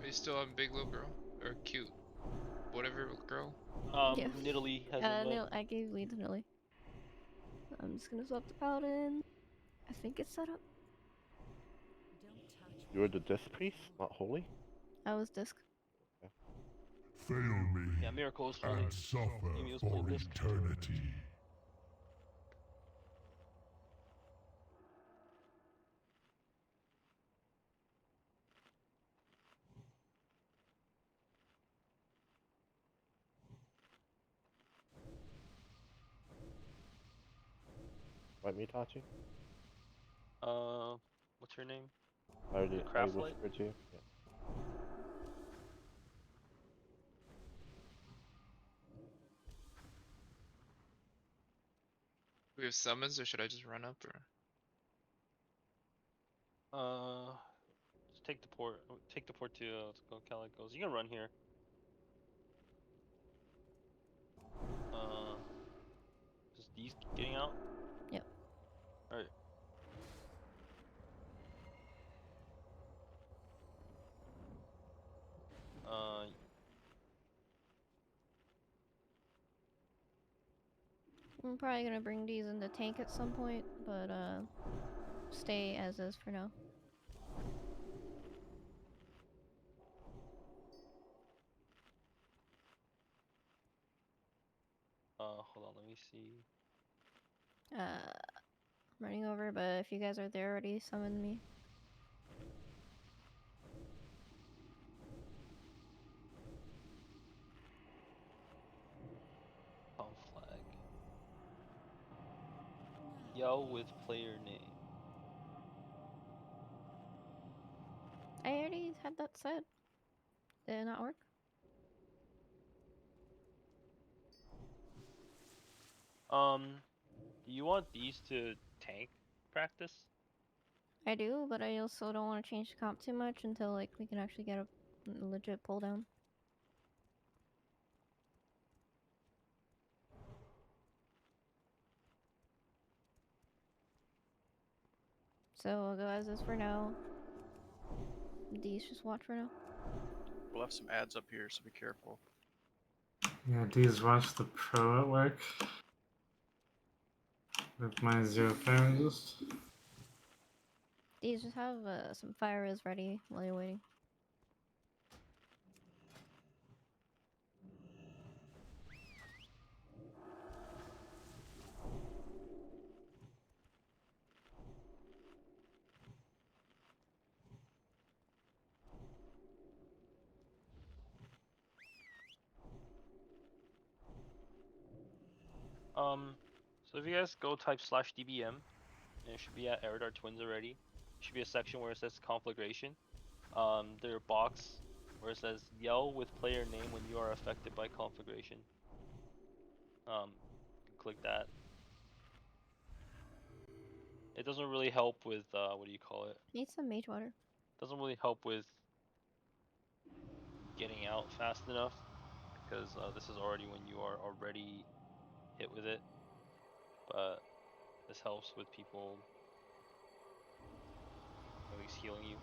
Are you still on Big Little Girl? Or Cute? Whatever girl? Yeah. Nidalee has invite. I gave lead to Nilly. I'm just gonna swap the paladin. I think it's set up. You were the disc priest, not holy? I was disc. Fail me Yeah, Miracle's holy. and suffer Amy was for playing disc. eternity. Right, me, Tachi? What's her name? I already Craftlight? whispered to you. Yeah. We have summons, or should I just run up? Or Just take the port. Take the port to go Calicos. You can run here. Just these getting out. Yep. All right. I'm probably gonna bring these in the tank at some point, but stay as is for now. Hold on, let me see. Running over, but if you guys are there already, summon me. Conflag. Yell with player name. I already had that set. Did it not work? Do you want these to tank practice? I do, but I also don't want to change the comp too much until like we can actually get a legit pull down. So I'll go as is for now. D's just watch for now. We'll have some ads up here, so be careful. Yeah, D's watch the pro at work. With my 0 fire resist. D's just have some fire res ready while you're waiting. So if you guys go type /DBM, and it should be at Eredar Twins already. Should be a section where it says conflagration. Their box where it says yell with player name when you are affected by conflagration. Click that. It doesn't really help with what do you call it? Need some mage water. Doesn't really help with getting out fast enough because this is already when you are already hit with it. But this helps with people at least healing you.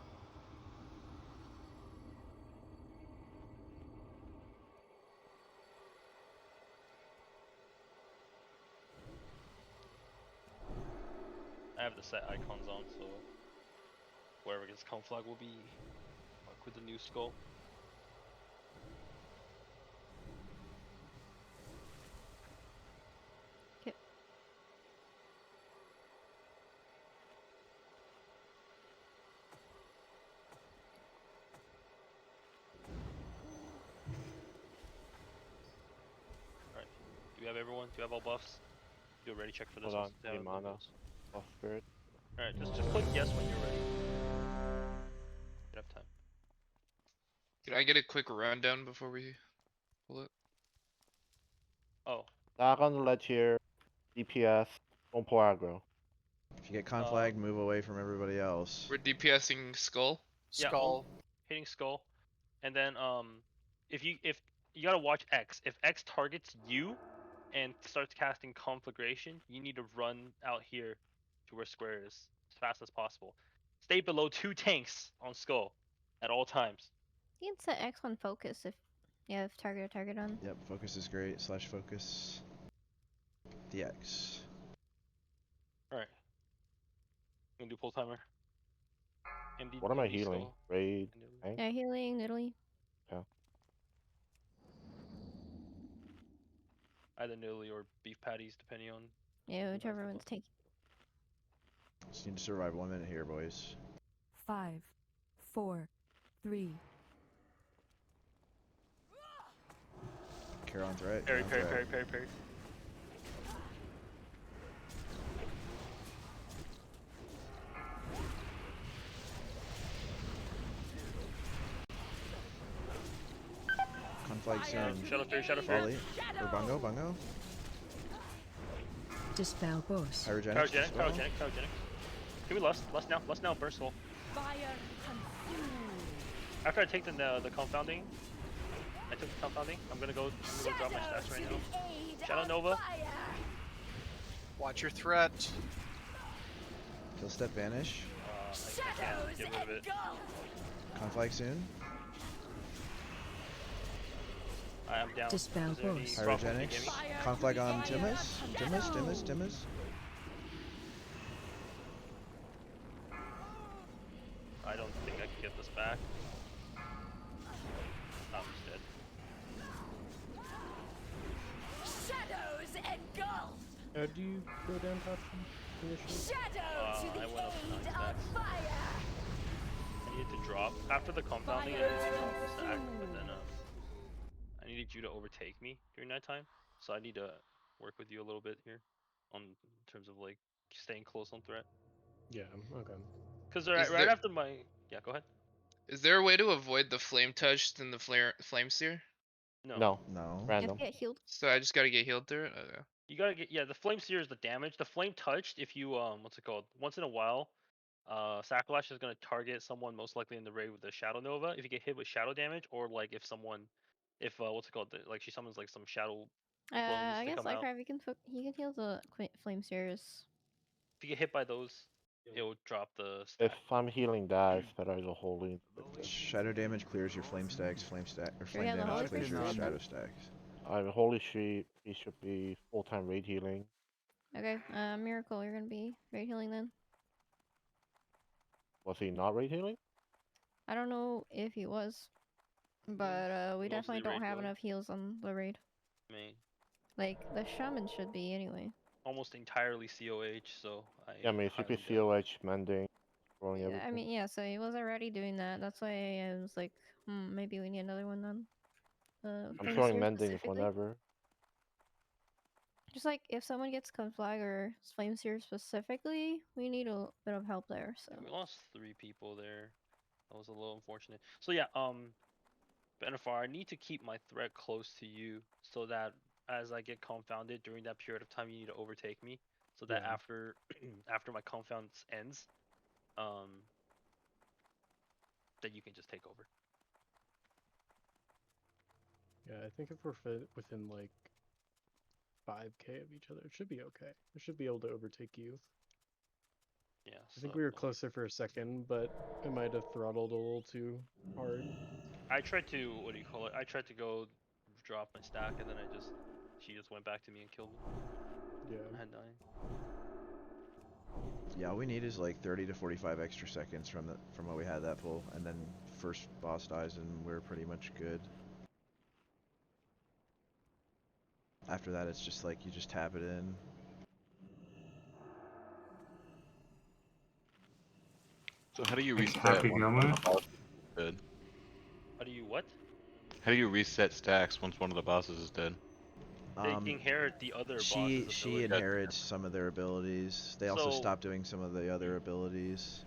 I have the set icons on, so whoever gets Conflag will be marked with the new skull. Okay. Alright. Do you have everyone? Do you have all buffs? You already check for this Hold one? on, need mana. Buff spirit. Alright, just click yes when you're ready. You have time. Can I get a quick rundown before we pull it? Oh. Back on the ledge here. DPS. Don't pull aggro. If you get conflag, move away from everybody else. We're DPSing skull. Skull. Hitting skull. And then if you gotta watch X. If X targets you and starts casting conflagration, you need to run out here to where square is as fast as possible. Stay below 2 tanks on skull at all times. You can set X on focus if you have target on. Yep, focus is great. /focus. DX. Alright. Gonna do pull timer. MD, What am I MD healing? skull. Raid. Tank? Yeah, healing, Italy. Okay. Either noodly or beef patties, depending on. Yeah, whichever one's taking. Just need to survive 1 minute here, boys. 5, 4, 3. Caron's right. Parry, Caron's parry, right. parry, parry, parry. Conflag soon. Shadow Fury, Shadow Fury. Volley. Or bungo, bungo. Dispel boss. Pyrogenic. Cryogenic. Can we lust now, burst hole. After I take the confounding, I took the confounding. I'm gonna go drop my stats right now. Shadow Nova. Watch your threat. Kill step vanish. I can't get rid of it. Conflag soon. I am down. Dispel Is there any boss. problem? Can you Pyrogenics. get me? Conflag on Timus. I don't think I can get this back. I'm just dead. Shadows engulf. Do you go down top initially? Shadow to the I went up to 9 aid of stacks. fire. I needed to drop after the confounding. I needed to drop the stack, but then I needed you to overtake me during that time. So I need to work with you a little bit here, in terms of like staying close on threat. Yeah, okay. Because Is right there- after my go ahead. Is there a way to avoid the flame touch than the flame seer? No. No. Random. Get healed. So I just gotta get healed through it? Okay. You gotta get the flame seer is the damage. The flame touched, if you what's it called? Once in a while, Sacrolash is gonna target someone most likely in the raid with the Shadow Nova. If you get hit with shadow damage, or like if what's it called? Like she summons like some shadow clones I to guess come like out. he can heal the flame seers. If you get hit by those, it will drop the If stack. I'm healing that, it's better as a holy. Shadow damage clears your flame stacks. Flame we have the Holy damage clears your Priest? shadow stacks. I have a holy sheep. He should be full-time raid healing. Okay, Miracle, you're gonna be raid healing then. Was he not raid healing? I don't know if he was, but we Mostly definitely don't raid have healing. enough heals on the raid. I mean, Like the shaman should be anyway. almost entirely COH, so I. Yeah, I mean, highly CP doubt- COH, mending, throwing Yeah, everything. I mean, yeah. So he was already doing that. That's why I was like, maybe we need another one then. I'm Flame throwing seer mending specifically. whenever. Just like if someone gets Conflag or Flames here specifically, we need a bit of help there. So We lost 3 people there. That was a little unfortunate. So yeah, Benefar, I need to keep my threat close to you so that as I get confounded during that period of time, you need to overtake me. So that Yeah. after after my confound ends, that you can just take over. Yeah, I think if we're within like 5k of each other, it should be okay. I should be able to overtake you. Yeah. I think we were closer for a second, but I might have throttled a little too hard. I tried to, what do you call it? I tried to go drop my stack, and then she just went back to me and killed me. Yeah. I had 9. Yeah, all we need is like 30 to 45 extra seconds from what we had that pull, and then first boss dies and we're pretty much good. After that, it's just like you just tap it in. So how do you Like reset Happy once Gilmore? one of the bosses is dead? How do you what? How do you reset stacks once one of the bosses is dead? They inherit the other She boss's ability. inherits some of their abilities. They also So- stop doing some of the other abilities.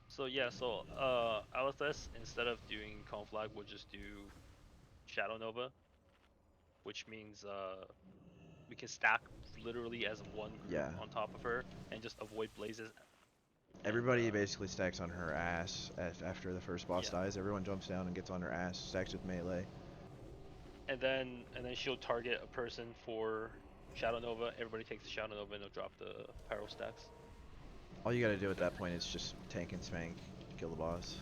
So yeah, so Alethus, instead of doing Conflag, would just do Shadow Nova, which means we can stack literally as one group Yeah. on top of her and just avoid blazes. Everybody basically stacks on her ass after the first boss dies. Everyone jumps down and gets on her ass, stacks with melee. And then she'll target a person for Shadow Nova. Everybody takes the Shadow Nova and they'll drop the pyro stacks. All you gotta do at that point is just tank and spank, kill the boss.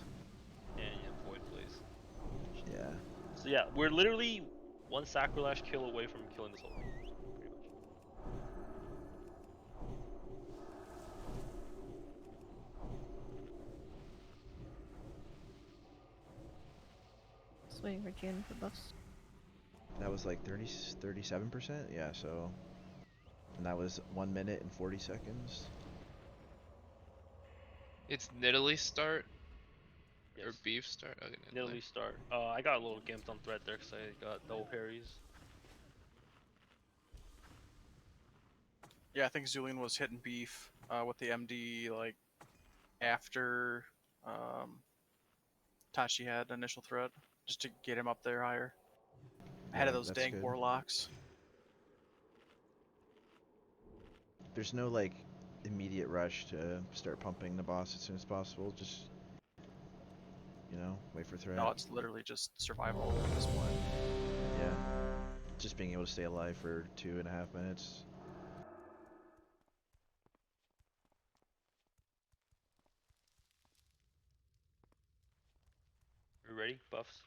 And you avoid blaze. Yeah. So yeah, we're literally one Sacrolash kill away from killing this whole thing. Pretty much. just waiting for June for buffs. That was like 37%? Yeah, so... And that was 1 minute and 40 seconds. It's Nidalee start? Or Yes. beef start? Okay, Nidalee start. I got a little gimped on threat there because I got double parries. Yeah, I think Zulian was hitting beef with the MD like after Tachi had initial threat, just to get him up there higher. Ahead of Yeah, those that's dang good. warlocks. There's no like immediate rush to start pumping the boss as soon as possible. Just, you know, wait for threat. No, it's literally just survival at this point. Yeah. Just being able to stay alive for 2.5 minutes. You ready? Buffs.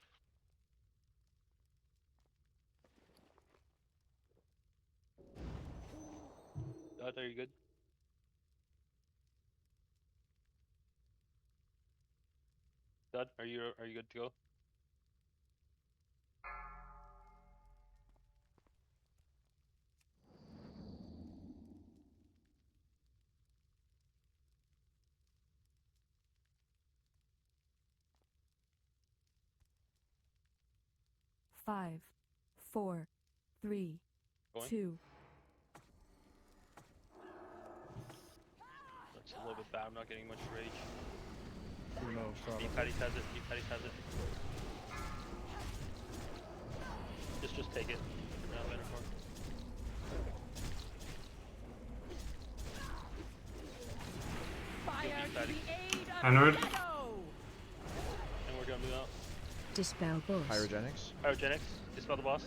Are you good? Dud, are you good to go? Five, 4, 3, Going? 2. That's a little bit bad. I'm not getting much rage. No, Beef Patties has it. Beef Patties has it. Just take it. No, Metaphor. Fire to the aid of Onward. shadow! And we're gonna move out. Dispel boss. Pyrogenics? Pyrogenics. Dispel the boss.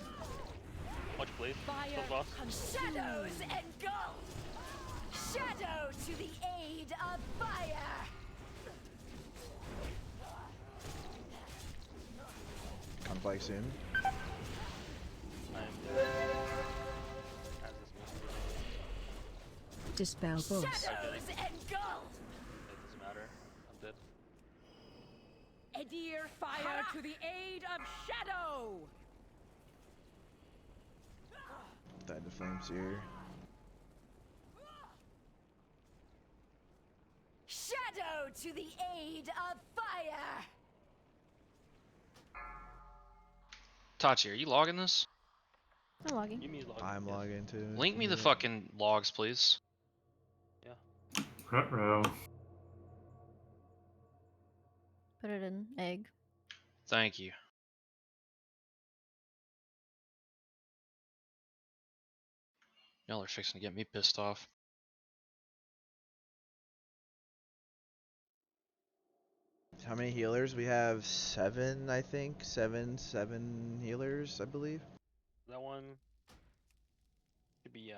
Watch blaze. Dispel the boss. Shadows engulf! Shadow to the aid of fire! Conflag soon. I am dead. As this moves. Dispel boss. Shadows engulf! It doesn't matter. I'm dead. Edir fire to the aid of shadow! Died to flames here. Shadow to the aid of fire! Tachi, are you logging this? I'm logging. You mean logging? I'm yes. logging too. Link me the Yeah. fucking logs, please. Ruh-roh. Put it in egg. Thank you. Y'all are fixing to get me pissed off. How many healers? We have 7, I think. Seven healers, I believe. That one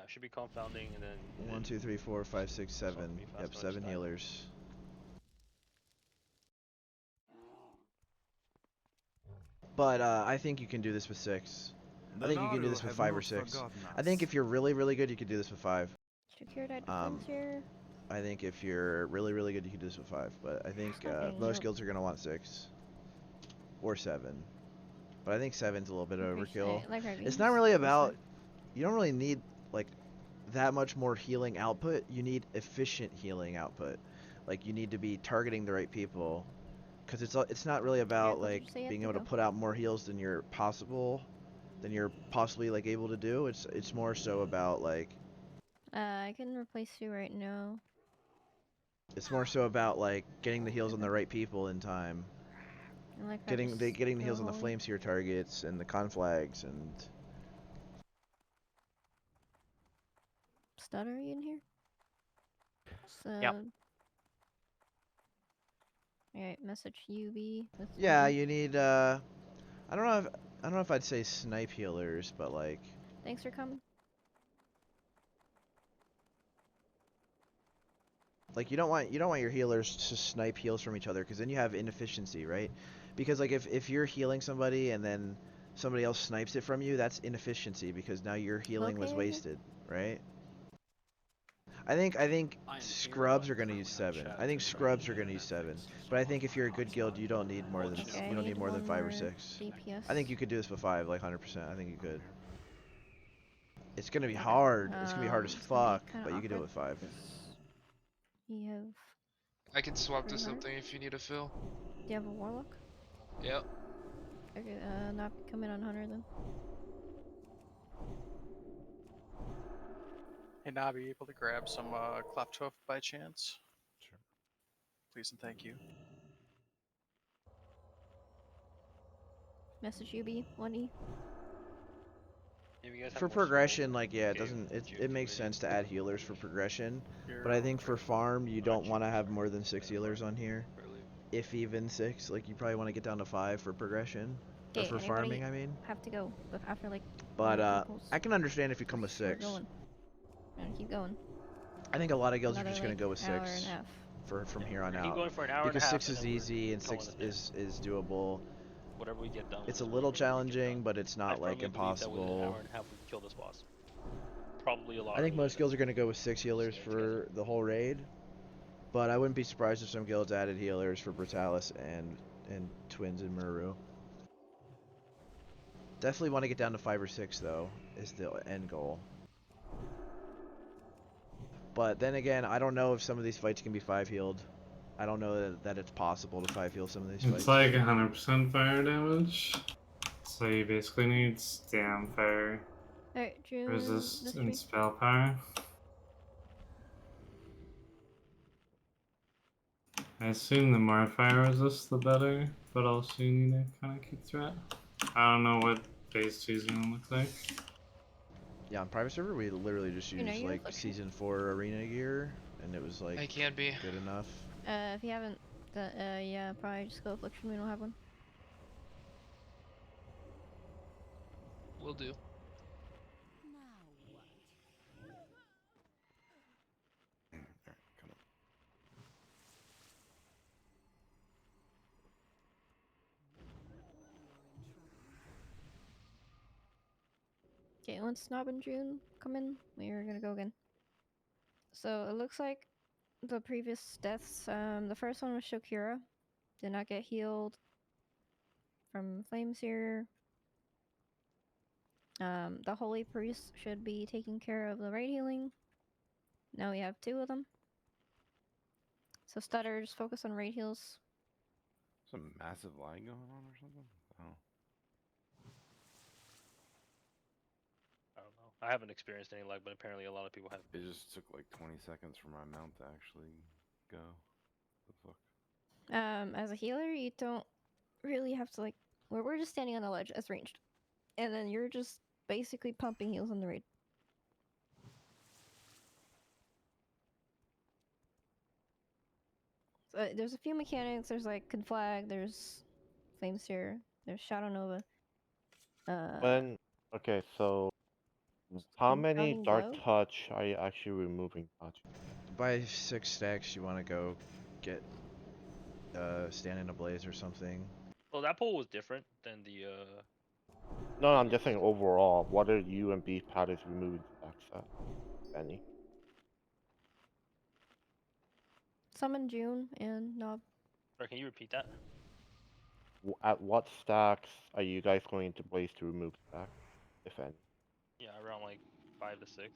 should be confounding and then 1, 2, 3, 4, 5, 6, 7. Something fast Yep, when I 7 just died. healers. But I think you can do this with 6. I think you can do this with 5 or 6. I think if you're really, really good, you could do this with 5. Shakira died to Twins here. I think if you're really, really good, you can do this with 5. But I think It's not getting most healed. guilds are going to want 6. Or 7. But I think 7's a little bit Appreciate overkill. it. Like It's not really about... You don't really need, like, that much more healing output. You need efficient healing output. Like, you need to be targeting the right people. Because it's not really about, what did like, you say you have being to able to go? put out more heals than you're possibly, like, able to do. It's more so about, like... I can replace you right now. It's more so about, like, getting the heals on the right people in time. And like Getting the heals on the flame. Flameseer targets and the Conflags and... Stutter, are you in here? So, Yep. Alright, message UB with Yeah, 1E. you need, I don't know if I'd say snipe healers, but, like... Thanks for coming. Like, you don't want your healers to snipe heals from each other, because then you have inefficiency, right? Because, like, if you're healing somebody and then somebody else snipes it from you, that's inefficiency, because now your healing was Okay. wasted, right? I think scrubs are gonna use 7. I think scrubs are gonna use 7. But I think if you're a good guild, you don't need more than Okay, you don't need more than 5 or more 6. DPS. I think you could do this with 5, like 100%. I think you could. It's gonna be Okay. hard. It's gonna be hard as It's gonna be fuck, kinda but you can do it awkward with 5. 'cause You have. I can swap to 300? something if you need a fill. Do you have a warlock? Yep. Okay, not come in on Hunter then. Hey, Nabi, you able to grab some Klaptoof by chance? Sure. Please and thank you. Message UB 1E. If you guys have For more progression, skull, like, yeah, it okay, doesn't would you it makes ready? sense to add healers for progression, You're but I think for ready. farm you don't Alright, want to have more than 6 healers on here. Early. If even 6, like, you probably want to get down to 5 for progression, or Okay, for anybody farming, I mean. have to go after like But 1 or 2 pulls. I can understand if you come with We're 6. going. We're gonna keep going. I think a lot of guilds are Another, just gonna like, go with hour and 6 a half. from Yeah, here we're on gonna keep out. going for an hour and a Because half, 6 is and then we're easy and calling 6 it is doable. whatever we get done. It's a is little whatever we get challenging, done. but it's I not like firmly believe that within an impossible. hour and a half we can kill this boss. Probably a lot. I think earlier most guilds are gonna go with 6 healers So, yeah, for the whole raid. But I wouldn't be surprised if some guilds added healers for Brutalis and Twins and Muru. Definitely want to get down to 5 or 6 though, is the end goal. But then again, I don't know if some of these fights can be 5 healed. I don't know that it's possible to 5 heal some of these fights. It's like 100% fire damage. So you basically need stam fire, Alright, June. resist, this and week. spell power. I assume the more fire resist, the better, but also you need to kind of keep threat. I don't know what phase 2 is gonna look like. Yeah, on private server we literally just You know used your like affliction? season 4 arena gear, and it was like I can be. good enough. If you haven't, yeah, probably just go affliction. We don't have one. Will do. Come on. Okay, once Snob and June come in, we're gonna go again. So it looks like the previous deaths, the first one was Shokira. Did not get healed from Flameseer. The Holy Priest should be taking care of the raid healing. Now we have 2 of them. So Stutter, just focus on raid heals. Some massive lag going on or something? Oh. I haven't experienced any lag, but apparently a lot of people have. It just took like 20 seconds for my mount to actually go. The fuck? As a healer, you don't really have to like. We're just standing on the ledge as ranged, and then you're just basically pumping heals on the raid. So, there's a few mechanics. There's like Conflag. There's Felmyst here. There's Shadow Nova. When okay, so how many Running dark low? touch are you actually removing touch? By 6 stacks, you want to go get stand in a blaze or something. Well, that poll was different than the. No, I'm just saying overall. What are you and Beef Patties removing stacks at? Any? Summon June and Nob. Or can you repeat that? At what stacks are you guys going to blaze to remove stacks, if any? Yeah, around like 5 to 6.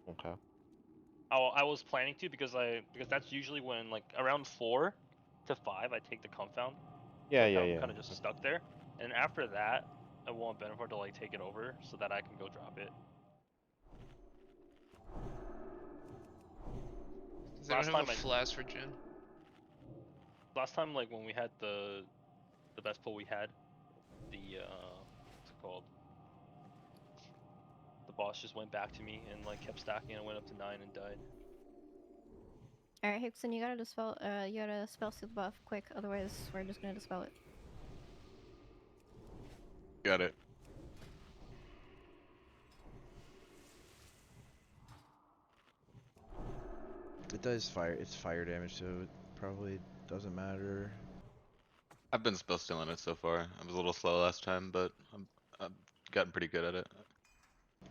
Okay. I was planning to because that's usually when like around 4 to 5 I take the confound. Yeah, So yeah, I'm yeah. kind of just stuck there, and after that I want Benefort to like take it over so that I can go drop it. Does anyone have a flask for June? Last time, like when we had the best pull we had, the what's it called? The boss just went back to me and like kept stacking and went up to 9 and died. Alright, Hickson, you gotta dispel. You gotta spell seal the buff quick. Otherwise, we're just gonna dispel it. Got it. It does fire. It's fire damage, so it probably doesn't matter. I've been spell stealing it so far. I was a little slow last time, but I've gotten pretty good at it.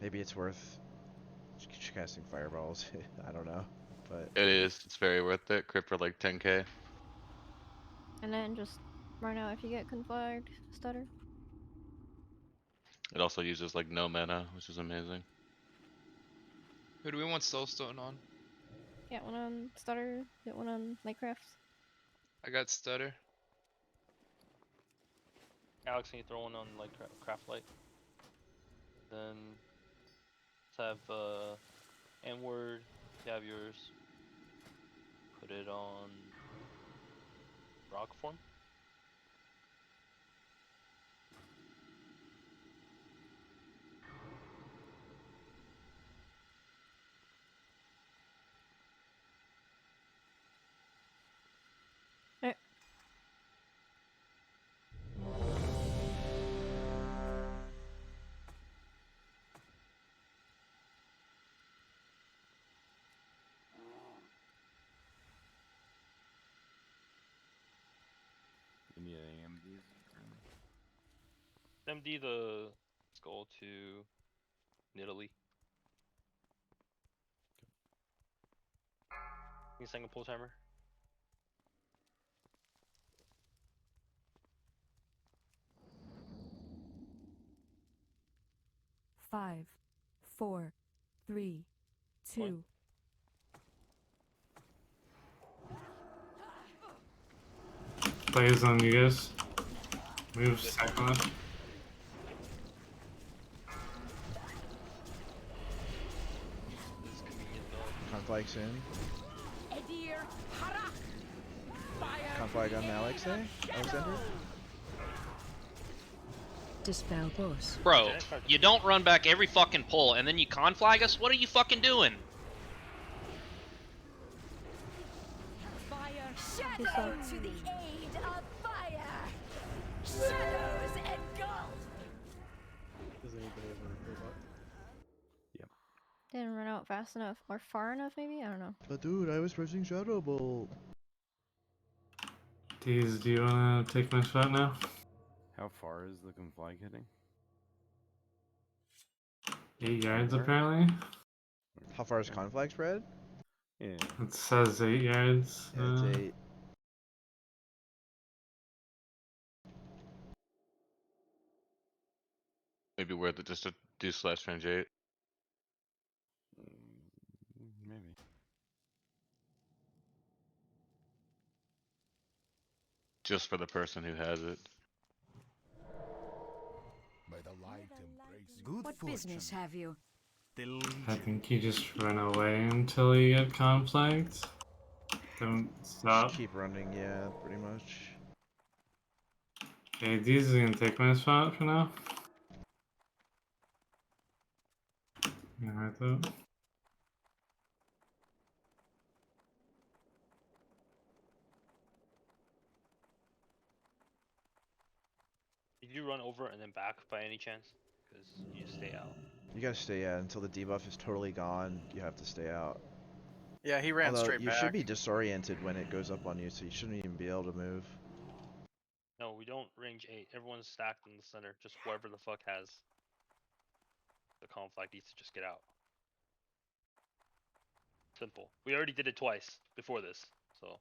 Maybe it's worth casting fireballs. I don't know, but It is. It's very worth it. Crit for like 10k. And then just run out if you get conflagged, stutter. It also uses like no mana, which is amazing. Who do we want Soulstone on? Get one on stutter, get one on Lightcraft. I got stutter. Alex, can you throw one on like craft light? Then let's have N-word. You have yours. Put it on rock form. You need AMDs? MD the skull to Nidalee. Can you sing a pull timer? Five, 4, 3, 2. Plays on you guys. Move Sacrolash. Conflag's in. Conflag on Alexander? Dispel boss. Bro, you don't run back every fucking pull and then you conflag us? What are you fucking doing? Shadow to the aid of fire! Shadows engulf! Does anybody have a robot? Yep. Didn't run out fast enough or far enough, maybe? I don't know. But dude, I was pressing Shadow Bolt. Deez, do you wanna take my shot now? How far is the conflag hitting? 8 yards apparently. How far is Conflag spread? Yeah. It says 8 yards. Yeah, it's 8. Maybe worth it just to do slash range 8. Maybe. Just for the person who has it. May the light embrace you. Good what business have you? I think you just run away until you get conflict. Don't stop. Just keep running, yeah, pretty much. Okay, D's is gonna take my spot for now. Alright though. Did you run over and then back by any chance? Because you stay out. You gotta stay out until the debuff is totally gone. You have to stay out. Yeah, he ran Although straight you back. should be disoriented when it goes up on you, so you shouldn't even be able to move. No, we don't range 8. Everyone's stacked in the center. Just whoever the fuck has the conflag needs to just get out. Simple. We already did it twice before this, so.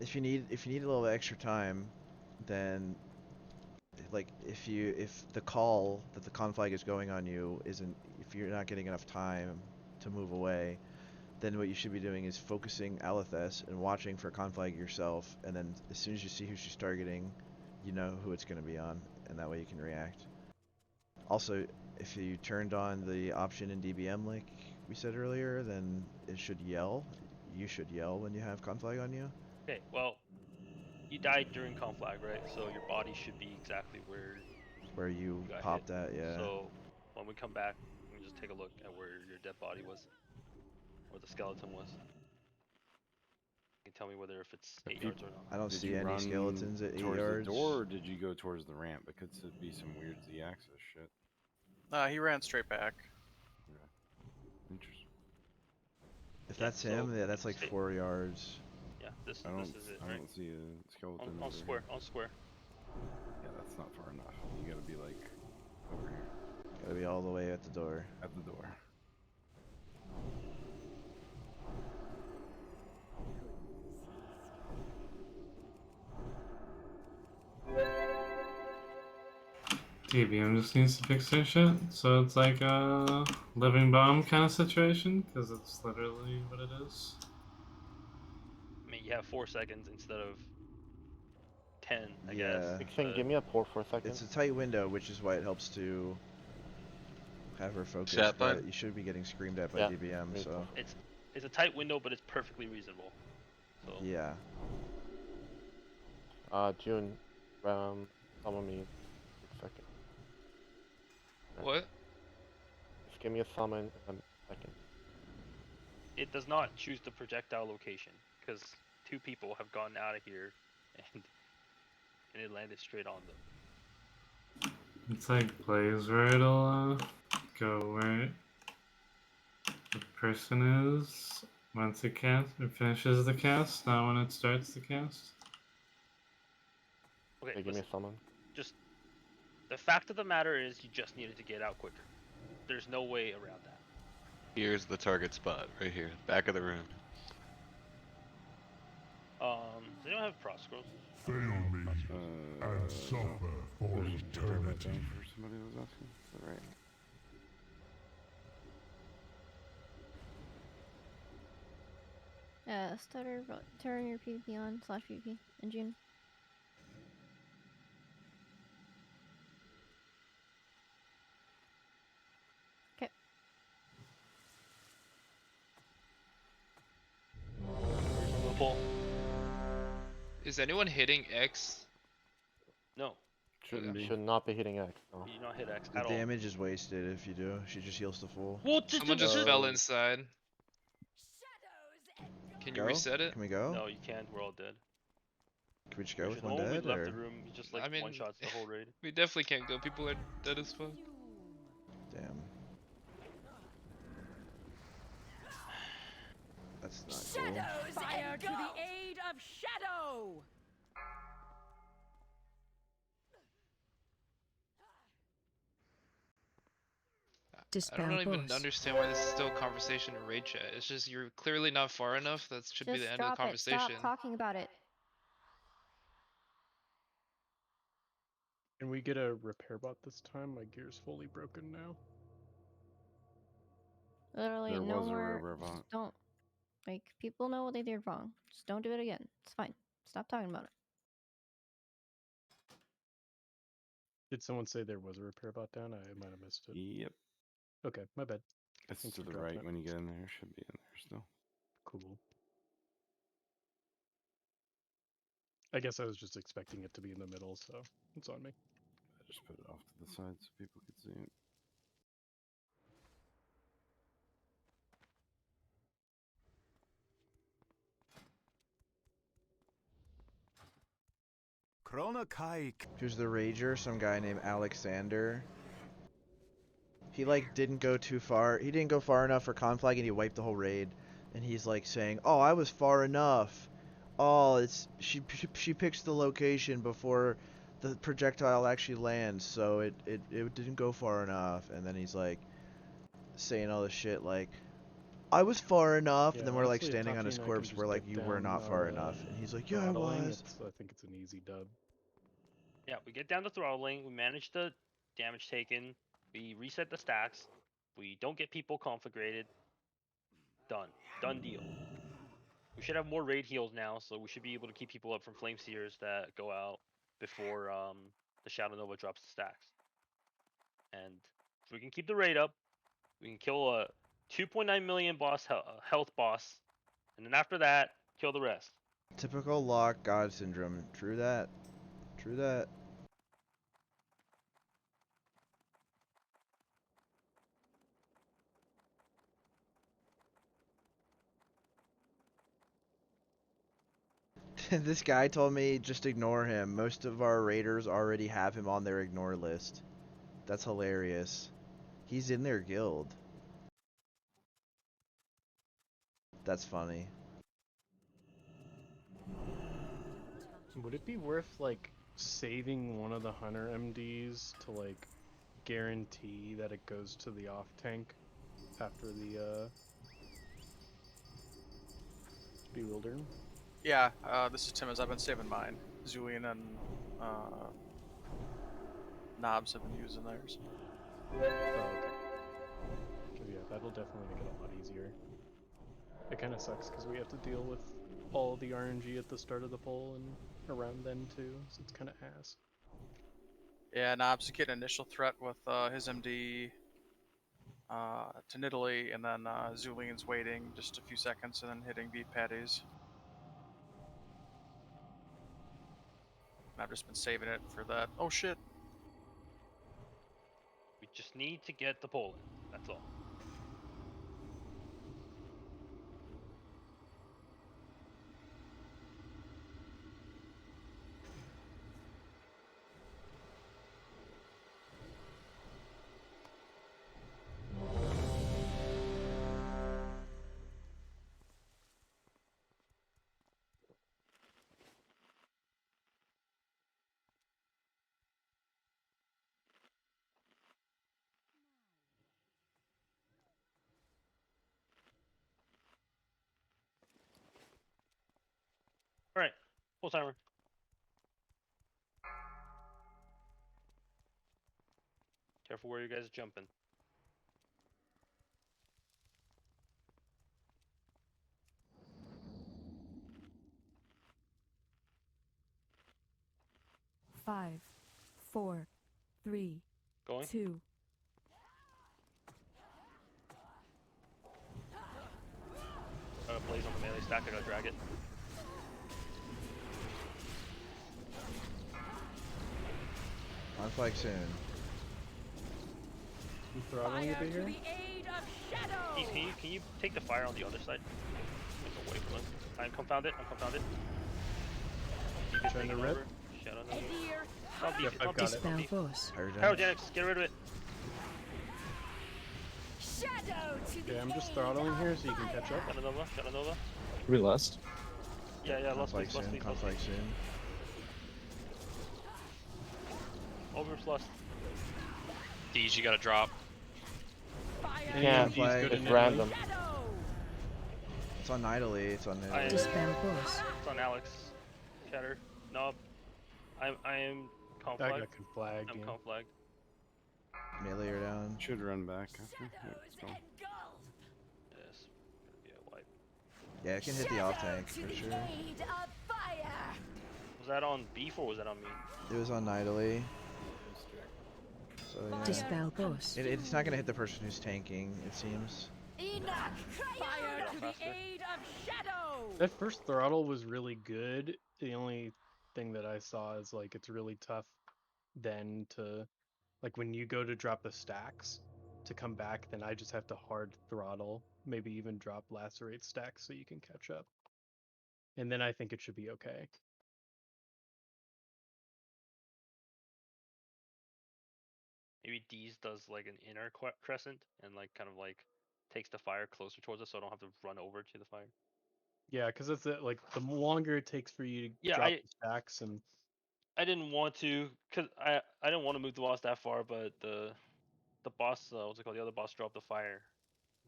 If you need a little extra time, then like if the call that the conflag is going on you isn't, if you're not getting enough time to move away, then what you should be doing is focusing Alethes and watching for conflag yourself, and then as soon as you see who she's targeting, you know who it's going to be on, and that way you can react. Also, if you turned on the option in DBM like we said earlier, then it should yell. You should yell when you have conflag on you. Okay, well, you died during conflag, right? So your body should be exactly where you got popped hit. that, yeah. So when we come back, we can just take a look at where your dead body was, where the skeleton was. You can tell me whether if it's 8 yards or not. I don't Did see you any run skeletons at 8 towards yards. the door, or did you go towards the ramp? It could be some weird Z-axis shit. He ran straight back. Okay. Interesting. If Yeah, that's so him, yeah, that's like stay- 4 yards. Yeah, this is it, I right? don't see a skeleton. On square, on square. Yeah, that's not far enough. You gotta be like over here. Gotta be all the way at the door. At the door. DBM just needs to fix their shit, so it's like a living bomb kind of situation, because it's literally what it is. I mean, you have 4 seconds instead of 10, I Yeah. guess. Fiction, give me a port for a second. It's a tight window, which is why it helps to have her focus, Chat but fine? you should be getting screamed at by Yeah. DBM, so. It's a tight window, but it's perfectly reasonable. So Yeah. June, summon me a second. What? Just give me a summon in a second. it does not choose the projectile location because 2 people have gotten out of here and it landed straight on them. It's like plays where it'll go where the person is once it finishes the cast, not when it starts the cast. Okay, give me a summon. Just the fact of the matter is you just needed to get out quicker. There's no way around that. Here's the target spot, right here, back of the room. Does anyone have cross scrolls? Fail me and suffer for eternity. For somebody was asking. Is that right? Stutter, turn your PvP on /PvP in June. Okay. Is anyone hitting X? No. Should not be hitting X. No. You do not hit X The at all. damage is wasted if you do. She just heals to full. Someone just fell inside. Can you Go? reset it? Can we go? No, you can't. We're all dead. Can we just go with The one moment dead, we left or? the room, you just like I mean, one shots the whole raid. We definitely can't go. People are dead as fuck. Damn. That's not cool. Shadows fire to the aid of Shadow! I don't even understand why this is still a conversation in raid chat. It's just you're clearly not far enough. That should be Just the end of the drop it. conversation. Stop talking about it. Can we get a repair bot this time? My gear's fully broken now. Literally, There no was a more. repair bot. Just don't. Like, people know what they did wrong. Just don't do it again. It's fine. Stop talking about it. Did someone say there was a repair bot down? I might have missed it. Yep. Okay, my bad. It's Thanks to for the dropping right it. when you get in there. Should be in there still. Cool. I guess I was just expecting it to be in the middle, so it's on me. I just put it off to the side so people could see it. Who's the rager? Some guy named Alexander. He like didn't go too far. He didn't go far enough for Conflag, and he wiped the whole raid. And he's like saying, "Oh, I was far enough. Oh, it's she picks the location before the projectile actually lands, so it didn't go far enough." And then he's like saying all this shit like, "I was far enough," Yeah, and then we're like honestly, if standing on Taki his and I can corpse. just We're like, get "You were down not far our, enough," and he's like, "Yeah, I throttling, was." I think it's an easy dub. Yeah, we get down to throttling. We manage the damage taken. We reset the stacks. We don't get people conflagrated. Done. Done deal. We should have more raid heals now, so we should be able to keep people up from Flame Seers that go out before the Shadow Nova drops the stacks. And if we can keep the raid up, we can kill a 2.9 million health boss, and then after that, kill the rest. Typical lock god syndrome. True that. True that. This guy told me just ignore him. Most of our raiders already have him on their ignore list. That's hilarious. He's in their guild. That's funny. Would it be worth like saving one of the Hunter MDs to like guarantee that it goes to the off tank after the Bewildering? Yeah, this is Tim, as I've been saving mine. Zulian and Knobs have been using theirs. Oh, okay. Because yeah, that'll definitely make it a lot easier. It kind of sucks because we have to deal with all the RNG at the start of the poll and around then too, so it's kind of ass. Yeah, Knobs is getting initial threat with his MD to Nidalee, and then Zulian's waiting just a few seconds and then hitting beat patties. And I've just been saving it for that. Oh shit! We just need to get the poll in. That's all. Alright, full timer. Careful where you guys are jumping. Five, 4, 3, Going? 2. I got Blaze on the melee stack, I gotta drag it. Conflag soon. You throttling a bit here? Keith, can you take the fire on the other side? Like away from us. I'm confounded. Keep it Trying to taking rip? over. Shadow Nova. Not beef, Yep, not I've got beef, it. not beef. Pyrogenics. Get rid of it. Yeah, I'm just throttling here so you can catch up. Shadow Nova. We lost. Yeah, last Conflag please, soon. Conflag soon. Over's lust. Deej, you gotta drop. You can't. It's random. It's on Nidalee. It's on Nidalee. It's on Alex. Shatter. No. I am conflagged. I got conflagged. I'm yeah. conflagged. Melee are down. Should run back after. Yeah, let's go. Yes. Gonna be a wipe. Yeah, it can hit the off tank for sure. Was that on beef or was that on me? It was on Nidalee. So yeah. Dispel boss. It's not gonna hit the person who's tanking, it seems. Fire to the aid of shadow! That first throttle was really good. The only thing that I saw is like it's really tough then to, like when you go to drop the stacks to come back, then I just have to hard throttle, maybe even drop lacerate stacks so you can catch up. And then I think it should be okay. Maybe D's does like an inner crescent and like kind of like takes the fire closer towards us so I don't have to run over to the fire. Yeah, because it's like the longer it takes for you to drop the stacks, and I didn't want to, cause I didn't want to move the boss that far, but the boss, what's it called? The other boss dropped the fire.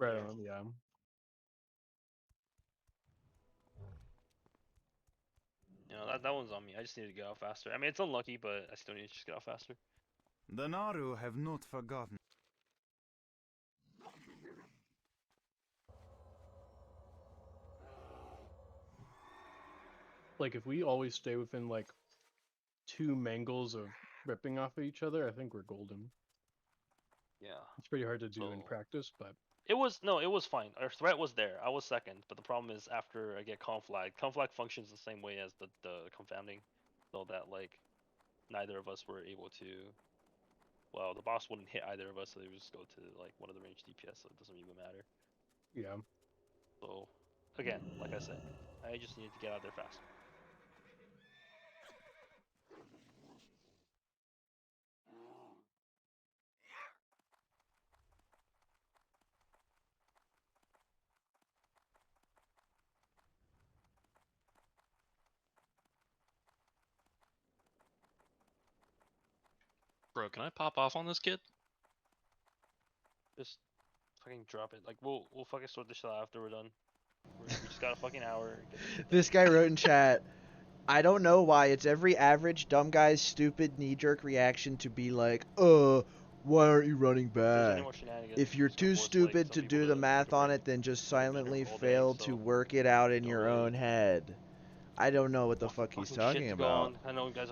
right on, yeah. You know, that one's on me. I just need to get out faster. I mean, it's unlucky, but I still need to just get out faster. The Naru have not forgotten. Like if we always stay within like 2 mangles of ripping off of each other, I think we're golden. Yeah. It's pretty hard to do in practice, but It was fine. Our threat was there. I was second, but the problem is after I get Conflag functions the same way as the confounding, so that like neither of us were able to. Well, the boss wouldn't hit either of us, so they would just go to like one of the ranged DPS, so it doesn't even matter. yeah. So again, like I said, I just needed to get out there fast. Bro, can I pop off on this kid? Just fucking drop it. Like we'll fucking sort this shit out after we're done. We just got a fucking hour. This guy wrote in chat, I don't know why it's every average dumb guy's stupid knee-jerk reaction to be like, why aren't you running back? If you're too stupid to do the math on it, then just silently fail to work it out in your own head. I don't know what the fuck he's talking about.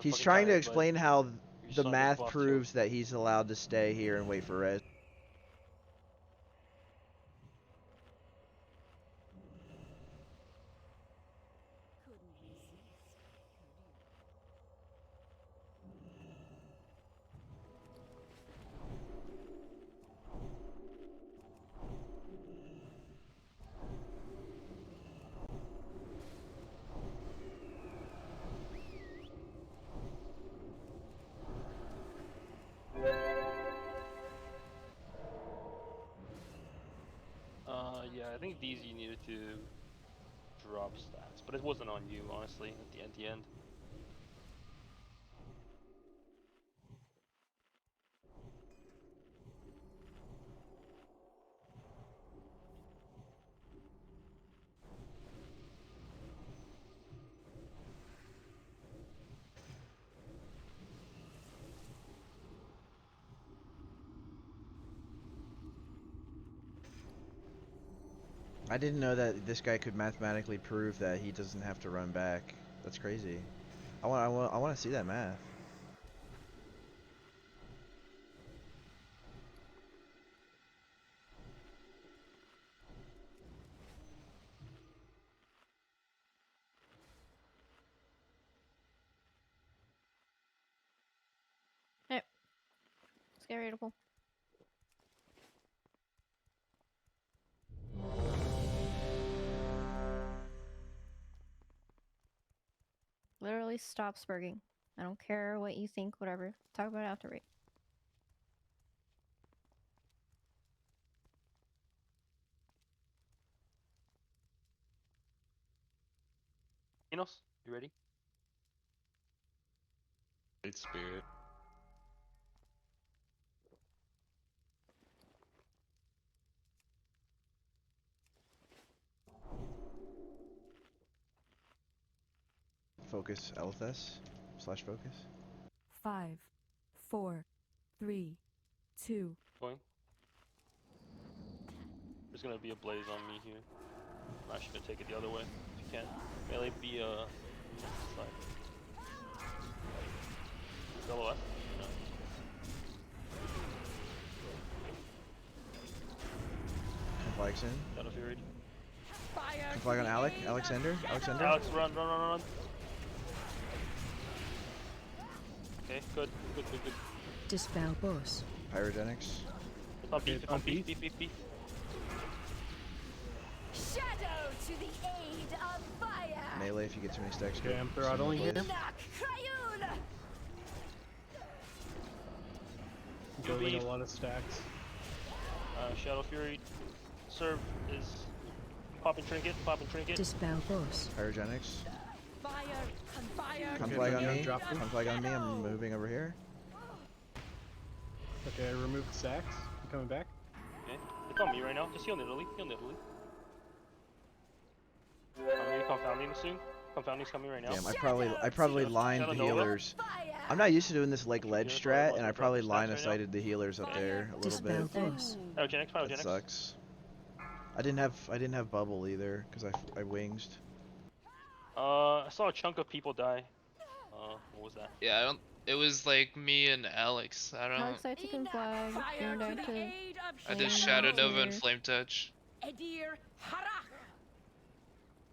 He's trying to explain how the math proves that he's allowed to stay here and wait for res. Yeah, I think DZ needed to drop stats, but it wasn't on you, honestly, at the end. I didn't know that this guy could mathematically prove that he doesn't have to run back. That's crazy. I want to see that math. Yep. Let's get ready to pull. Literally stop spurging. I don't care what you think, whatever. Talk about it after rate. Enos, you ready? Great spirit. Focus LFS / focus. 5, 4, 3, 2. Going. There's gonna be a blaze on me here. I'm actually gonna take it the other way if you can. Melee be side. LOS? No. Conflag soon. Shadow Fury. Conflag on Alexander. Alex, run. Okay, good. Dispel boss. Pyrogenics. It's on beef. Beef. Shadow to the aid of fire. Melee if you get too many stacks. Okay, I'm throttling here. Building a lot of stacks. Shadow Fury. Serve is popping trinket. Dispel boss. Pyrogenics. Fire. Conflag on me. Drop them. Conflag on me. I'm moving over here. Okay, I removed stacks. I'm coming back. Okay, it's on me right now. Just heal Italy. I'm gonna confounding soon. Confounding's coming right now. Damn, I probably lined the healers. I'm not used to doing this like ledge strat, and I probably line of sighted the healers up there a little bit. That sucks. I didn't have bubble either because I winged. I saw a chunk of people die. What was that? Yeah, I don't. It was like me and Alex. I don't. Alex, I took him flag. I did Shadow Nova and Flame Touch.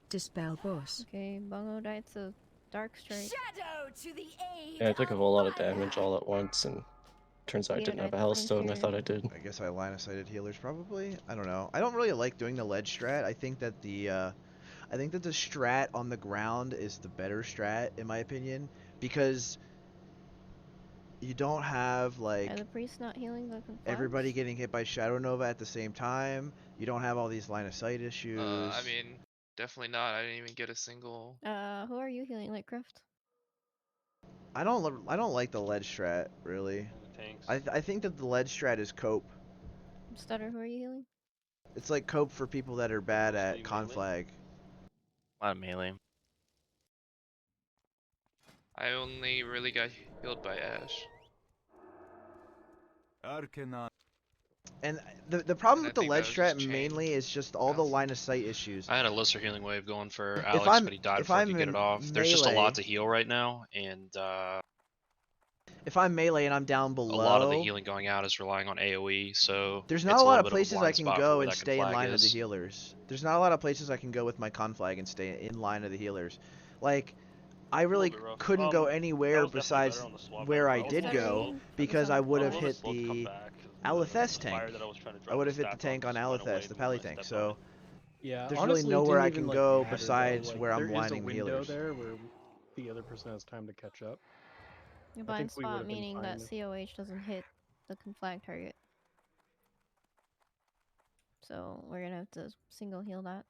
Dispel boss. Okay, Bungo died to Dark Strike. Shadow to the aid. Yeah, I took a whole lot of damage all at once, and turns out I didn't have a Hellstone. I thought I did. I guess I line of sighted healers probably. I don't know. I don't really like doing the ledge strat. I think that the strat on the ground is the better strat in my opinion because you don't have like Are the priests not healing the conflags? everybody getting hit by Shadow Nova at the same time. You don't have all these line of sight issues. I mean, definitely not. I didn't even get a single. Who are you healing, Lightcraft? I don't like the ledge strat really. I think that the ledge strat is cope. Stutter, who are you healing? It's like cope for people that are bad at conflag. A lot of melee. I only really got healed by Ash. Arcana. And the problem And I with the think that ledge was strat just mainly is just all the line of sight issues. I had a lesser healing wave going for If Alex, I'm- but he died if before I I'm could get in it off. There's just a melee- lot to heal right now, and If I'm melee and I'm down a below, lot of the healing going out is relying on AoE, so there's it's not a lot little of bit places I blind can spot for go where and that stay in conflag line of the is. healers. There's not a lot of places I can go with my conflag and stay in line of the healers. Like, I really bit rough. couldn't go That anywhere was definitely besides better on the swap where I round. did That was go slow. because I would That have was a hit slow the comeback, 'cause Alethes the fire tank. that I was trying to I drop would the have hit the stack tank on just went away Alethes, the the pally moment I tank. stepped So on it. Yeah, there's honestly, really it nowhere I didn't can even, go like, matter, besides though. where Like, I'm there is a lining the window healers. there where the other person has time to catch up. Your I blind think we spot would've been meaning fine that if- COH doesn't hit the conflag target. So we're gonna have to single heal that.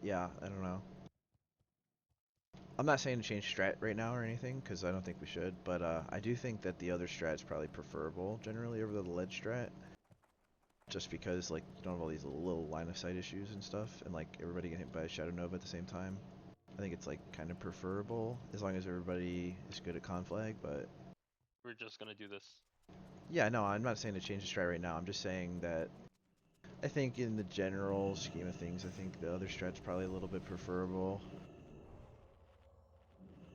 Yeah, I don't know. I'm not saying to change strat right now or anything, because I don't think we should, but I do think that the other strat is probably preferable generally over the ledge strat. Just because like you don't have all these little line of sight issues and stuff, and like everybody getting hit by a Shadow Nova at the same time. I think it's like kind of preferable as long as everybody is good at conflag, but We're just gonna do this. yeah, no, I'm not saying to change the strat right now. I'm just saying that I think in the general scheme of things, I think the other strat's probably a little bit preferable.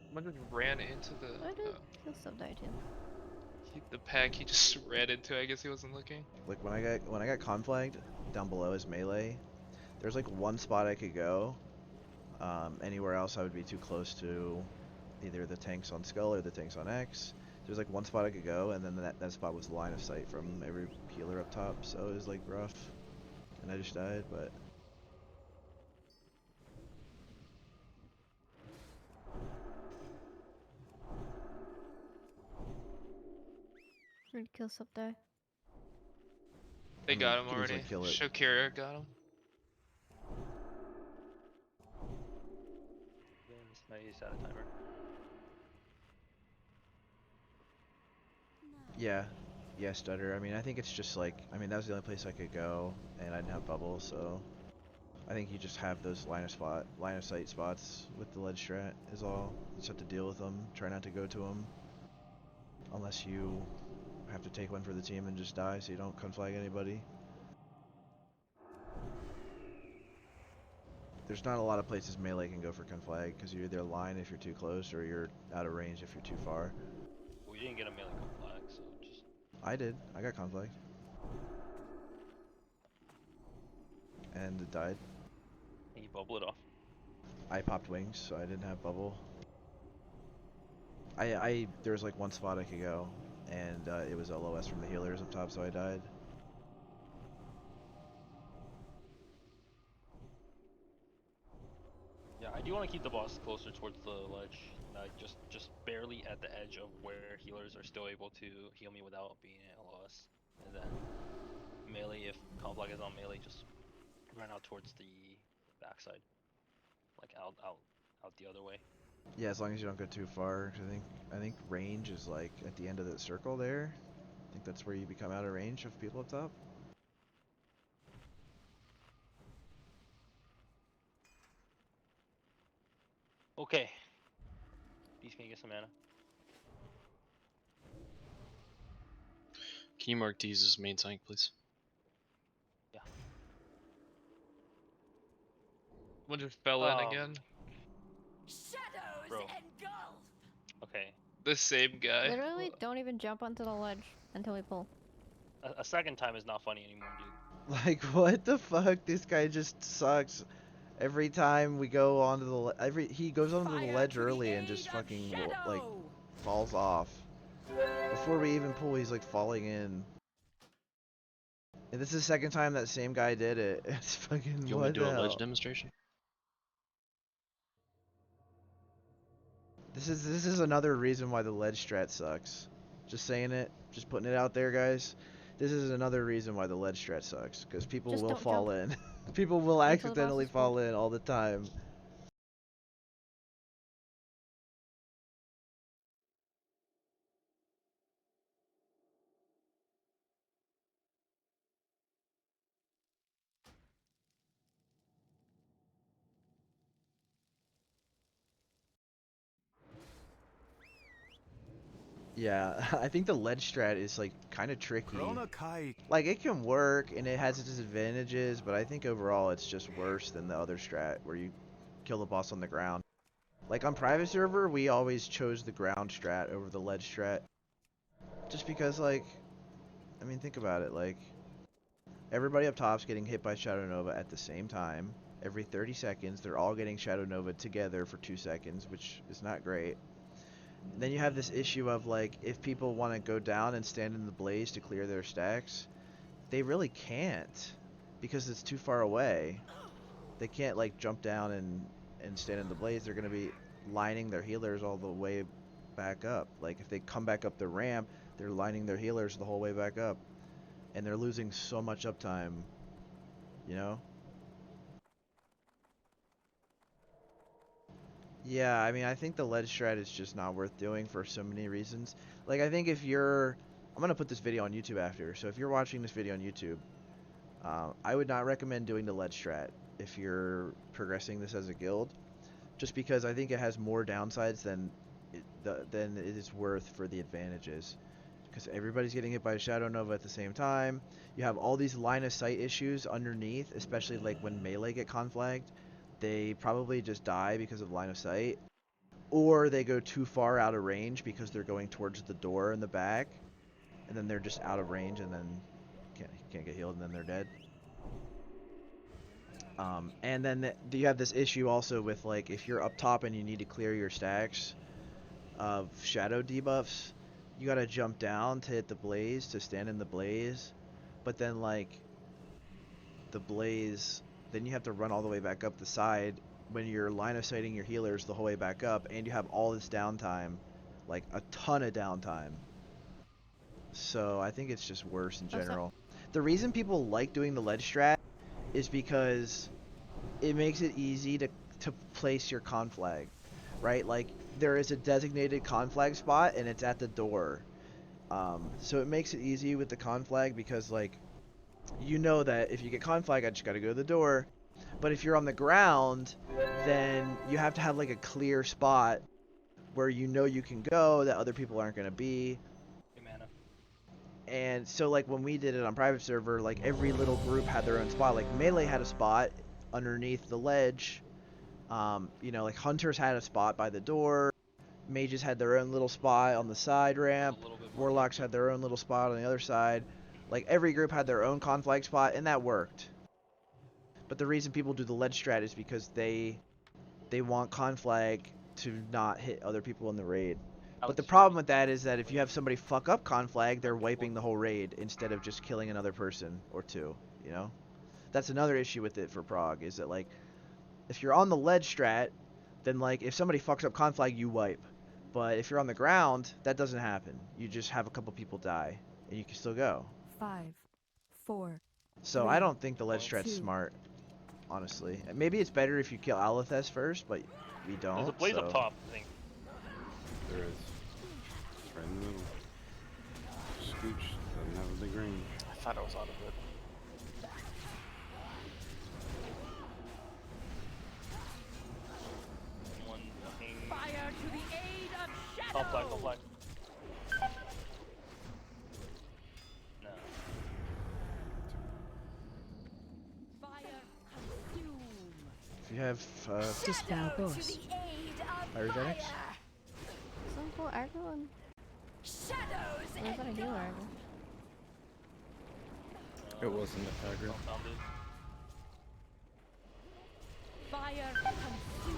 Someone just ran into the Why did kill sub die too? the pack he just ran into. I guess he wasn't looking. Like when I got conflagged down below as melee, there's like one spot I could go. Anywhere else I would be too close to either the tanks on Skull or the tanks on X. There's like one spot I could go, and then that spot was line of sight from every healer up top, so it was like rough. And I just died, but Where'd kill sub die? They I'm got gonna him use, already. like, kill it. Shokira got him. Maybe he's out of timer. yeah, stutter. I mean, I think it's just like, I mean, that was the only place I could go, and I didn't have bubble, so I think you just have those line of sight spots with the ledge strat is all. You just have to deal with them. Try not to go to them, unless you have to take one for the team and just die, so you don't conflag anybody. there's not a lot of places melee can go for Conflag, because you're either line if you're too close, or you're out of range if you're too far. We didn't get a melee Conflag, so just. I did. I got Conflag. And it died. And you bubble it off. I popped wings, so I didn't have bubble. There was like one spot I could go, and it was LOS from the healers up top, so I died. Yeah, I do want to keep the boss closer towards the ledge, like just barely at the edge of where healers are still able to heal me without being at LOS. And then melee, if Conflag is on melee, just run out towards the backside, like out the other way. Yeah, as long as you don't go too far. 'Cause I think range is like at the end of that circle there. I think that's where you become out of range of people up top. Okay. Beast, can you get some mana? Can you mark these as main tank, please? Yeah. What just fell in again? Shadows Bro. engulf. Okay. The same guy. Literally, don't even jump onto the ledge until we pull. A second time is not funny anymore, dude. Like, what the fuck? This guy just sucks. Every time we go onto the he goes onto the ledge early and just fucking like falls off. Before we even pull, he's like falling in. And this is the second time that same guy did it. It's fucking You want me to do a ledge demonstration? This is another reason why the ledge strat sucks. Just saying it, just putting it out there, guys. This is another reason why the ledge strat sucks, because people Just will don't fall jump. in. People will Wait till the boss accidentally is pulled. fall in all the time. Yeah, I think the ledge strat is like kind of tricky. Like it can work and it has its advantages, but I think overall it's just worse than the other strat where you kill the boss on the ground. Like on private server, we always chose the ground strat over the ledge strat. Just because like, I mean think about it, like everybody up top's getting hit by Shadow Nova at the same time. Every 30 seconds, they're all getting Shadow Nova together for 2 seconds, which is not great. And then you have this issue of like, if people want to go down and stand in the blaze to clear their stacks, they really can't because it's too far away. They can't like jump down and stand in the blaze. They're going to be lining their healers all the way back up. Like if they come back up the ramp, they're lining their healers the whole way back up. And they're losing so much uptime, you know? Yeah, I mean, I think the ledge strat is just not worth doing for so many reasons. Like, I think if you're... I'm going to put this video on YouTube after, so if you're watching this video on YouTube, I would not recommend doing the ledge strat if you're progressing this as a guild, just because I think it has more downsides than it is worth for the advantages. Because everybody's getting hit by a Shadow Nova at the same time. You have all these line of sight issues underneath, especially like when melee get conflagged. They probably just die because of line of sight, or they go too far out of range because they're going towards the door in the back, and then they're just out of range and then can't get healed and then they're dead. And then you have this issue also with like if you're up top and you need to clear your stacks of shadow debuffs, you gotta jump down to hit the blaze to stand in the blaze, but then like the blaze, then you have to run all the way back up the side when you're line of sighting your healers the whole way back up, and you have all this downtime, like a ton of downtime. So I think it's just worse in general. The reason people like doing the ledge strat is because it makes it easy to place your conflag, right? Like there is a designated conflag spot and it's at the door. So it makes it easy with the conflag because like, you know that if you get conflag, I just gotta go to the door. But if you're on the ground, then you have to have like a clear spot where you know you can go that other people aren't gonna be. And so like when we did it on private server, like every little group had their own spot. Like melee had a spot underneath the ledge. You know, like hunters had a spot by the door, mages had their own little spot on the side ramp, warlocks had their own little spot on the other side. Like every group had their own conflag spot, and that worked. But the reason people do the ledge strat is because they want conflag to not hit other people in the raid. But the problem with that is that if you have somebody fuck up conflag, they're wiping the whole raid instead of just killing another person or two, you know? That's another issue with it for Prague, is that like if you're on the ledge strat, then like if somebody fucks up conflag, you wipe. But if you're on the ground, that doesn't happen. You just have a couple people die, and you can still go. 5, 4. So I don't think the ledge strat's smart, honestly. Maybe it's better if you kill Alethes first, but we don't. There's a blaze up top, I think. There is. It's right in the middle. Scooch doesn't have a big range. I thought I was out of it. Fire to the aid of shadow. Top flag, top flag. No. Fire consume. If you have Dispel boss. Pyrogenics? Some cool aggro and Shadows. what was that a healer aggro? It wasn't aggro. Fire consume.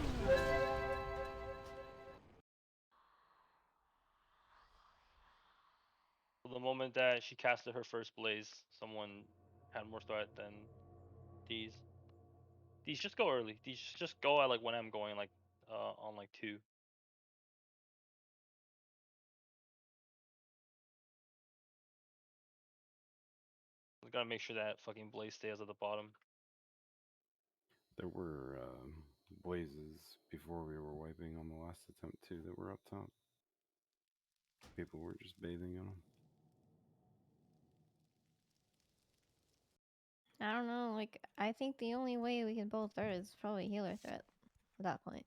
The moment that she casted her first blaze, someone had more threat than these. These just go early. These just go at like when I'm going like on like 2. We gotta make sure that fucking blaze stays at the bottom. There were blazes before we were wiping on the last attempt too that were up top. People were just bathing in them. I don't know, like, I think the only way we can pull third is probably healer threat at that point.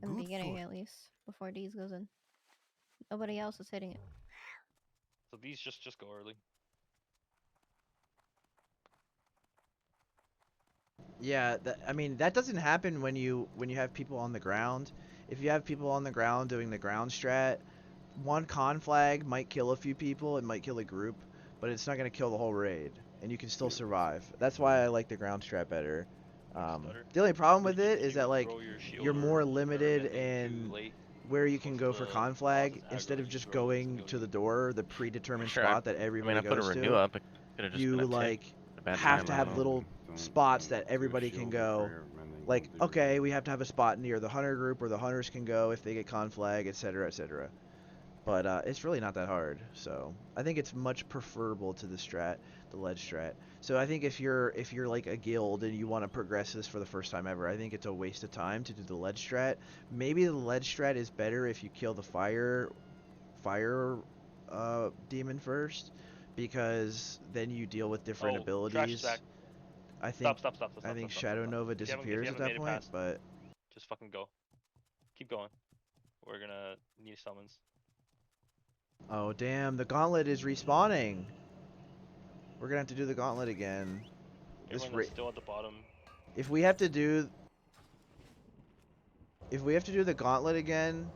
In the beginning, at least, before D's goes in. Nobody else is hitting it. So these just go early. Yeah, I mean that doesn't happen when you have people on the ground. If you have people on the ground doing the ground strat, one conflag might kill a few people, it might kill a group, but it's not going to kill the whole raid, and you can still survive. That's why I like the ground strat better. The only problem with it is that like you're more limited in where you can go for conflag instead of just going to the door, the predetermined spot that everybody goes to. I put a renew up. It could have just You been a tick. like A bad have time, to I have don't know. little spots that everybody can go. Like, okay, we have to have a spot near the hunter group where the hunters can go if they get conflag, etc., etc. But it's really not that hard. So I think it's much preferable to the strat, the ledge strat. So I think if you're like a guild and you want to progress this for the first time ever, I think it's a waste of time to do the ledge strat. Maybe the ledge strat is better if you kill the fire demon first, because then you deal with different abilities. I think I think Shadow Nova disappears at that point, but just fucking go. Keep going. We're gonna need summons. oh damn, the gauntlet is respawning. We're gonna have to do the gauntlet again. Everyone's still at the bottom. If we have to do the gauntlet again,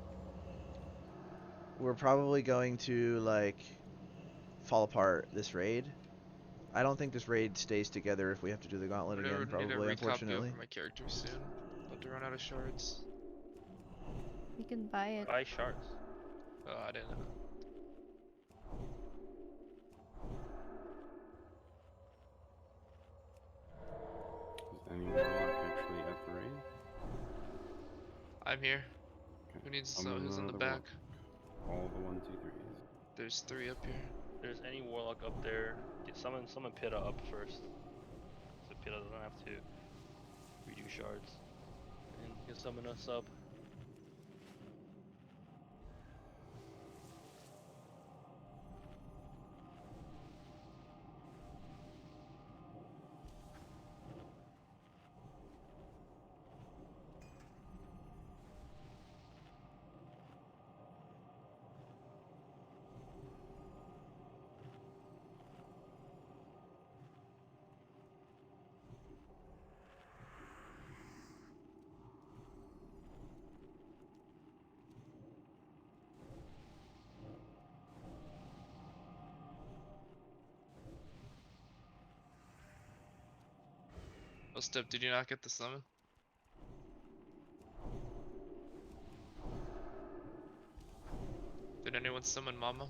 we're probably going to like fall apart this raid. I don't think this raid stays together if we have to do the gauntlet again, probably, unfortunately. For my character soon. About to run out of shards. You can buy it. Buy shards. Oh, I didn't know. Is any warlock actually at the raid? I'm here. Okay. Who needs I'm someone gonna who's in run the another back? warlock. All the 1, 2, 3s. There's 3 up here. If there's any warlock up there, get summon Pitta up first. So Pitta doesn't have to redo shards. And you can summon us up. Oh, Step, did you not get the summon? Did anyone summon Mama?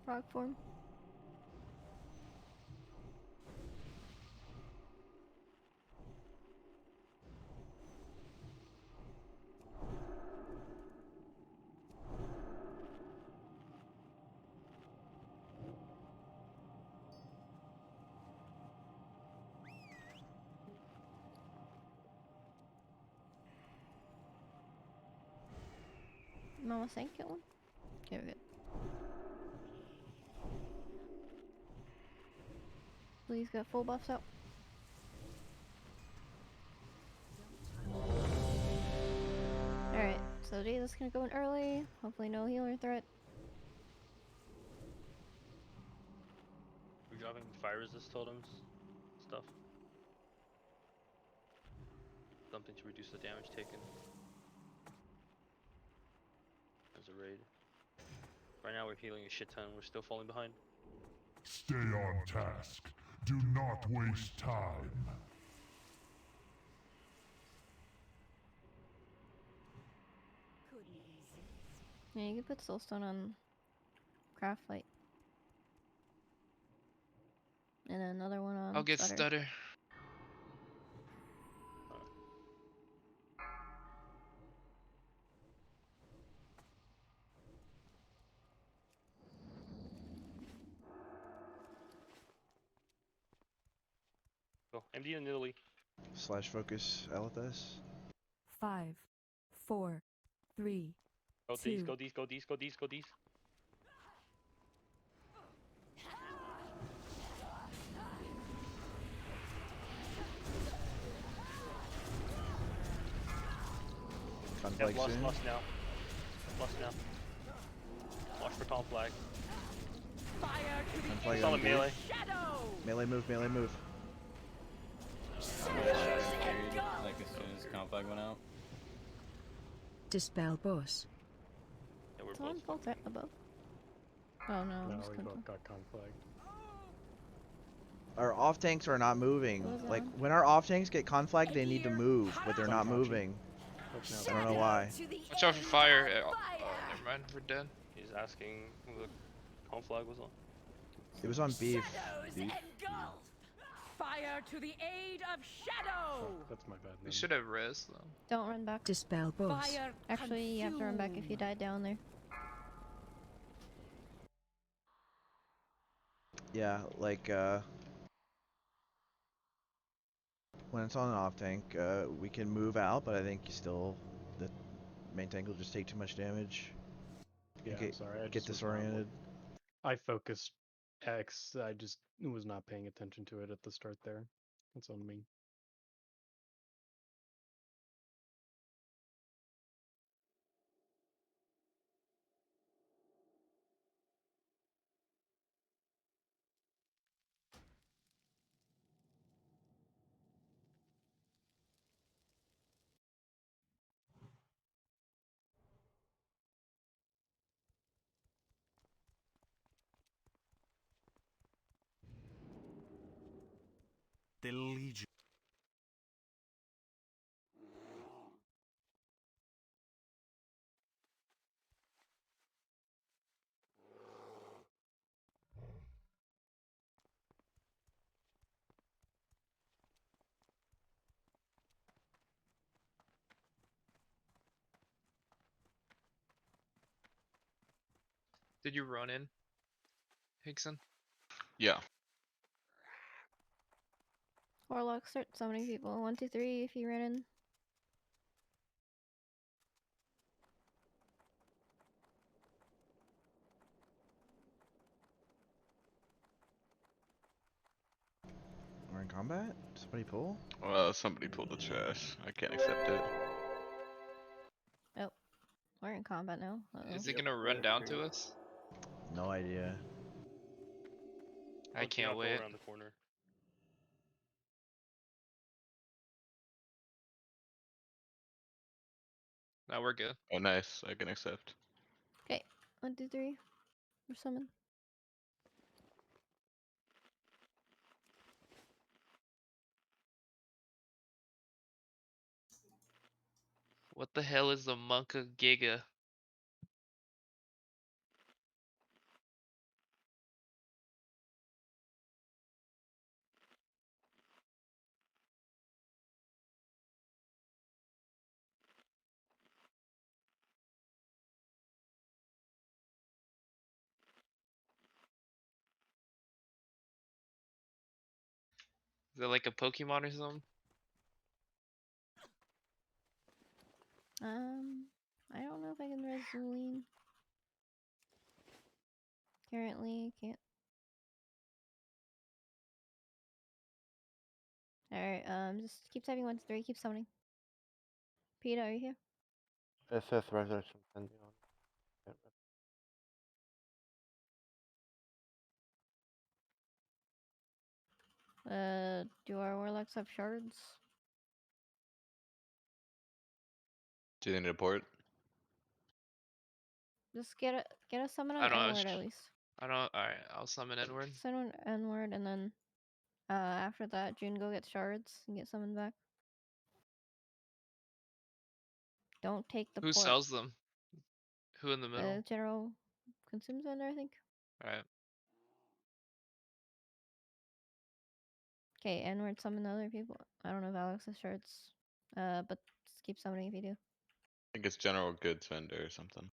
Frog form. Mama Sank get one? Okay, we're good. Please got full buffs out. Alright, so Jesus gonna go in early. Hopefully no healer threat. We're dropping fire resist totems, stuff. Something to reduce the damage taken. As a raid. Right now we're healing a shit ton, we're still falling behind. Stay on task. Do not waste time. Yeah, you can put soulstone on craft light. And then another one on I'll get stutter. Go, MD in Italy. Slash focus Alethus. 5, 4, 3, Go 2. these, go these, go these, go these, go these. Conflag lost, soon. lost now. Lost now. Watch for Conflag. Conflag It's on on the melee. Melee move, melee move. Like as soon as Conflag went out. Dispel boss. Yeah, we're Someone both full threat above. Oh no, No, just we control. both got conflagged. Our off tanks are not moving. What was that Like on? when our off tanks get conflagged, they need to move, but they're It's not on Kachi. moving. Look now. I don't know why. Watch out for fire. Oh, never mind. We're dead. He's asking who the Conflag was on. It was on beef. Fire to the aid of shadow. Oh, that's my bad. We Then. should have res though. Don't run back. Dispel boss. Fire Actually, you have to run back if you died down there. Yeah, like when it's on an off tank, we can move out, but I think still the main tank will just take too much damage. Yeah, I'm Get, sorry. I get just was not disoriented. I focused X. I just was not paying attention to it at the start there. That's on me. The Legion. Did you run in, Hickson? Yeah. Warlock, start summoning people. 1, 2, 3 if you ran in. We're in combat? Somebody pull? Somebody pulled the trash. I can't accept it. Oh, we're in combat now. Is he gonna run down to us? No idea. I can't Go wait. around the corner. Now we're good. Oh, nice. I can accept. Okay, 1, 2, 3. We're summoned. What the hell is the Monka Giga? Is it like a Pokemon or something? I don't know if I can res Zuline. Currently, can't. Alright, just keep typing 1 to 3, keep summoning. Peter, are you here? It says resurrection pending on. Do our warlocks have shards? Do they need a port? Just get a summon I on don't know. N-word at least. I don't. Alright, I'll summon Edward. Summon N-word and then after that, June go get shards and get summoned back. Don't take the Who port. sells them? Who in the middle? The general consumes vendor, I think. Alright. Okay, N-word summon other people. I don't know if Alex has shards. But just keep summoning if you do. I think it's general goods vendor or something.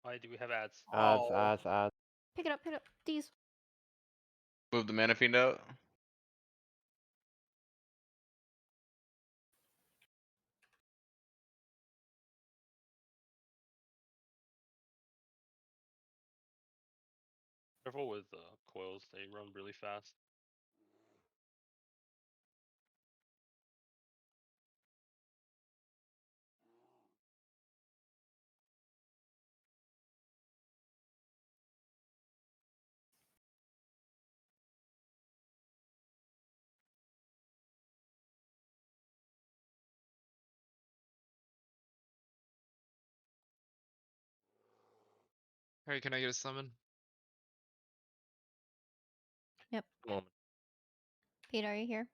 Why do we have ads? Ads. Pick it up, these. Move the Manafiend out. Careful with coils, they run really fast. Alright, can I get a summon? Yep. Moment. Peter, are you here?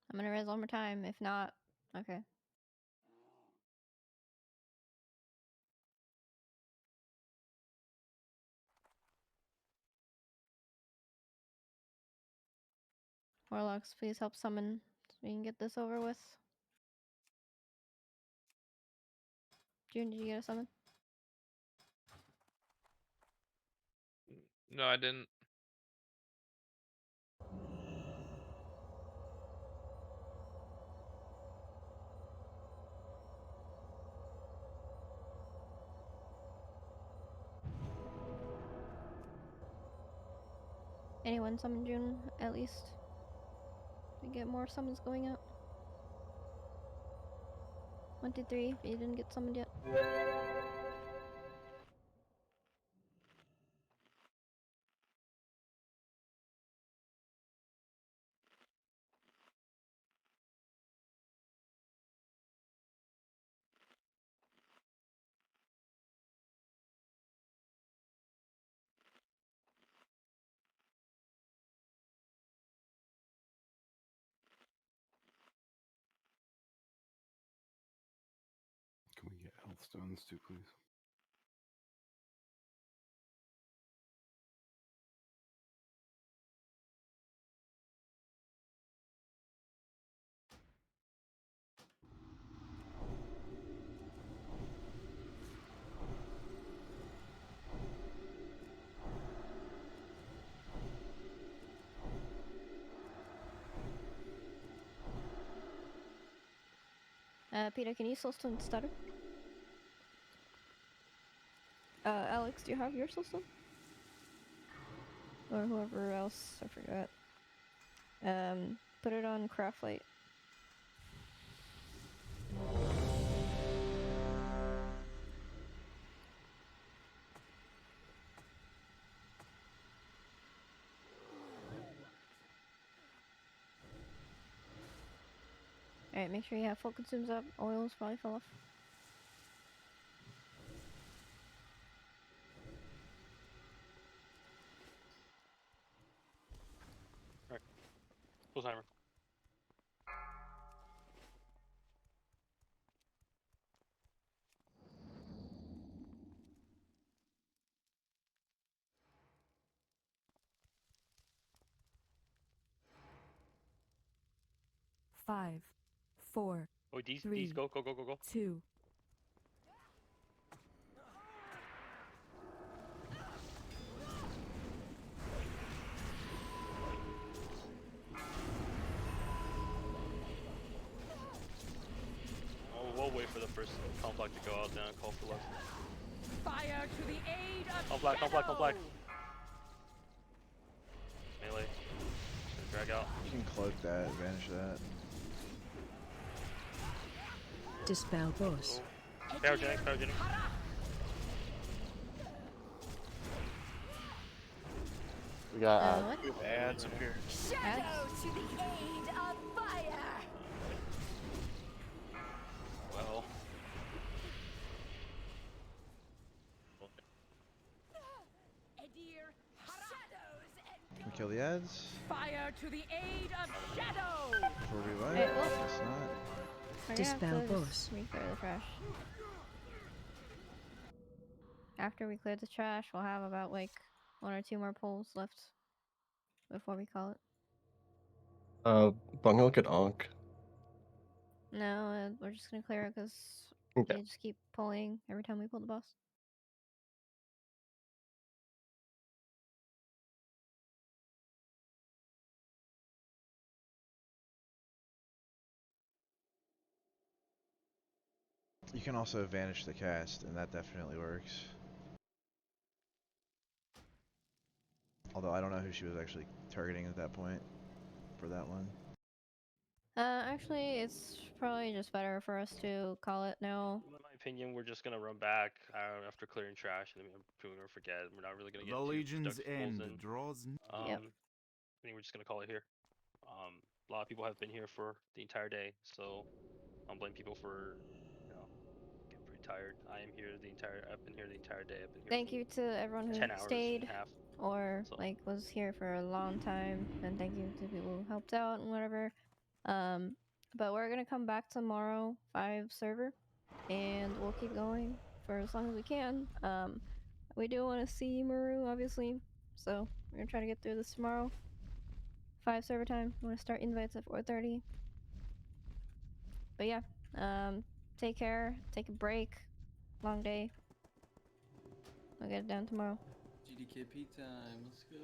I'm gonna res one more time. If not, okay. Warlocks, please help summon so we can get this over with. June, did you get a summon? No, I didn't. Anyone summon June, at least? We get more summons going out. 1, 2, 3, if you didn't get summoned yet. Can we get health stones too, please? Peter, can you soulstone stutter? Alex, do you have your soulstone? Or whoever else, I forgot. Put it on craft light. Alright, make sure you have full consumes up. Oils probably fell off. Alright. Full timer. Five, four, Oh, these three, go. 2. Oh, we'll wait for the first Conflag to go out, then I'll call for left. Fire to the aid of Conflag. Melee. Drag out. You can cloak that, vanish that. Dispel boss. Pyrogenic. We got what? We have ads up here. Shadow to the aid of fire. Well. Edir shadows and Can we kill the ads? fire to the aid of shadow. Before we wipe? Hey, well. Guess not. We're Dispel gonna have to boss. just re-clear the trash. After we clear the trash, we'll have about like 1 or 2 more pulls left before we call it. Bungo could onk. No, we're just gonna clear it because Okay. you just keep pulling every time we pull the boss. You can also vanish the cast, and that definitely works. Although I don't know who she was actually targeting at that point for that one. Actually, it's probably just better for us to call it now. In my opinion, we're just gonna run back after clearing trash, and then people are gonna forget. We're not really gonna get The too Legion's productive pulls end in. draws. Yep. I think we're just gonna call it here. A lot of people have been here for the entire day, so I don't blame people for, getting pretty tired. I've been here the entire day. I've been here Thank for you to everyone who 10 hours stayed and a half. or So. like was here for a long time, and thank you to people who helped out and whatever. But we're gonna come back tomorrow, 5 server, and we'll keep going for as long as we can. We do want to see Maru, obviously, so we're gonna try to get through this tomorrow. 5 server time. I'm gonna start invites at 4:30. But yeah, take care. Take a break. Long day. I'll get it done tomorrow. GDKP time. Let's go.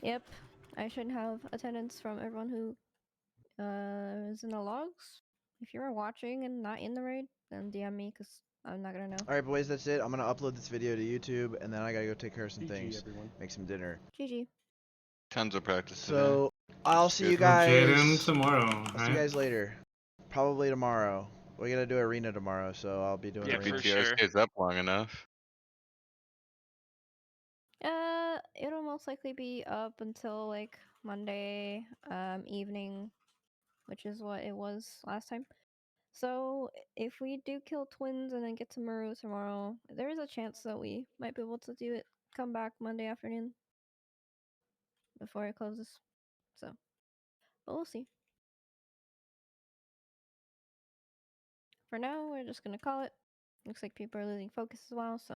Yep, I should have attendance from everyone who is in the logs. If you're watching and not in the raid, then DM me because I'm not gonna know. Alright boys, that's it. I'm gonna upload this video to YouTube, and then I gotta go take care of some GG, things. everyone. Make some dinner. GG. Tons of practice So, I'll see you Well, Jaden guys tomorrow, I'll see you right? guys later. Probably tomorrow. We gotta do arena tomorrow, so I'll be doing today. arena. PTR stays up long enough. It'll most likely be up until like Monday evening, which is what it was last time. So if we do kill twins and then get to Maru tomorrow, there is a chance that we might be able to do it. Come back Monday afternoon before it closes. So, but we'll see. For now, we're just gonna call it. Looks like people are losing focus as well, so